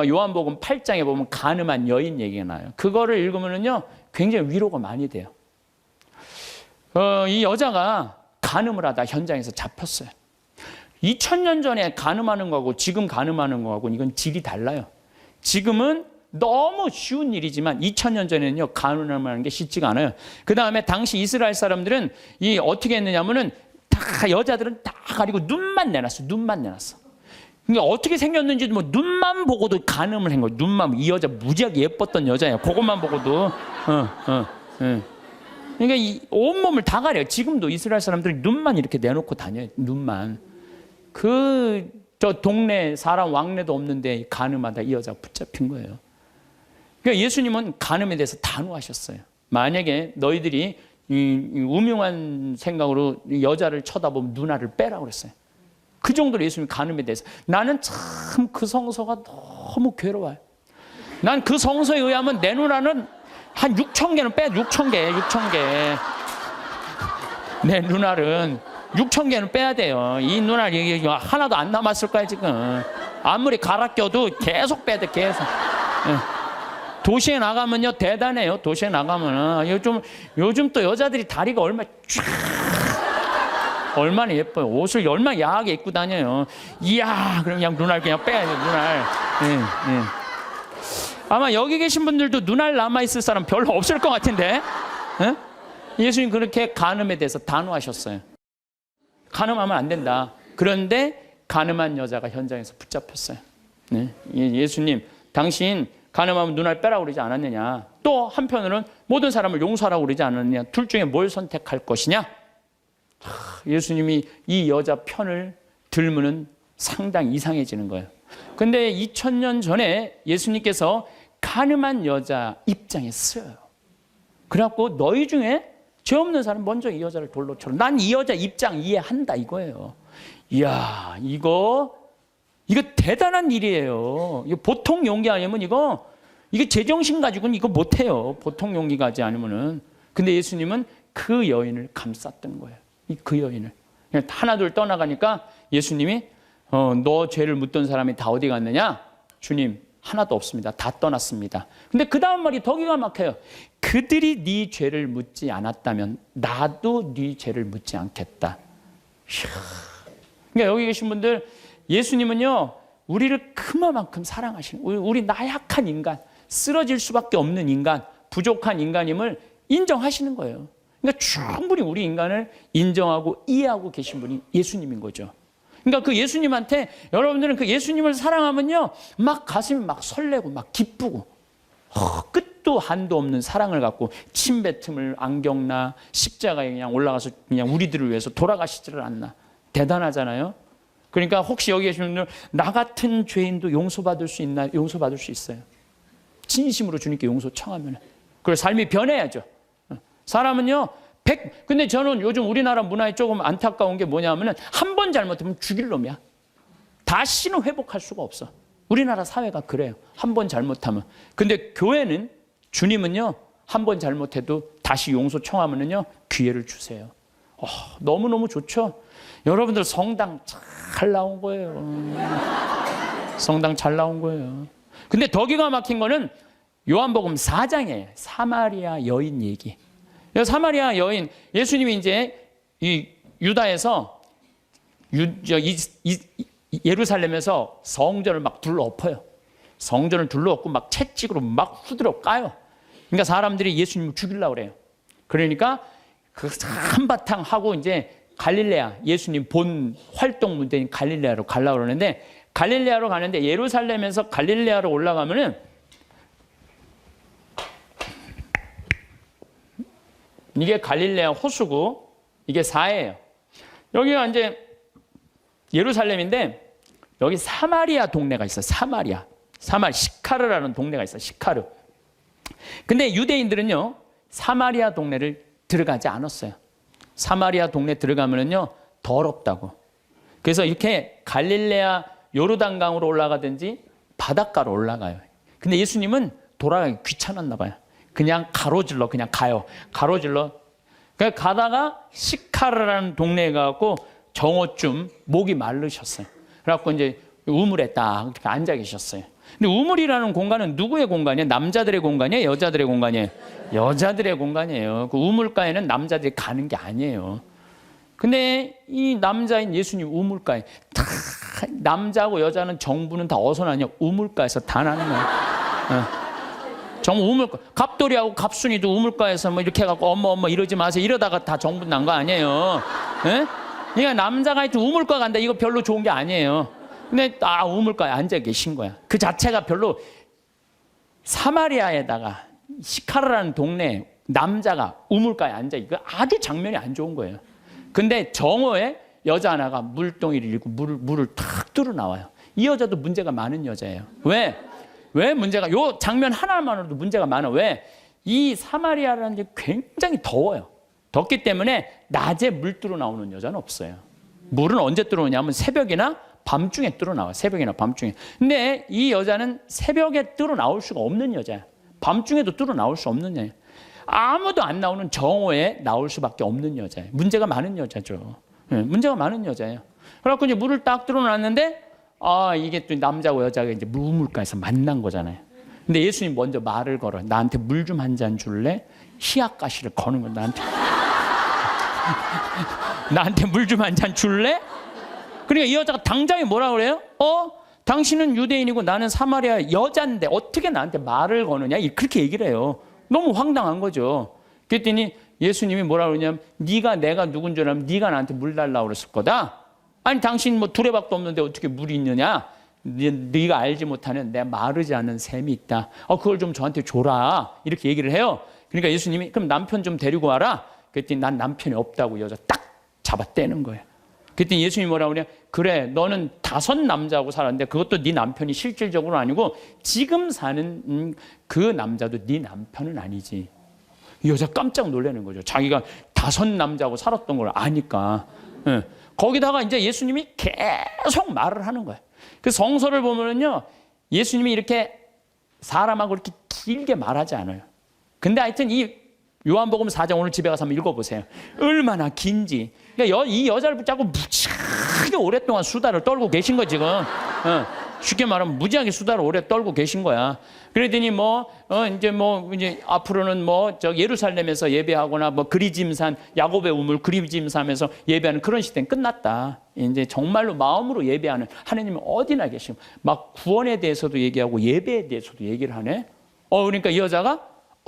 요한복음 8장에 보면 간음한 여인 얘기가 나요. 그거를 읽으면요 굉장히 위로가 많이 돼요. 이 여자가 간음을 하다 현장에서 잡혔어요. 2000년 전에 간음하는 거하고 지금 간음하는 거하고 이건 질이 달라요. 지금은 너무 쉬운 일이지만 2000년 전에는요 간음하는 게 쉽지가 않아요. 그 다음에 당시 이스라엘 사람들은 어떻게 했느냐면은 다 여자들은 다 가리고 눈만 내놨어. 눈만 내놨어. 그러니까 어떻게 생겼는지 뭐 눈만 보고도 간음을 한 거예요. 눈만. 이 여자 무지하게 예뻤던 여자예요. 그것만 보고도. 그러니까 이 온몸을 다 가려요. 지금도 이스라엘 사람들이 눈만 이렇게 내놓고 다녀요. 눈만. 저 동네 사람 왕래도 없는데 간음하다 이 여자가 붙잡힌 거예요. 그러니까 예수님은 간음에 대해서 단호하셨어요. 만약에 너희들이 음흉한 생각으로 여자를 쳐다보면 누나를 빼라고 그랬어요. 그 정도로 예수님이 간음에 대해서. 나는 참 그 성서가 너무 괴로워요. 난 그 성서에 의하면 내 누나는 한 6,000개는 빼야 돼. 6,000개. 내 누나는 6,000개는 빼야 돼요. 이 누나 하나도 안 남았을 거야 지금. 아무리 갈아 껴도 계속 빼야 돼. 계속. 도시에 나가면요 대단해요. 도시에 나가면은 요즘 또 여자들이 다리가 얼마나 쫙 얼마나 예뻐요. 옷을 얼마나 야하게 입고 다녀요. 이야, 그럼 그냥 눈알 그냥 빼야 돼요, 눈알. 예, 예. 아마 여기 계신 분들도 눈알 남아있을 사람 별로 없을 것 같은데. 예? 예수님 그렇게 간음에 대해서 단호하셨어요. 간음하면 안 된다. 그런데 간음한 여자가 현장에서 붙잡혔어요. 네? 예수님, 당신 간음하면 눈알 빼라고 그러지 않았느냐. 또 한편으로는 모든 사람을 용서하라고 그러지 않았느냐. 둘 중에 뭘 선택할 것이냐. 예수님이 이 여자 편을 들면은 상당히 이상해지는 거예요. 근데 2000년 전에 예수님께서 간음한 여자 입장에 쓰여요. 그래갖고 너희 중에 죄 없는 사람 먼저 이 여자를 돌로 쳐라. 난 이 여자 입장 이해한다 이거예요. 이야, 이거 대단한 일이에요. 이거 보통 용기 아니면 이거 제정신 가지고는 이거 못해요. 보통 용기 가지 않으면은. 근데 예수님은 그 여인을 감쌌던 거예요. 그 여인을. 그냥 하나 둘 떠나가니까 예수님이 너 죄를 묻던 사람이 다 어디 갔느냐? 주님, 하나도 없습니다. 다 떠났습니다. 근데 그 다음 말이 더 기가 막혀요. 그들이 네 죄를 묻지 않았다면 나도 네 죄를 묻지 않겠다. 그러니까 여기 계신 분들, 예수님은요, 우리를 그만큼 사랑하시는, 우리 나약한 인간, 쓰러질 수밖에 없는 인간, 부족한 인간임을 인정하시는 거예요. 그러니까 충분히 우리 인간을 인정하고 이해하고 계신 분이 예수님인 거죠. 그러니까 그 예수님한테, 여러분들은 그 예수님을 사랑하면요, 막 가슴이 막 설레고 막 기쁘고 끝도 한도 없는 사랑을 갖고 침뱉음을 안경나 십자가에 그냥 올라가서 그냥 우리들을 위해서 돌아가시지를 않나. 대단하잖아요. 그러니까 혹시 여기 계신 분들, 나 같은 죄인도 용서받을 수 있나? 용서받을 수 있어요. 진심으로 주님께 용서 청하면. 그래서 삶이 변해야죠. 사람은요, 근데 저는 요즘 우리나라 문화에 조금 안타까운 게 뭐냐면은 한 번 잘못하면 죽일 놈이야. 다시는 회복할 수가 없어. 우리나라 사회가 그래요. 한 번 잘못하면. 근데 교회는, 주님은요, 한 번 잘못해도 다시 용서 청하면은요, 기회를 주세요. 너무너무 좋죠? 여러분들 성당 잘 나온 거예요. 성당 잘 나온 거예요. 근데 더 기가 막힌 거는 요한복음 4장에 사마리아 여인 얘기. 사마리아 여인, 예수님이 이제 이 유다에서 예루살렘에서 성전을 막 둘러엎어요. 성전을 둘러엎고 막 채찍으로 막 후드려 까요. 그러니까 사람들이 예수님을 죽이려고 그래요. 그러니까 그 한바탕 하고 이제 갈릴레아, 예수님 본 활동 문제인 갈릴레아로 가려고 그러는데, 갈릴레아로 가는데 예루살렘에서 갈릴레아로 올라가면은 이게 갈릴레아 호수고 이게 사해예요. 여기가 이제 예루살렘인데 여기 사마리아 동네가 있어요. 시카르라는 동네가 있어요. 시카르. 근데 유대인들은요, 사마리아 동네를 들어가지 않았어요. 사마리아 동네 들어가면은요, 더럽다고. 그래서 이렇게 갈릴레아 요르단강으로 올라가든지 바닷가로 올라가요. 근데 예수님은 돌아가기 귀찮았나 봐요. 그냥 가로질러 그냥 가요. 가로질러. 그러니까 가다가 시카르라는 동네에 가고 정오쯤 목이 마르셨어요. 그래갖고 이제 우물에 딱 앉아 계셨어요. 근데 우물이라는 공간은 누구의 공간이에요? 남자들의 공간이에요? 여자들의 공간이에요? 여자들의 공간이에요. 그 우물가에는 남자들이 가는 게 아니에요. 근데 이 남자인 예수님 우물가에 다 남자하고 여자는 정부는 다 어디서 나냐? 우물가에서 다 나는 거예요. 정부 우물가. 갑돌이하고 갑순이도 우물가에서 뭐 이렇게 해갖고 엄마 이러지 마세요. 이러다가 다 정부 난 거 아니에요. 예? 그러니까 남자가 하여튼 우물가 간다. 이거 별로 좋은 게 아니에요. 근데 우물가에 앉아 계신 거야. 그 자체가 별로. 사마리아에다가 시카르라는 동네 남자가 우물가에 앉아, 이거 아주 장면이 안 좋은 거예요. 근데 정오에 여자 하나가 물동이를 잃고 물을 탁 뚫어 나와요. 이 여자도 문제가 많은 여자예요. 왜 문제가, 요 장면 하나만으로도 문제가 많아. 왜? 이 사마리아라는 게 굉장히 더워요. 덥기 때문에 낮에 물 뚫어 나오는 여자는 없어요. 물은 언제 뚫어오냐면 새벽이나 밤중에 뚫어 나와요. 새벽이나 밤중에. 근데 이 여자는 새벽에 뚫어 나올 수가 없는 여자야. 밤중에도 뚫어 나올 수 없는 여자야. 아무도 안 나오는 정오에 나올 수밖에 없는 여자예요. 문제가 많은 여자죠. 네, 문제가 많은 여자예요. 그래갖고 이제 물을 딱 뚫어놨는데, 이게 또 남자고 여자가 이제 우물가에서 만난 거잖아요. 근데 예수님 먼저 말을 걸어요. 나한테 물 좀 한 잔 줄래? 희약가시를 거는 거야, 나한테. 나한테 물 좀 한 잔 줄래? 그러니까 이 여자가 당장에 뭐라 그래요? 당신은 유대인이고 나는 사마리아 여자인데 어떻게 나한테 말을 거느냐? 그렇게 얘기를 해요. 너무 황당한 거죠. 그랬더니 예수님이 뭐라 그러냐면 네가 내가 누군 줄 알면 네가 나한테 물 달라고 그랬을 거다. 아니 당신 뭐 두레박도 없는데 어떻게 물이 있느냐? 네가 알지 못하는 내 마르지 않은 샘이 있다. 그걸 좀 저한테 줘라. 이렇게 얘기를 해요. 그러니까 예수님이 그럼 남편 좀 데리고 와라. 그랬더니 난 남편이 없다고 여자 딱 잡아떼는 거예요. 그랬더니 예수님이 뭐라고 그래요? 그래 너는 5 남자하고 살았는데 그것도 네 남편이 실질적으로 아니고 지금 사는 그 남자도 네 남편은 아니지. 이 여자 깜짝 놀라는 거죠. 자기가 5 남자하고 살았던 걸 아니까. 예. 거기다가 이제 예수님이 계속 말을 하는 거예요. 그 성서를 보면은요, 예수님이 이렇게 사람하고 이렇게 길게 말하지 않아요. 근데 하여튼 이 요한복음 4장 오늘 집에 가서 한번 읽어보세요. 얼마나 긴지. 그러니까 이 여자를 붙잡고 무지하게 오랫동안 수다를 떨고 계신 거 지금. 쉽게 말하면 무지하게 수다를 오래 떨고 계신 거야. 그러더니 이제 앞으로는 저 예루살렘에서 예배하거나 그리짐산 야곱의 우물 그리짐산에서 예배하는 그런 시대는 끝났다. 이제 정말로 마음으로 예배하는 하나님은 어디나 계시고 막 구원에 대해서도 얘기하고 예배에 대해서도 얘기를 하네. 그러니까 이 여자가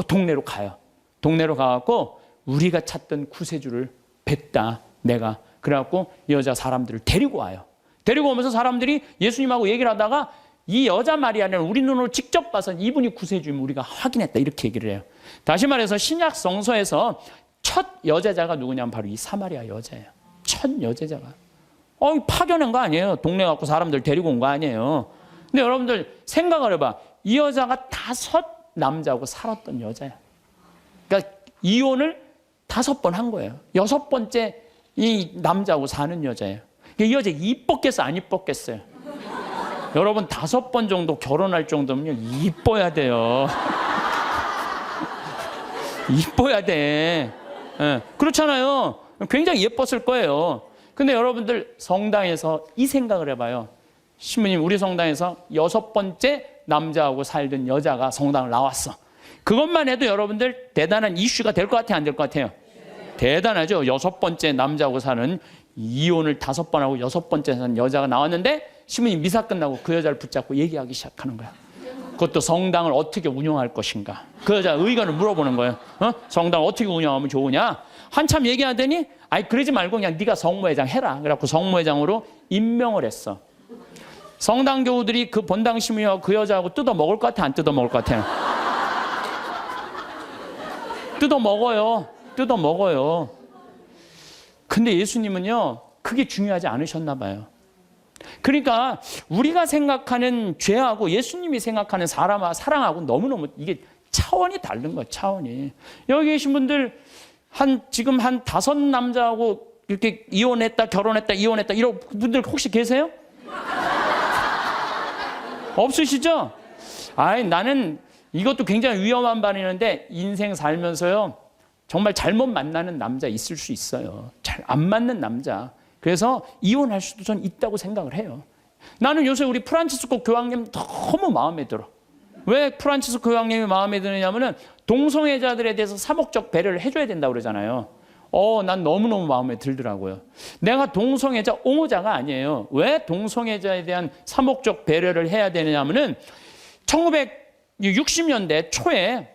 동네로 가요. 동네로 가갖고 우리가 찾던 구세주를 뵀다 내가. 그래갖고 이 여자 사람들을 데리고 와요. 데리고 오면서 사람들이 예수님하고 얘기를 하다가 이 여자 마리아는 우리 눈으로 직접 봐서 이분이 구세주임을 우리가 확인했다 이렇게 얘기를 해요. 다시 말해서 신약 성서에서 첫 여제자가 누구냐면 바로 이 사마리아 여자예요. 첫 여제자가. 파견한 거 아니에요. 동네 갖고 사람들 데리고 온 거 아니에요. 근데 여러분들 생각을 해봐. 이 여자가 5 남자하고 살았던 여자야. 그러니까 이혼을 5번 한 거예요. 6번째 이 남자하고 사는 여자예요. 이 여자 이뻤겠어 안 이뻤겠어요? 여러분 5번 정도 결혼할 정도면 이뻐야 돼요. 이뻐야 돼. 그렇잖아요. 굉장히 예뻤을 거예요. 근데 여러분들 성당에서 이 생각을 해봐요. 신부님 우리 성당에서 6번째 남자하고 살던 여자가 성당을 나왔어. 그것만 해도 여러분들 대단한 이슈가 될 것 같아요 안 될 것 같아요? 대단하죠. 6번째 남자하고 사는 이혼을 5번 하고 6번째 산 여자가 나왔는데 신부님 미사 끝나고 그 여자를 붙잡고 얘기하기 시작하는 거야. 그것도 성당을 어떻게 운영할 것인가. 그 여자 의견을 물어보는 거예요. 성당 어떻게 운영하면 좋으냐. 한참 얘기하더니 그러지 말고 그냥 네가 성모회장 해라. 그래갖고 성모회장으로 임명을 했어. 성당 교우들이 그 본당 신부님하고 그 여자하고 뜯어 먹을 것 같아 안 뜯어 먹을 것 같아요? 뜯어 먹어요. 근데 예수님은요, 그게 중요하지 않으셨나 봐요. 그러니까 우리가 생각하는 죄하고 예수님이 생각하는 사랑하고 너무너무 이게 차원이 다른 거예요, 차원이. 여기 계신 분들 지금 한 5 남자하고 이렇게 이혼했다, 결혼했다, 이혼했다 이런 분들 혹시 계세요? 없으시죠? 나는 이것도 굉장히 위험한 반이는데 인생 살면서요. 정말 잘못 만나는 남자 있을 수 있어요. 잘 안 맞는 남자. 그래서 이혼할 수도 전 있다고 생각을 해요. 나는 요새 우리 프란치스코 교황님 너무 마음에 들어. 왜 프란치스코 교황님이 마음에 드느냐면은 동성애자들에 대해서 사목적 배려를 해줘야 된다고 그러잖아요. 난 너무너무 마음에 들더라고요. 내가 동성애자 옹호자가 아니에요. 왜 동성애자에 대한 사목적 배려를 해야 되느냐면은 1960년대 초에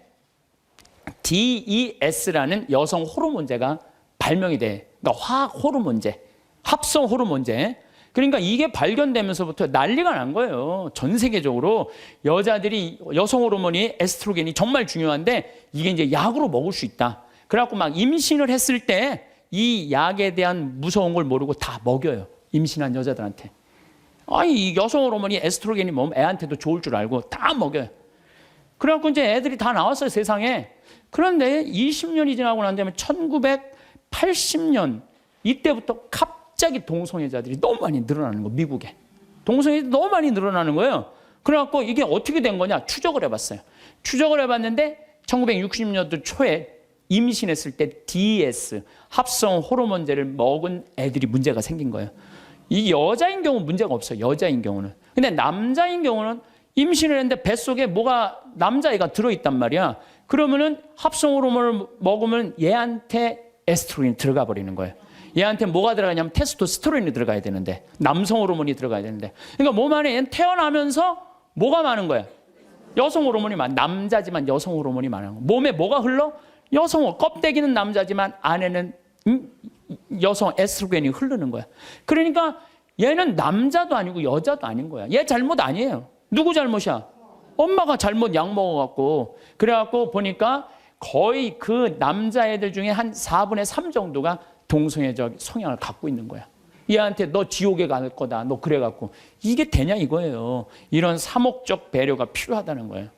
DES라는 여성 호르몬제가 발명이 돼. 그러니까 화학 호르몬제, 합성 호르몬제. 그러니까 이게 발견되면서부터 난리가 난 거예요. 전 세계적으로 여자들이 여성 호르몬이 에스트로겐이 정말 중요한데 이게 이제 약으로 먹을 수 있다. 그래갖고 막 임신을 했을 때 이 약에 대한 무서운 걸 모르고 다 먹여요. 임신한 여자들한테. 이 여성 호르몬이 에스트로겐이 먹으면 애한테도 좋을 줄 알고 다 먹여요. 그래갖고 이제 애들이 다 나왔어요, 세상에. 그런데 20년이 지나고 난 다음에 1980년 이때부터 갑자기 동성애자들이 너무 많이 늘어나는 거예요, 미국에. 동성애자들이 너무 많이 늘어나는 거예요. 그래갖고 이게 어떻게 된 거냐 추적을 해봤어요. 추적을 해봤는데 1960년도 초에 임신했을 때 DES, 합성 호르몬제를 먹은 애들이 문제가 생긴 거예요. 이 여자인 경우는 문제가 없어요, 여자인 경우는. 근데 남자인 경우는 임신을 했는데 뱃속에 뭐가 남자애가 들어있단 말이야. 그러면은 합성 호르몬을 먹으면 얘한테 에스트로겐이 들어가 버리는 거예요. 얘한테 뭐가 들어가냐면 테스토스테론이 들어가야 되는데, 남성 호르몬이 들어가야 되는데, 그러니까 몸 안에 얘는 태어나면서 뭐가 많은 거야? 여성 호르몬이 남자지만 여성 호르몬이 많은 거야. 몸에 뭐가 흘러? 여성 껍데기는 남자지만 안에는 여성 에스트로겐이 흐르는 거야. 그러니까 얘는 남자도 아니고 여자도 아닌 거야. 얘 잘못 아니에요. 누구 잘못이야? 엄마가 잘못 약 먹어갖고. 그래갖고 보니까 거의 그 남자애들 중에 한 4분의 3 정도가 동성애적 성향을 갖고 있는 거야. 얘한테 너 지옥에 갈 거다. 너 그래갖고. 이게 되냐 이거예요. 이런 사목적 배려가 필요하다는 거예요.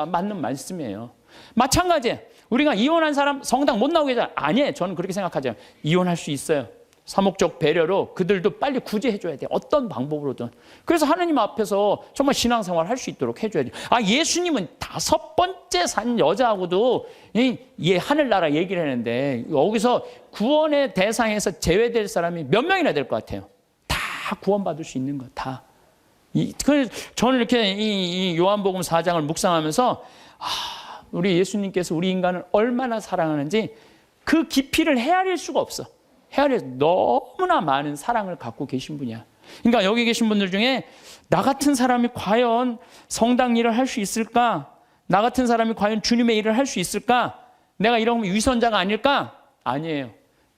맞는 말씀이에요. 마찬가지. 우리가 이혼한 사람 성당 못 나오게 하잖아요. 아니에요. 저는 그렇게 생각하죠. 이혼할 수 있어요. 사목적 배려로 그들도 빨리 구제해줘야 돼. 어떤 방법으로든. 그래서 하나님 앞에서 정말 신앙생활 할 수 있도록 해줘야 돼. 예수님은 5번째 산 여자하고도 하늘나라 얘기를 했는데 여기서 구원의 대상에서 제외될 사람이 몇 명이나 될 것 같아요? 다 구원받을 수 있는 거 다. 저는 이렇게 이 요한복음 4장을 묵상하면서 우리 예수님께서 우리 인간을 얼마나 사랑하는지 그 깊이를 헤아릴 수가 없어. 헤아려서 너무나 많은 사랑을 갖고 계신 분이야. 그러니까 여기 계신 분들 중에 나 같은 사람이 과연 성당 일을 할 수 있을까? 나 같은 사람이 과연 주님의 일을 할 수 있을까? 내가 이런 위선자가 아닐까? 아니에요.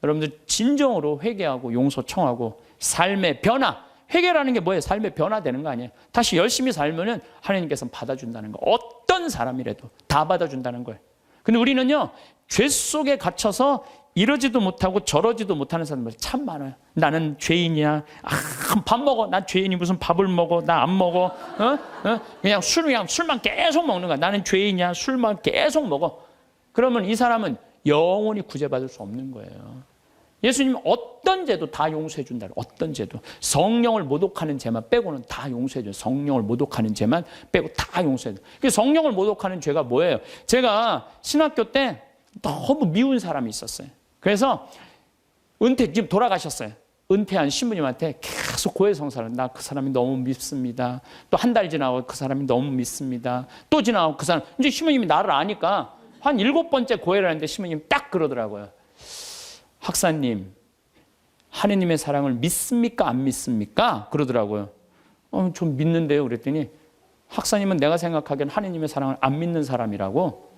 여러분들 진정으로 회개하고 용서 청하고 삶의 변화. 회개라는 게 뭐예요? 삶의 변화되는 거 아니에요. 다시 열심히 살면은 하나님께서 받아준다는 거. 어떤 사람이라도 다 받아준다는 거예요. 근데 우리는요, 죄 속에 gat혀서 이러지도 못하고 저러지도 못하는 사람들이 참 많아요. 나는 죄인이야. 밥 먹어. 난 죄인이 무슨 밥을 먹어. 나 안 먹어. 그냥 술만 계속 먹는 거야. 나는 죄인이야. 술만 계속 먹어. 그러면 이 사람은 영원히 구제받을 수 없는 거예요. 예수님은 어떤 죄도 다 용서해 준다. 어떤 죄도. 성령을 모독하는 죄만 빼고는 다 용서해 줘요. 성령을 모독하는 죄만 빼고 다 용서해 줘요. 성령을 모독하는 죄가 뭐예요? 제가 신학교 때 너무 미운 사람이 있었어요. 그래서 지금 돌아가셨어요. 은퇴한 신부님한테 계속 고해성사를. 나 그 사람이 너무 밉습니다. 또 한 달 지나고 그 사람이 너무 밉습니다. 또 지나고 그 사람. 이제 신부님이 나를 아니까 한 7번째 고해를 하는데 신부님이 딱 그러더라고요. 학사님, 하느님의 사랑을 믿습니까? 안 믿습니까? 그러더라고요. 좀 믿는데요. 그랬더니 학사님은 내가 생각하기엔 하느님의 사랑을 안 믿는 사람이라고.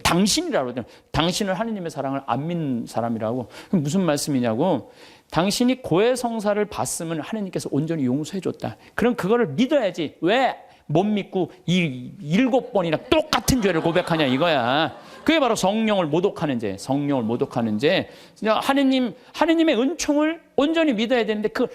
당신이라고 그러더라고요. 당신은 하느님의 사랑을 안 믿는 사람이라고. 그럼 무슨 말씀이냐고. 당신이 고해성사를 받으면 하느님께서 온전히 용서해 줬다. 그럼 그거를 믿어야지. 왜 못 믿고 7번이나 똑같은 죄를 고백하냐 이거야. 그게 바로 성령을 모독하는 죄. 성령을 모독하는 죄. 하느님의 은총을 온전히 믿어야 되는데 그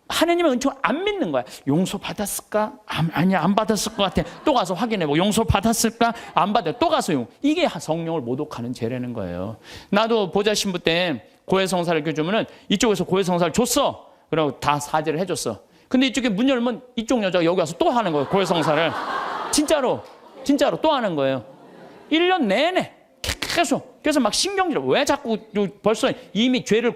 하느님의 은총을 안 믿는 거야. 용서 받았을까? 아니야, 안 받았을 것 같아. 또 가서 확인해보고 용서 받았을까? 안 받아. 또 가서 이게 성령을 모독하는 죄라는 거예요. 나도 보좌 신부 때 고해성사를 주면은 이쪽에서 고해성사를 줬어. 그리고 다 사죄를 해줬어. 근데 이쪽에 문 열면 이쪽 여자가 여기 와서 또 하는 거예요. 고해성사를. 진짜로 또 하는 거예요. 1년 내내 계속. 그래서 막 신경질. 왜 자꾸 벌써 이미 죄를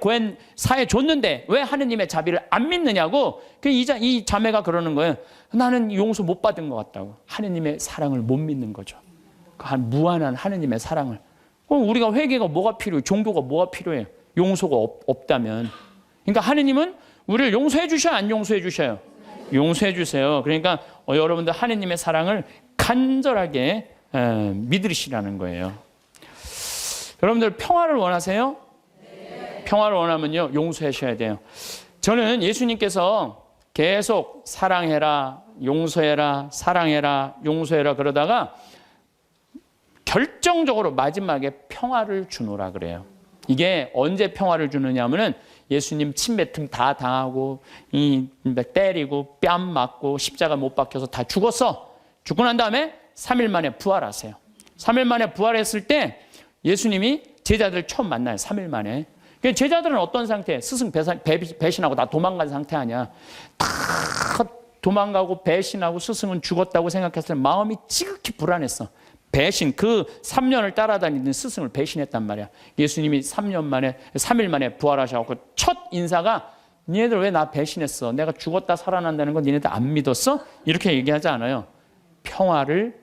사해 줬는데 왜 하느님의 자비를 안 믿느냐고. 이 자매가 그러는 거예요. 나는 용서 못 받은 것 같다고. 하느님의 사랑을 못 믿는 거죠. 무한한 하느님의 사랑을. 우리가 회개가 뭐가 필요해요? 종교가 뭐가 필요해요? 용서가 없다면. 그러니까 하느님은 우리를 용서해 주셔요? 안 용서해 주셔요? 용서해 주세요. 그러니까 여러분들 하느님의 사랑을 간절하게 믿으시라는 거예요. 여러분들 평화를 원하세요? 네. 평화를 원하면요, 용서하셔야 돼요. 저는 예수님께서 계속 사랑해라, 용서해라, 사랑해라, 용서해라 그러다가 결정적으로 마지막에 평화를 주노라 그래요. 이게 언제 평화를 주느냐 하면은 예수님 침뱉음 다 당하고 때리고 뺨 맞고 십자가 못 박혀서 다 죽었어. 죽고 난 다음에 3일 만에 부활하세요. 3일 만에 부활했을 때 예수님이 제자들 처음 만나요. 3일 만에. 제자들은 어떤 상태? 스승 배신하고 다 도망간 상태 아니야. 다 도망가고 배신하고 스승은 죽었다고 생각했을 때 마음이 지극히 불안했어. 그 3년을 따라다니는 스승을 배신했단 말이야. 예수님이 3일 만에 부활하셔서 첫 인사가 니네들 왜 나 배신했어? 내가 죽었다 살아난다는 건 니네들 안 믿었어? 이렇게 얘기하지 않아요. 평화를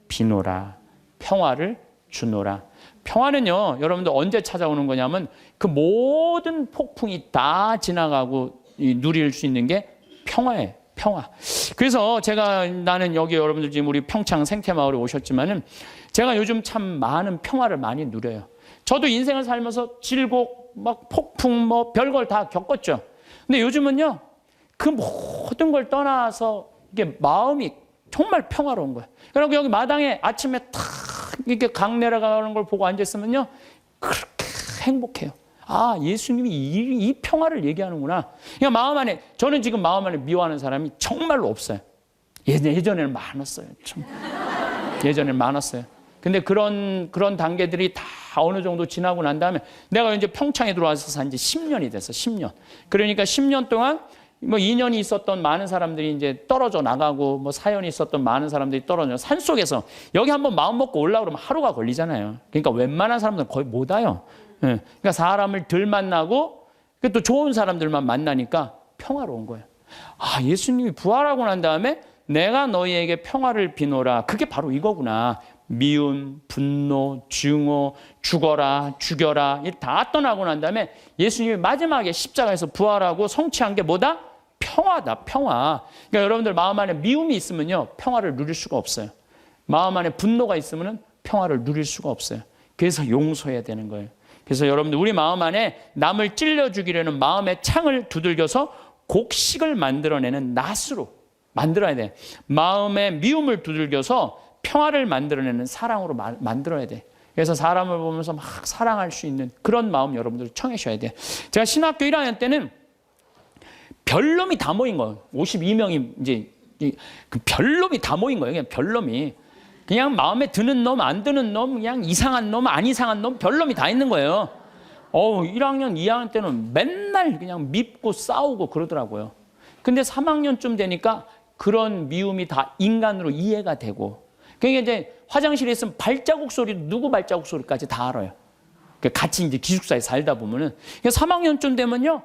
비노라. 평화를 주노라. 평화는요, 여러분들 언제 찾아오는 거냐면 그 모든 폭풍이 다 지나가고 누릴 수 있는 게 평화예요. 평화. 그래서 나는 여기 여러분들 지금 우리 평창 생태마을에 오셨지만은 제가 요즘 참 많은 평화를 많이 누려요. 저도 인생을 살면서 질곡, 막 폭풍, 뭐 별걸 다 겪었죠. 근데 요즘은요, 그 모든 걸 떠나서 이게 마음이 정말 평화로운 거예요. 그리고 여기 마당에 아침에 탁 이렇게 강 내려가는 걸 보고 앉아있으면요, 그렇게 행복해요. 아, 예수님이 이 평화를 얘기하는구나. 그러니까 마음 안에, 저는 지금 마음 안에 미워하는 사람이 정말로 없어요. 예전에는 많았어요. 참. 예전에는 많았어요. 근데 그런 단계들이 다 어느 정도 지나고 난 다음에 내가 이제 평창에 들어와서 산 지 10년이 됐어, 10년. 그러니까 10년 동안 뭐 인연이 있었던 많은 사람들이 이제 떨어져 나가고 뭐 사연이 있었던 많은 사람들이 떨어져 산속에서 여기 한번 마음 먹고 올라오면 그러면 하루가 걸리잖아요. 그러니까 웬만한 사람들은 거의 못 와요. 예. 그러니까 사람을 덜 만나고 또 좋은 사람들만 만나니까 평화로운 거예요. 아, 예수님이 부활하고 난 다음에 내가 너희에게 평화를 비노라. 그게 바로 이거구나. 미움, 분노, 증오, 죽어라, 죽여라 다 떠나고 난 다음에 예수님이 마지막에 십자가에서 부활하고 성취한 게 뭐다? 평화다, 평화. 그러니까 여러분들 마음 안에 미움이 있으면요, 평화를 누릴 수가 없어요. 마음 안에 분노가 있으면 평화를 누릴 수가 없어요. 그래서 용서해야 되는 거예요. 그래서 여러분들 우리 마음 안에 남을 찔러 죽이려는 마음의 창을 두들겨서 곡식을 만들어내는 낫으로 만들어야 돼. 마음의 미움을 두들겨서 평화를 만들어내는 사랑으로 만들어야 돼. 그래서 사람을 보면서 막 사랑할 수 있는 그런 마음 여러분들 청하셔야 돼요. 제가 신학교 1학년 때는 별놈이 다 모인 거예요. 52명이 이제 그 별놈이 다 모인 거예요. 그냥 별놈이. 그냥 마음에 드는 놈, 안 드는 놈, 그냥 이상한 놈, 안 이상한 놈, 별놈이 다 있는 거예요. 1학년, 2학년 때는 맨날 그냥 밉고 싸우고 그러더라고요. 근데 3학년쯤 되니까 그런 미움이 다 인간으로 이해가 되고, 그러니까 이제 화장실에 있으면 발자국 소리, 누구 발자국 소리까지 다 알아요. 그러니까 같이 이제 기숙사에 살다 보면은. 3학년쯤 되면요,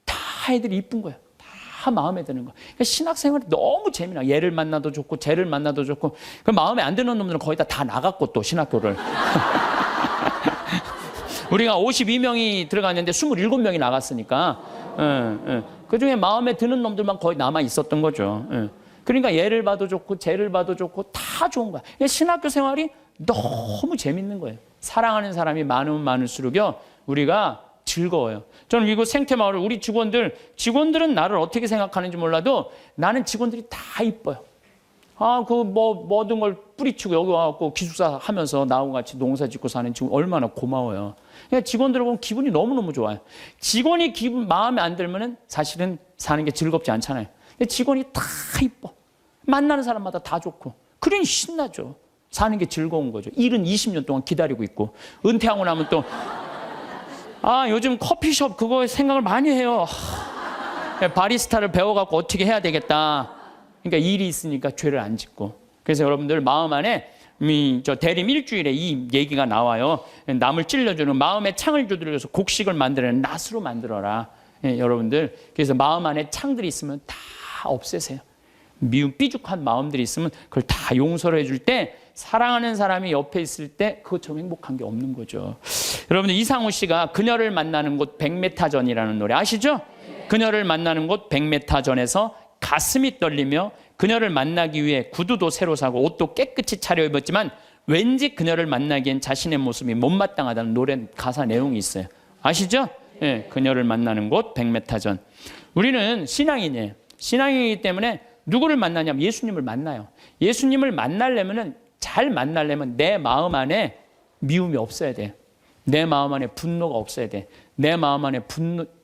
다 애들이 이쁜 거예요. 다 마음에 드는 거예요. 그러니까 신학생활이 너무 재미나. 얘를 만나도 좋고, 쟤를 만나도 좋고, 그 마음에 안 드는 놈들은 거의 다 나갔고 또 신학교를. 우리가 52명이 들어갔는데 27명이 나갔으니까, 그 중에 마음에 드는 놈들만 거의 남아 있었던 거죠. 그러니까 얘를 봐도 좋고 쟤를 봐도 좋고 다 좋은 거야. 신학교 생활이 너무 재밌는 거예요. 사랑하는 사람이 많으면 많을수록요, 우리가 즐거워요. 저는 이곳 생태마을 우리 직원들은 나를 어떻게 생각하는지 몰라도 나는 직원들이 다 이뻐요. 아, 모든 걸 뿌리치고 여기 와갖고 기숙사 하면서 나하고 같이 농사 짓고 사는 직원 얼마나 고마워요. 그냥 직원들을 보면 기분이 너무너무 좋아요. 직원이 마음에 안 들면은 사실은 사는 게 즐겁지 않잖아요. 근데 직원이 다 이뻐. 만나는 사람마다 다 좋고. 그러니 신나죠. 사는 게 즐거운 거죠. 일은 20년 동안 기다리고 있고. 은퇴하고 나면 또, 요즘 커피숍 그거 생각을 많이 해요. 바리스타를 배워갖고 어떻게 해야 되겠다. 그러니까 일이 있으니까 죄를 안 짓고. 그래서 여러분들 마음 안에 대림 일주일에 이 얘기가 나와요. 남을 찔러주는 마음의 창을 두드려서 곡식을 만들어내는 낫으로 만들어라. 여러분들. 그래서 마음 안에 창들이 있으면 다 없애세요. 미움 삐죽한 마음들이 있으면 그걸 다 용서를 해줄 때 사랑하는 사람이 옆에 있을 때 그것처럼 행복한 게 없는 거죠. 여러분들 이상우 씨가 그녀를 만나는 곳 100m 전이라는 노래 아시죠? 그녀를 만나는 곳 100m 전에서 가슴이 떨리며 그녀를 만나기 위해 구두도 새로 사고 옷도 깨끗이 차려입었지만 왠지 그녀를 만나기엔 자신의 모습이 못마땅하다는 노래 가사 내용이 있어요. 아시죠? 예, 그녀를 만나는 곳 100m 전. 우리는 신앙인이에요. 신앙이기 때문에 누구를 만나냐면 예수님을 만나요. 예수님을 잘 만나려면 내 마음 안에 미움이 없어야 돼. 내 마음 안에 분노가 없어야 돼. 내 마음 안에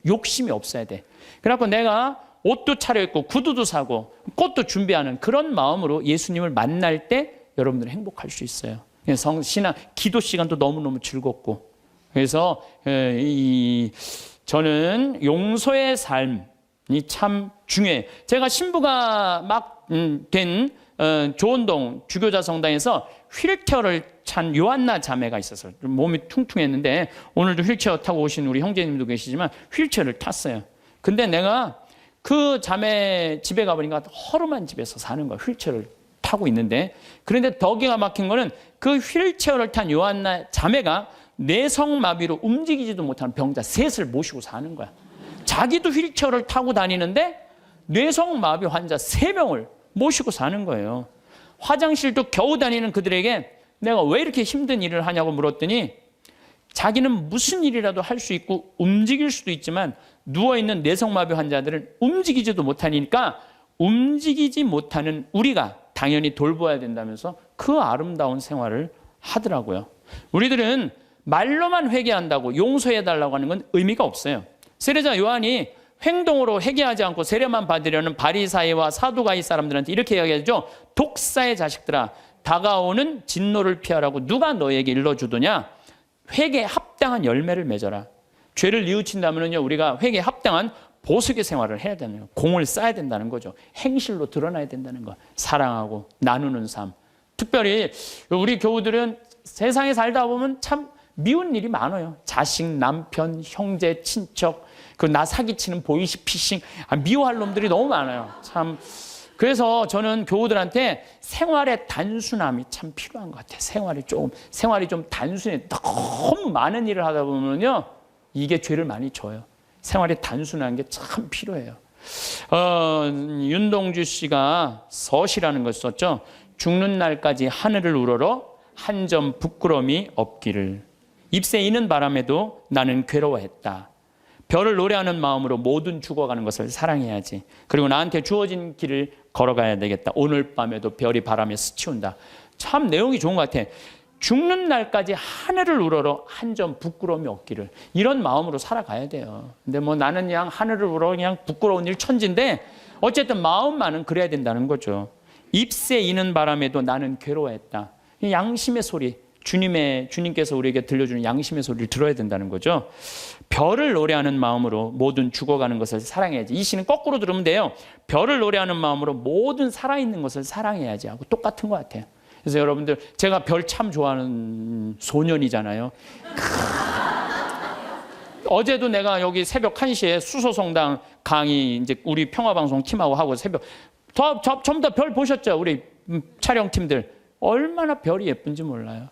욕심이 없어야 돼. 그래갖고 내가 옷도 차려입고 구두도 사고 꽃도 준비하는 그런 마음으로 예수님을 만날 때 여러분들은 행복할 수 있어요. 신앙, 기도 시간도 너무너무 즐겁고. 그래서 저는 용서의 삶이 참 중요해요. 제가 신부가 막 된 조원동 주교자 성당에서 휠체어를 찬 요한나 자매가 있었어요. 몸이 퉁퉁했는데 오늘도 휠체어 타고 오신 우리 형제님도 계시지만 휠체어를 탔어요. 근데 내가 그 자매 집에 가보니까 허름한 집에서 사는 거야. 휠체어를 타고 있는데, 그런데 더 기가 막힌 거는 그 휠체어를 탄 요한나 자매가 뇌성마비로 움직이지도 못하는 병자 셋을 모시고 사는 거야. 자기도 휠체어를 타고 다니는데 뇌성마비 환자 3명을 모시고 사는 거예요. 화장실도 겨우 다니는 그들에게 내가 왜 이렇게 힘든 일을 하냐고 물었더니, 자기는 무슨 일이라도 할 수 있고 움직일 수도 있지만 누워있는 뇌성마비 환자들은 움직이지도 못하니까 움직이지 못하는 우리가 당연히 돌보아야 된다면서 그 아름다운 생활을 하더라고요. 우리들은 말로만 회개한다고 용서해달라고 하는 건 의미가 없어요. 세례자 요한이 행동으로 회개하지 않고 세례만 받으려는 바리사이와 사두가이 사람들한테 이렇게 이야기하죠. 독사의 자식들아, 다가오는 진노를 피하라고 누가 너에게 일러주더냐? 회개에 합당한 열매를 맺어라. 죄를 뉘우친다면요, 우리가 회개에 합당한 보석의 생활을 해야 되는 거예요. 공을 쌓아야 된다는 거죠. 행실로 드러나야 된다는 거. 사랑하고 나누는 삶. 특별히 우리 교우들은 세상에 살다 보면 참 미운 일이 많아요. 자식, 남편, 형제, 친척, 그 나 사기치는 보이스피싱, 미워할 놈들이 너무 많아요. 참. 그래서 저는 교우들한테 생활의 단순함이 참 필요한 것 같아요. 생활이 좀 단순해. 너무 많은 일을 하다 보면요, 이게 죄를 많이 져요. 생활이 단순한 게 참 필요해요. 윤동주 씨가 서시라는 걸 썼죠. 죽는 날까지 하늘을 우러러 한 점 부끄러움이 없기를. 잎새 이는 바람에도 나는 괴로워했다. 별을 노래하는 마음으로 모든 죽어가는 것을 사랑해야지. 그리고 나한테 주어진 길을 걸어가야 되겠다. 오늘 밤에도 별이 바람에 스치운다. 참 내용이 좋은 것 같아. 죽는 날까지 하늘을 우러러 한 점 부끄러움이 없기를. 이런 마음으로 살아가야 돼요. 근데 뭐 나는 그냥 하늘을 우러러 그냥 부끄러운 일 천지인데 어쨌든 마음만은 그래야 된다는 거죠. 잎새 이는 바람에도 나는 괴로워했다. 양심의 소리, 주님께서 우리에게 들려주는 양심의 소리를 들어야 된다는 거죠. 별을 노래하는 마음으로 모든 죽어가는 것을 사랑해야지. 이 시는 거꾸로 들으면 돼요. 별을 노래하는 마음으로 모든 살아있는 것을 사랑해야지 하고 똑같은 것 같아요. 그래서 여러분들, 제가 별 참 좋아하는 소년이잖아요. 어제도 내가 여기 새벽 1시에 수소성당 강의 이제 우리 평화방송 팀하고 하고 새벽 전부 다 별 보셨죠? 우리 촬영팀들. 얼마나 별이 예쁜지 몰라요.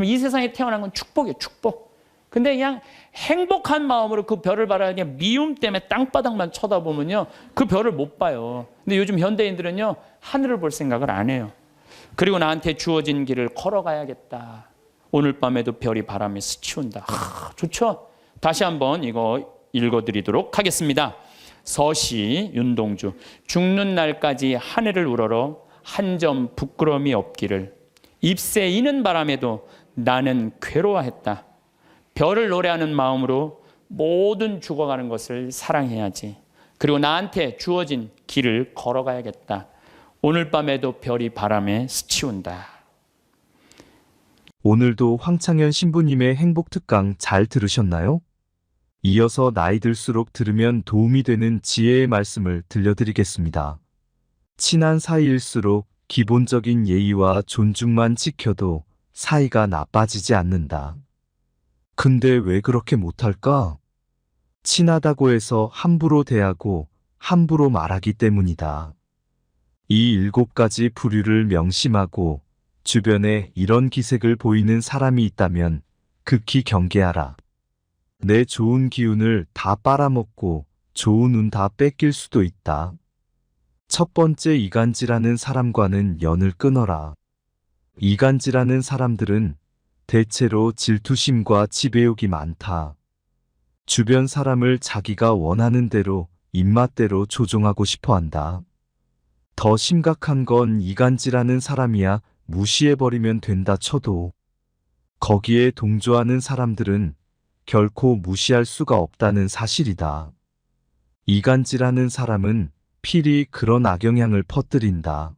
이 세상에 태어난 건 축복이에요, 축복. 근데 그냥 행복한 마음으로 그 별을 바라야 그냥 미움 때문에 땅바닥만 쳐다보면요, 그 별을 못 봐요. 근데 요즘 현대인들은요, 하늘을 볼 생각을 안 해요. 그리고 나한테 주어진 길을 걸어가야겠다. 오늘 밤에도 별이 바람에 스치운다. 좋죠? 다시 한번 이거 읽어드리도록 하겠습니다. 서시 윤동주. 죽는 날까지 하늘을 우러러 한 점 부끄러움이 없기를. 잎새 이는 바람에도 나는 괴로워했다. 별을 노래하는 마음으로 모든 죽어가는 것을 사랑해야지. 그리고 나한테 주어진 길을 걸어가야겠다. 오늘 밤에도 별이 바람에 스치운다.
오늘도 황창현 신부님의 행복특강 잘 들으셨나요? 이어서 나이 들수록 들으면 도움이 되는 지혜의 말씀을 들려드리겠습니다. 친한 사이일수록 기본적인 예의와 존중만 지켜도 사이가 나빠지지 않는다. 근데 왜 그렇게 못할까? 친하다고 해서 함부로 대하고 함부로 말하기 때문이다. 이 7가지 부류를 명심하고 주변에 이런 기색을 보이는 사람이 있다면 극히 경계하라. 내 좋은 기운을 다 빨아먹고 좋은 운 다 뺏길 수도 있다. 첫 번째, 이간질하는 사람과는 연을 끊어라. 이간질하는 사람들은 대체로 질투심과 지배욕이 많다. 주변 사람을 자기가 원하는 대로 입맛대로 조종하고 싶어 한다. 더 심각한 건 이간질하는 사람이야 무시해버리면 된다 쳐도 거기에 동조하는 사람들은 결코 무시할 수가 없다는 사실이다. 이간질하는 사람은 필히 그런 악영향을 퍼뜨린다.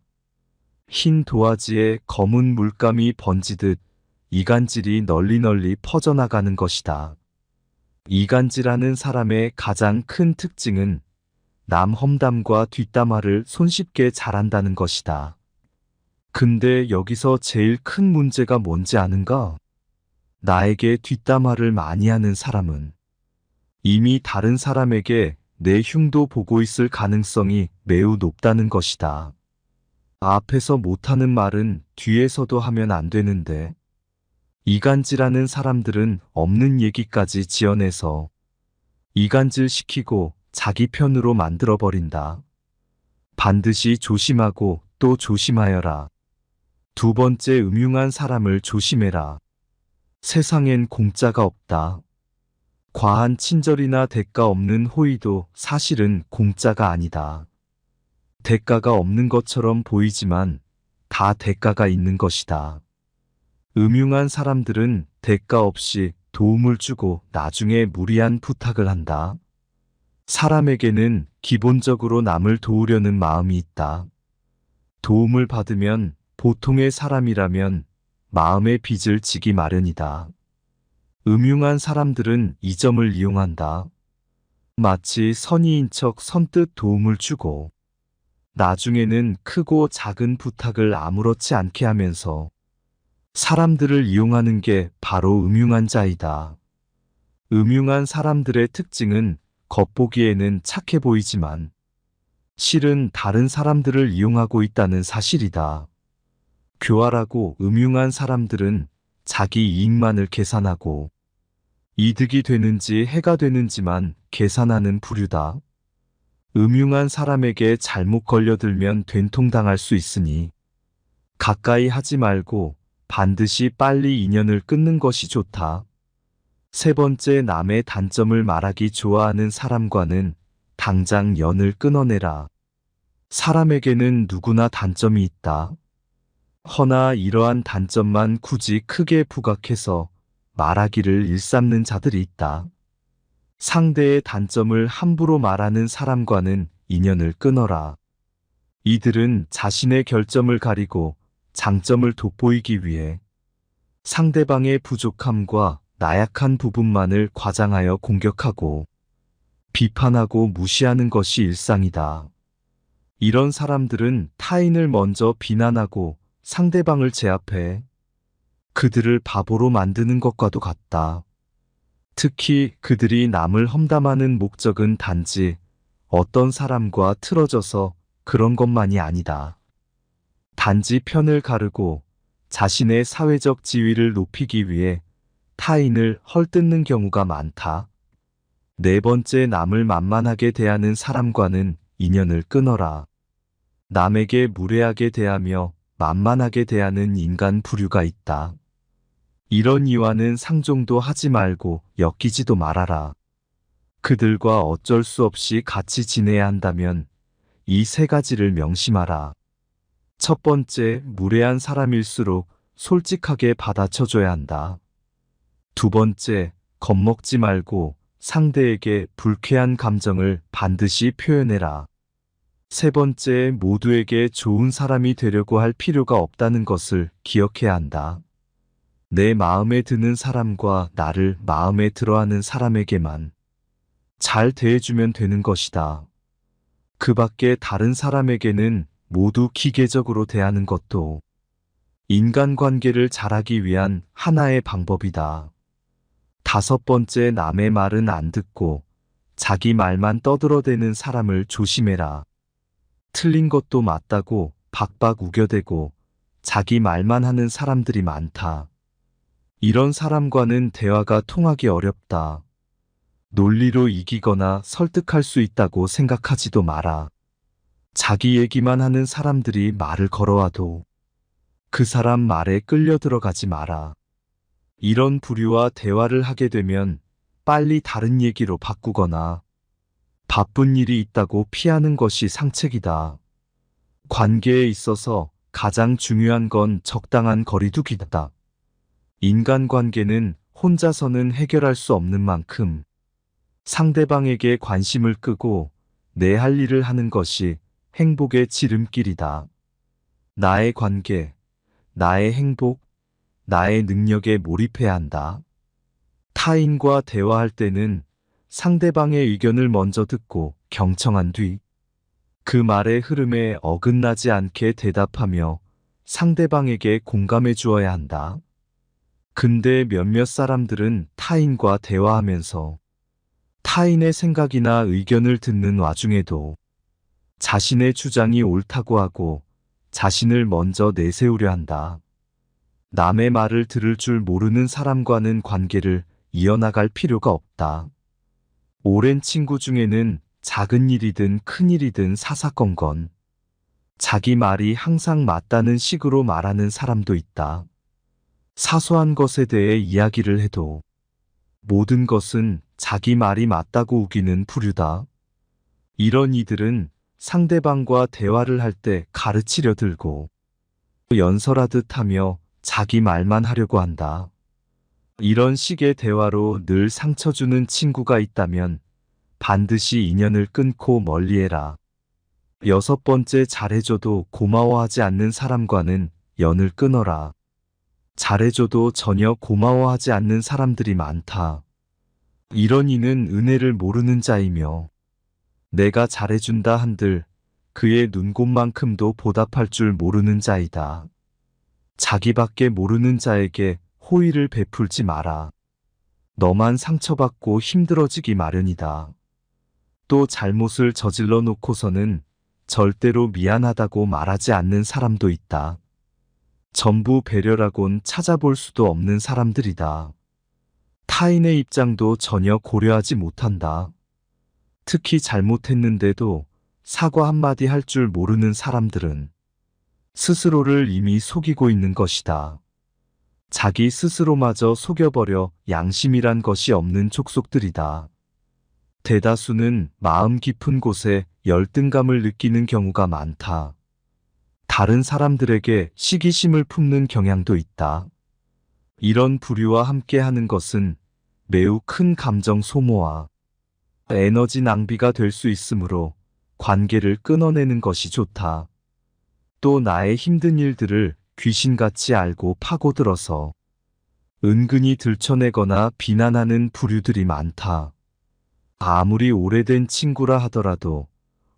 흰 도화지에 검은 물감이 번지듯 이간질이 널리 퍼져나가는 것이다. 이간질하는 사람의 가장 큰 특징은 남 험담과 뒷담화를 손쉽게 잘한다는 것이다. 근데 여기서 제일 큰 문제가 뭔지 아는가? 나에게 뒷담화를 많이 하는 사람은 이미 다른 사람에게 내 흉도 보고 있을 가능성이 매우 높다는 것이다. 앞에서 못하는 말은 뒤에서도 하면 안 되는데, 이간질하는 사람들은 없는 얘기까지 지어내서 이간질 시키고 자기 편으로 만들어버린다. 반드시 조심하고 또 조심하여라. 두 번째, 음흉한 사람을 조심해라. 세상엔 공짜가 없다. 과한 친절이나 대가 없는 호의도 사실은 공짜가 아니다. 대가가 없는 것처럼 보이지만 다 대가가 있는 것이다. 음흉한 사람들은 대가 없이 도움을 주고 나중에 무리한 부탁을 한다. 사람에게는 기본적으로 남을 도우려는 마음이 있다. 도움을 받으면 보통의 사람이라면 마음의 빚을 지기 마련이다. 음흉한 사람들은 이 점을 이용한다. 마치 선의인 척 선뜻 도움을 주고 나중에는 크고 작은 부탁을 아무렇지 않게 하면서 사람들을 이용하는 게 바로 음흉한 자이다. 음흉한 사람들의 특징은 겉보기에는 착해 보이지만 실은 다른 사람들을 이용하고 있다는 사실이다. 교활하고 음흉한 사람들은 자기 이익만을 계산하고 이득이 되는지 해가 되는지만 계산하는 부류다. 음흉한 사람에게 잘못 걸려들면 된통당할 수 있으니 가까이 하지 말고 반드시 빨리 인연을 끊는 것이 좋다. 세 번째, 남의 단점을 말하기 좋아하는 사람과는 당장 연을 끊어내라. 사람에게는 누구나 단점이 있다. 허나 이러한 단점만 굳이 크게 부각해서 말하기를 일삼는 자들이 있다. 상대의 단점을 함부로 말하는 사람과는 인연을 끊어라. 이들은 자신의 결점을 가리고 장점을 돋보이기 위해 상대방의 부족함과 나약한 부분만을 과장하여 공격하고 비판하고 무시하는 것이 일상이다. 이런 사람들은 타인을 먼저 비난하고 상대방을 제압해 그들을 바보로 만드는 것과도 같다. 특히 그들이 남을 험담하는 목적은 단지 어떤 사람과 틀어져서 그런 것만이 아니다. 단지 편을 가르고 자신의 사회적 지위를 높이기 위해 타인을 헐뜯는 경우가 많다. 네 번째, 남을 만만하게 대하는 사람과는 인연을 끊어라. 남에게 무례하게 대하며 만만하게 대하는 인간 부류가 있다. 이런 이와는 상종도 하지 말고 엮이지도 말아라. 그들과 어쩔 수 없이 같이 지내야 한다면 이 세 가지를 명심하라. 첫 번째, 무례한 사람일수록 솔직하게 받아쳐줘야 한다. 두 번째, 겁먹지 말고 상대에게 불쾌한 감정을 반드시 표현해라. 세 번째, 모두에게 좋은 사람이 되려고 할 필요가 없다는 것을 기억해야 한다. 내 마음에 드는 사람과 나를 마음에 들어하는 사람에게만 잘 대해주면 되는 것이다. 그 밖에 다른 사람에게는 모두 기계적으로 대하는 것도 인간관계를 잘하기 위한 하나의 방법이다. 다섯 번째, 남의 말은 안 듣고 자기 말만 떠들어대는 사람을 조심해라. 틀린 것도 맞다고 박박 우겨대고 자기 말만 하는 사람들이 많다. 이런 사람과는 대화가 통하기 어렵다. 논리로 이기거나 설득할 수 있다고 생각하지도 마라. 자기 얘기만 하는 사람들이 말을 걸어와도 그 사람 말에 끌려 들어가지 마라. 이런 부류와 대화를 하게 되면 빨리 다른 얘기로 바꾸거나 바쁜 일이 있다고 피하는 것이 상책이다. 관계에 있어서 가장 중요한 건 적당한 거리두기다. 인간관계는 혼자서는 해결할 수 없는 만큼 상대방에게 관심을 끄고 내 할 일을 하는 것이 행복의 지름길이다. 나의 관계, 나의 행복, 나의 능력에 몰입해야 한다. 타인과 대화할 때는 상대방의 의견을 먼저 듣고 경청한 뒤 그 말의 흐름에 어긋나지 않게 대답하며 상대방에게 공감해 주어야 한다. 근데 몇몇 사람들은 타인과 대화하면서 타인의 생각이나 의견을 듣는 와중에도 자신의 주장이 옳다고 하고 자신을 먼저 내세우려 한다. 남의 말을 들을 줄 모르는 사람과는 관계를 이어나갈 필요가 없다. 오랜 친구 중에는 작은 일이든 큰 일이든 사사건건 자기 말이 항상 맞다는 식으로 말하는 사람도 있다. 사소한 것에 대해 이야기를 해도 모든 것은 자기 말이 맞다고 우기는 부류다. 이런 이들은 상대방과 대화를 할 때 가르치려 들고 연설하듯 하며 자기 말만 하려고 한다. 이런 식의 대화로 늘 상처 주는 친구가 있다면 반드시 인연을 끊고 멀리해라. 6번째, 잘해줘도 고마워하지 않는 사람과는 연을 끊어라. 잘해줘도 전혀 고마워하지 않는 사람들이 많다. 이런 이는 은혜를 모르는 자이며 내가 잘해준다 한들 그의 눈곱만큼도 보답할 줄 모르는 자이다. 자기밖에 모르는 자에게 호의를 베풀지 마라. 너만 상처받고 힘들어지기 마련이다. 또 잘못을 저질러 놓고서는 절대로 미안하다고 말하지 않는 사람도 있다. 전부 배려라곤 찾아볼 수도 없는 사람들이다. 타인의 입장도 전혀 고려하지 못한다. 특히 잘못했는데도 사과 한마디 할 줄 모르는 사람들은 스스로를 이미 속이고 있는 것이다. 자기 스스로마저 속여버려 양심이란 것이 없는 족속들이다. 대다수는 마음 깊은 곳에 열등감을 느끼는 경우가 많다. 다른 사람들에게 시기심을 품는 경향도 있다. 이런 부류와 함께 하는 것은 매우 큰 감정 소모와 에너지 낭비가 될 수 있으므로 관계를 끊어내는 것이 좋다. 또 나의 힘든 일들을 귀신같이 알고 파고들어서 은근히 들춰내거나 비난하는 부류들이 많다. 아무리 오래된 친구라 하더라도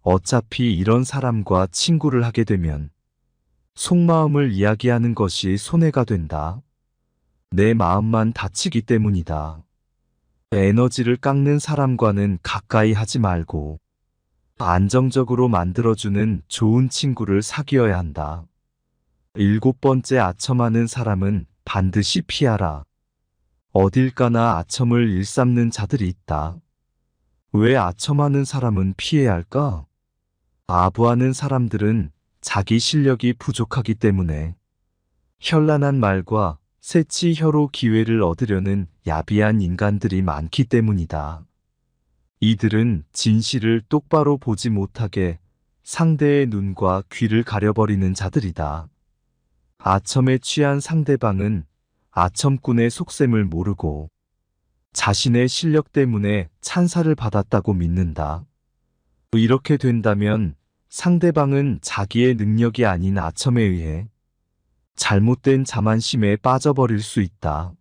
어차피 이런 사람과 친구를 하게 되면 속마음을 이야기하는 것이 손해가 된다. 내 마음만 다치기 때문이다. 에너지를 깎는 사람과는 가까이 하지 말고 안정적으로 만들어주는 좋은 친구를 사귀어야 한다. 7번째, 아첨하는 사람은 반드시 피하라. 어딜 가나 아첨을 일삼는 자들이 있다. 왜 아첨하는 사람은 피해야 할까? 아부하는 사람들은 자기 실력이 부족하기 때문에 현란한 말과 새치 혀로 기회를 얻으려는 야비한 인간들이 많기 때문이다. 이들은 진실을 똑바로 보지 못하게 상대의 눈과 귀를 가려버리는 자들이다. 아첨에 취한 상대방은 아첨꾼의 속셈을 모르고 자신의 실력 때문에 찬사를 받았다고 믿는다. 이렇게 된다면 상대방은 자기의 능력이 아닌 아첨에 의해 잘못된 자만심에 빠져버릴 수 있다.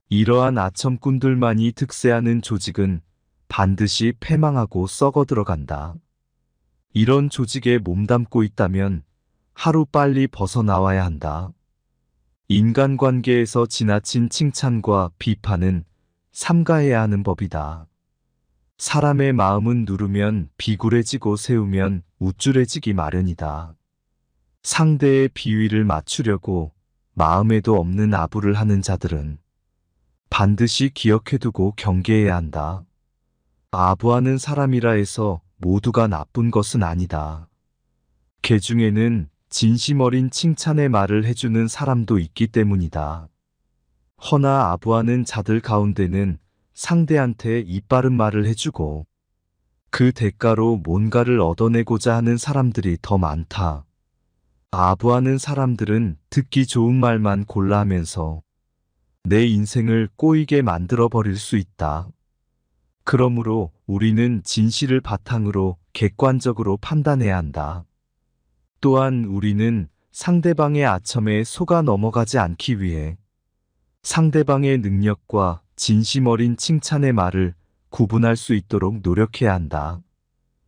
이러한 아첨꾼들만이 득세하는 조직은 반드시 패망하고 썩어 들어간다. 이런 조직에 몸담고 있다면 하루빨리 벗어나와야 한다. 인간관계에서 지나친 칭찬과 비판은 삼가해야 하는 법이다. 사람의 마음은 누르면 비굴해지고 세우면 우쭐해지기 마련이다. 상대의 비위를 맞추려고 마음에도 없는 아부를 하는 자들은 반드시 기억해두고 경계해야 한다. 아부하는 사람이라 해서 모두가 나쁜 것은 아니다. 개 중에는 진심 어린 칭찬의 말을 해주는 사람도 있기 때문이다. 허나 아부하는 자들 가운데는 상대한테 이빠른 말을 해주고 그 대가로 뭔가를 얻어내고자 하는 사람들이 더 많다. 아부하는 사람들은 듣기 좋은 말만 골라 하면서 내 인생을 꼬이게 만들어 버릴 수 있다. 그러므로 우리는 진실을 바탕으로 객관적으로 판단해야 한다. 또한 우리는 상대방의 아첨에 속아 넘어가지 않기 위해 상대방의 능력과 진심 어린 칭찬의 말을 구분할 수 있도록 노력해야 한다.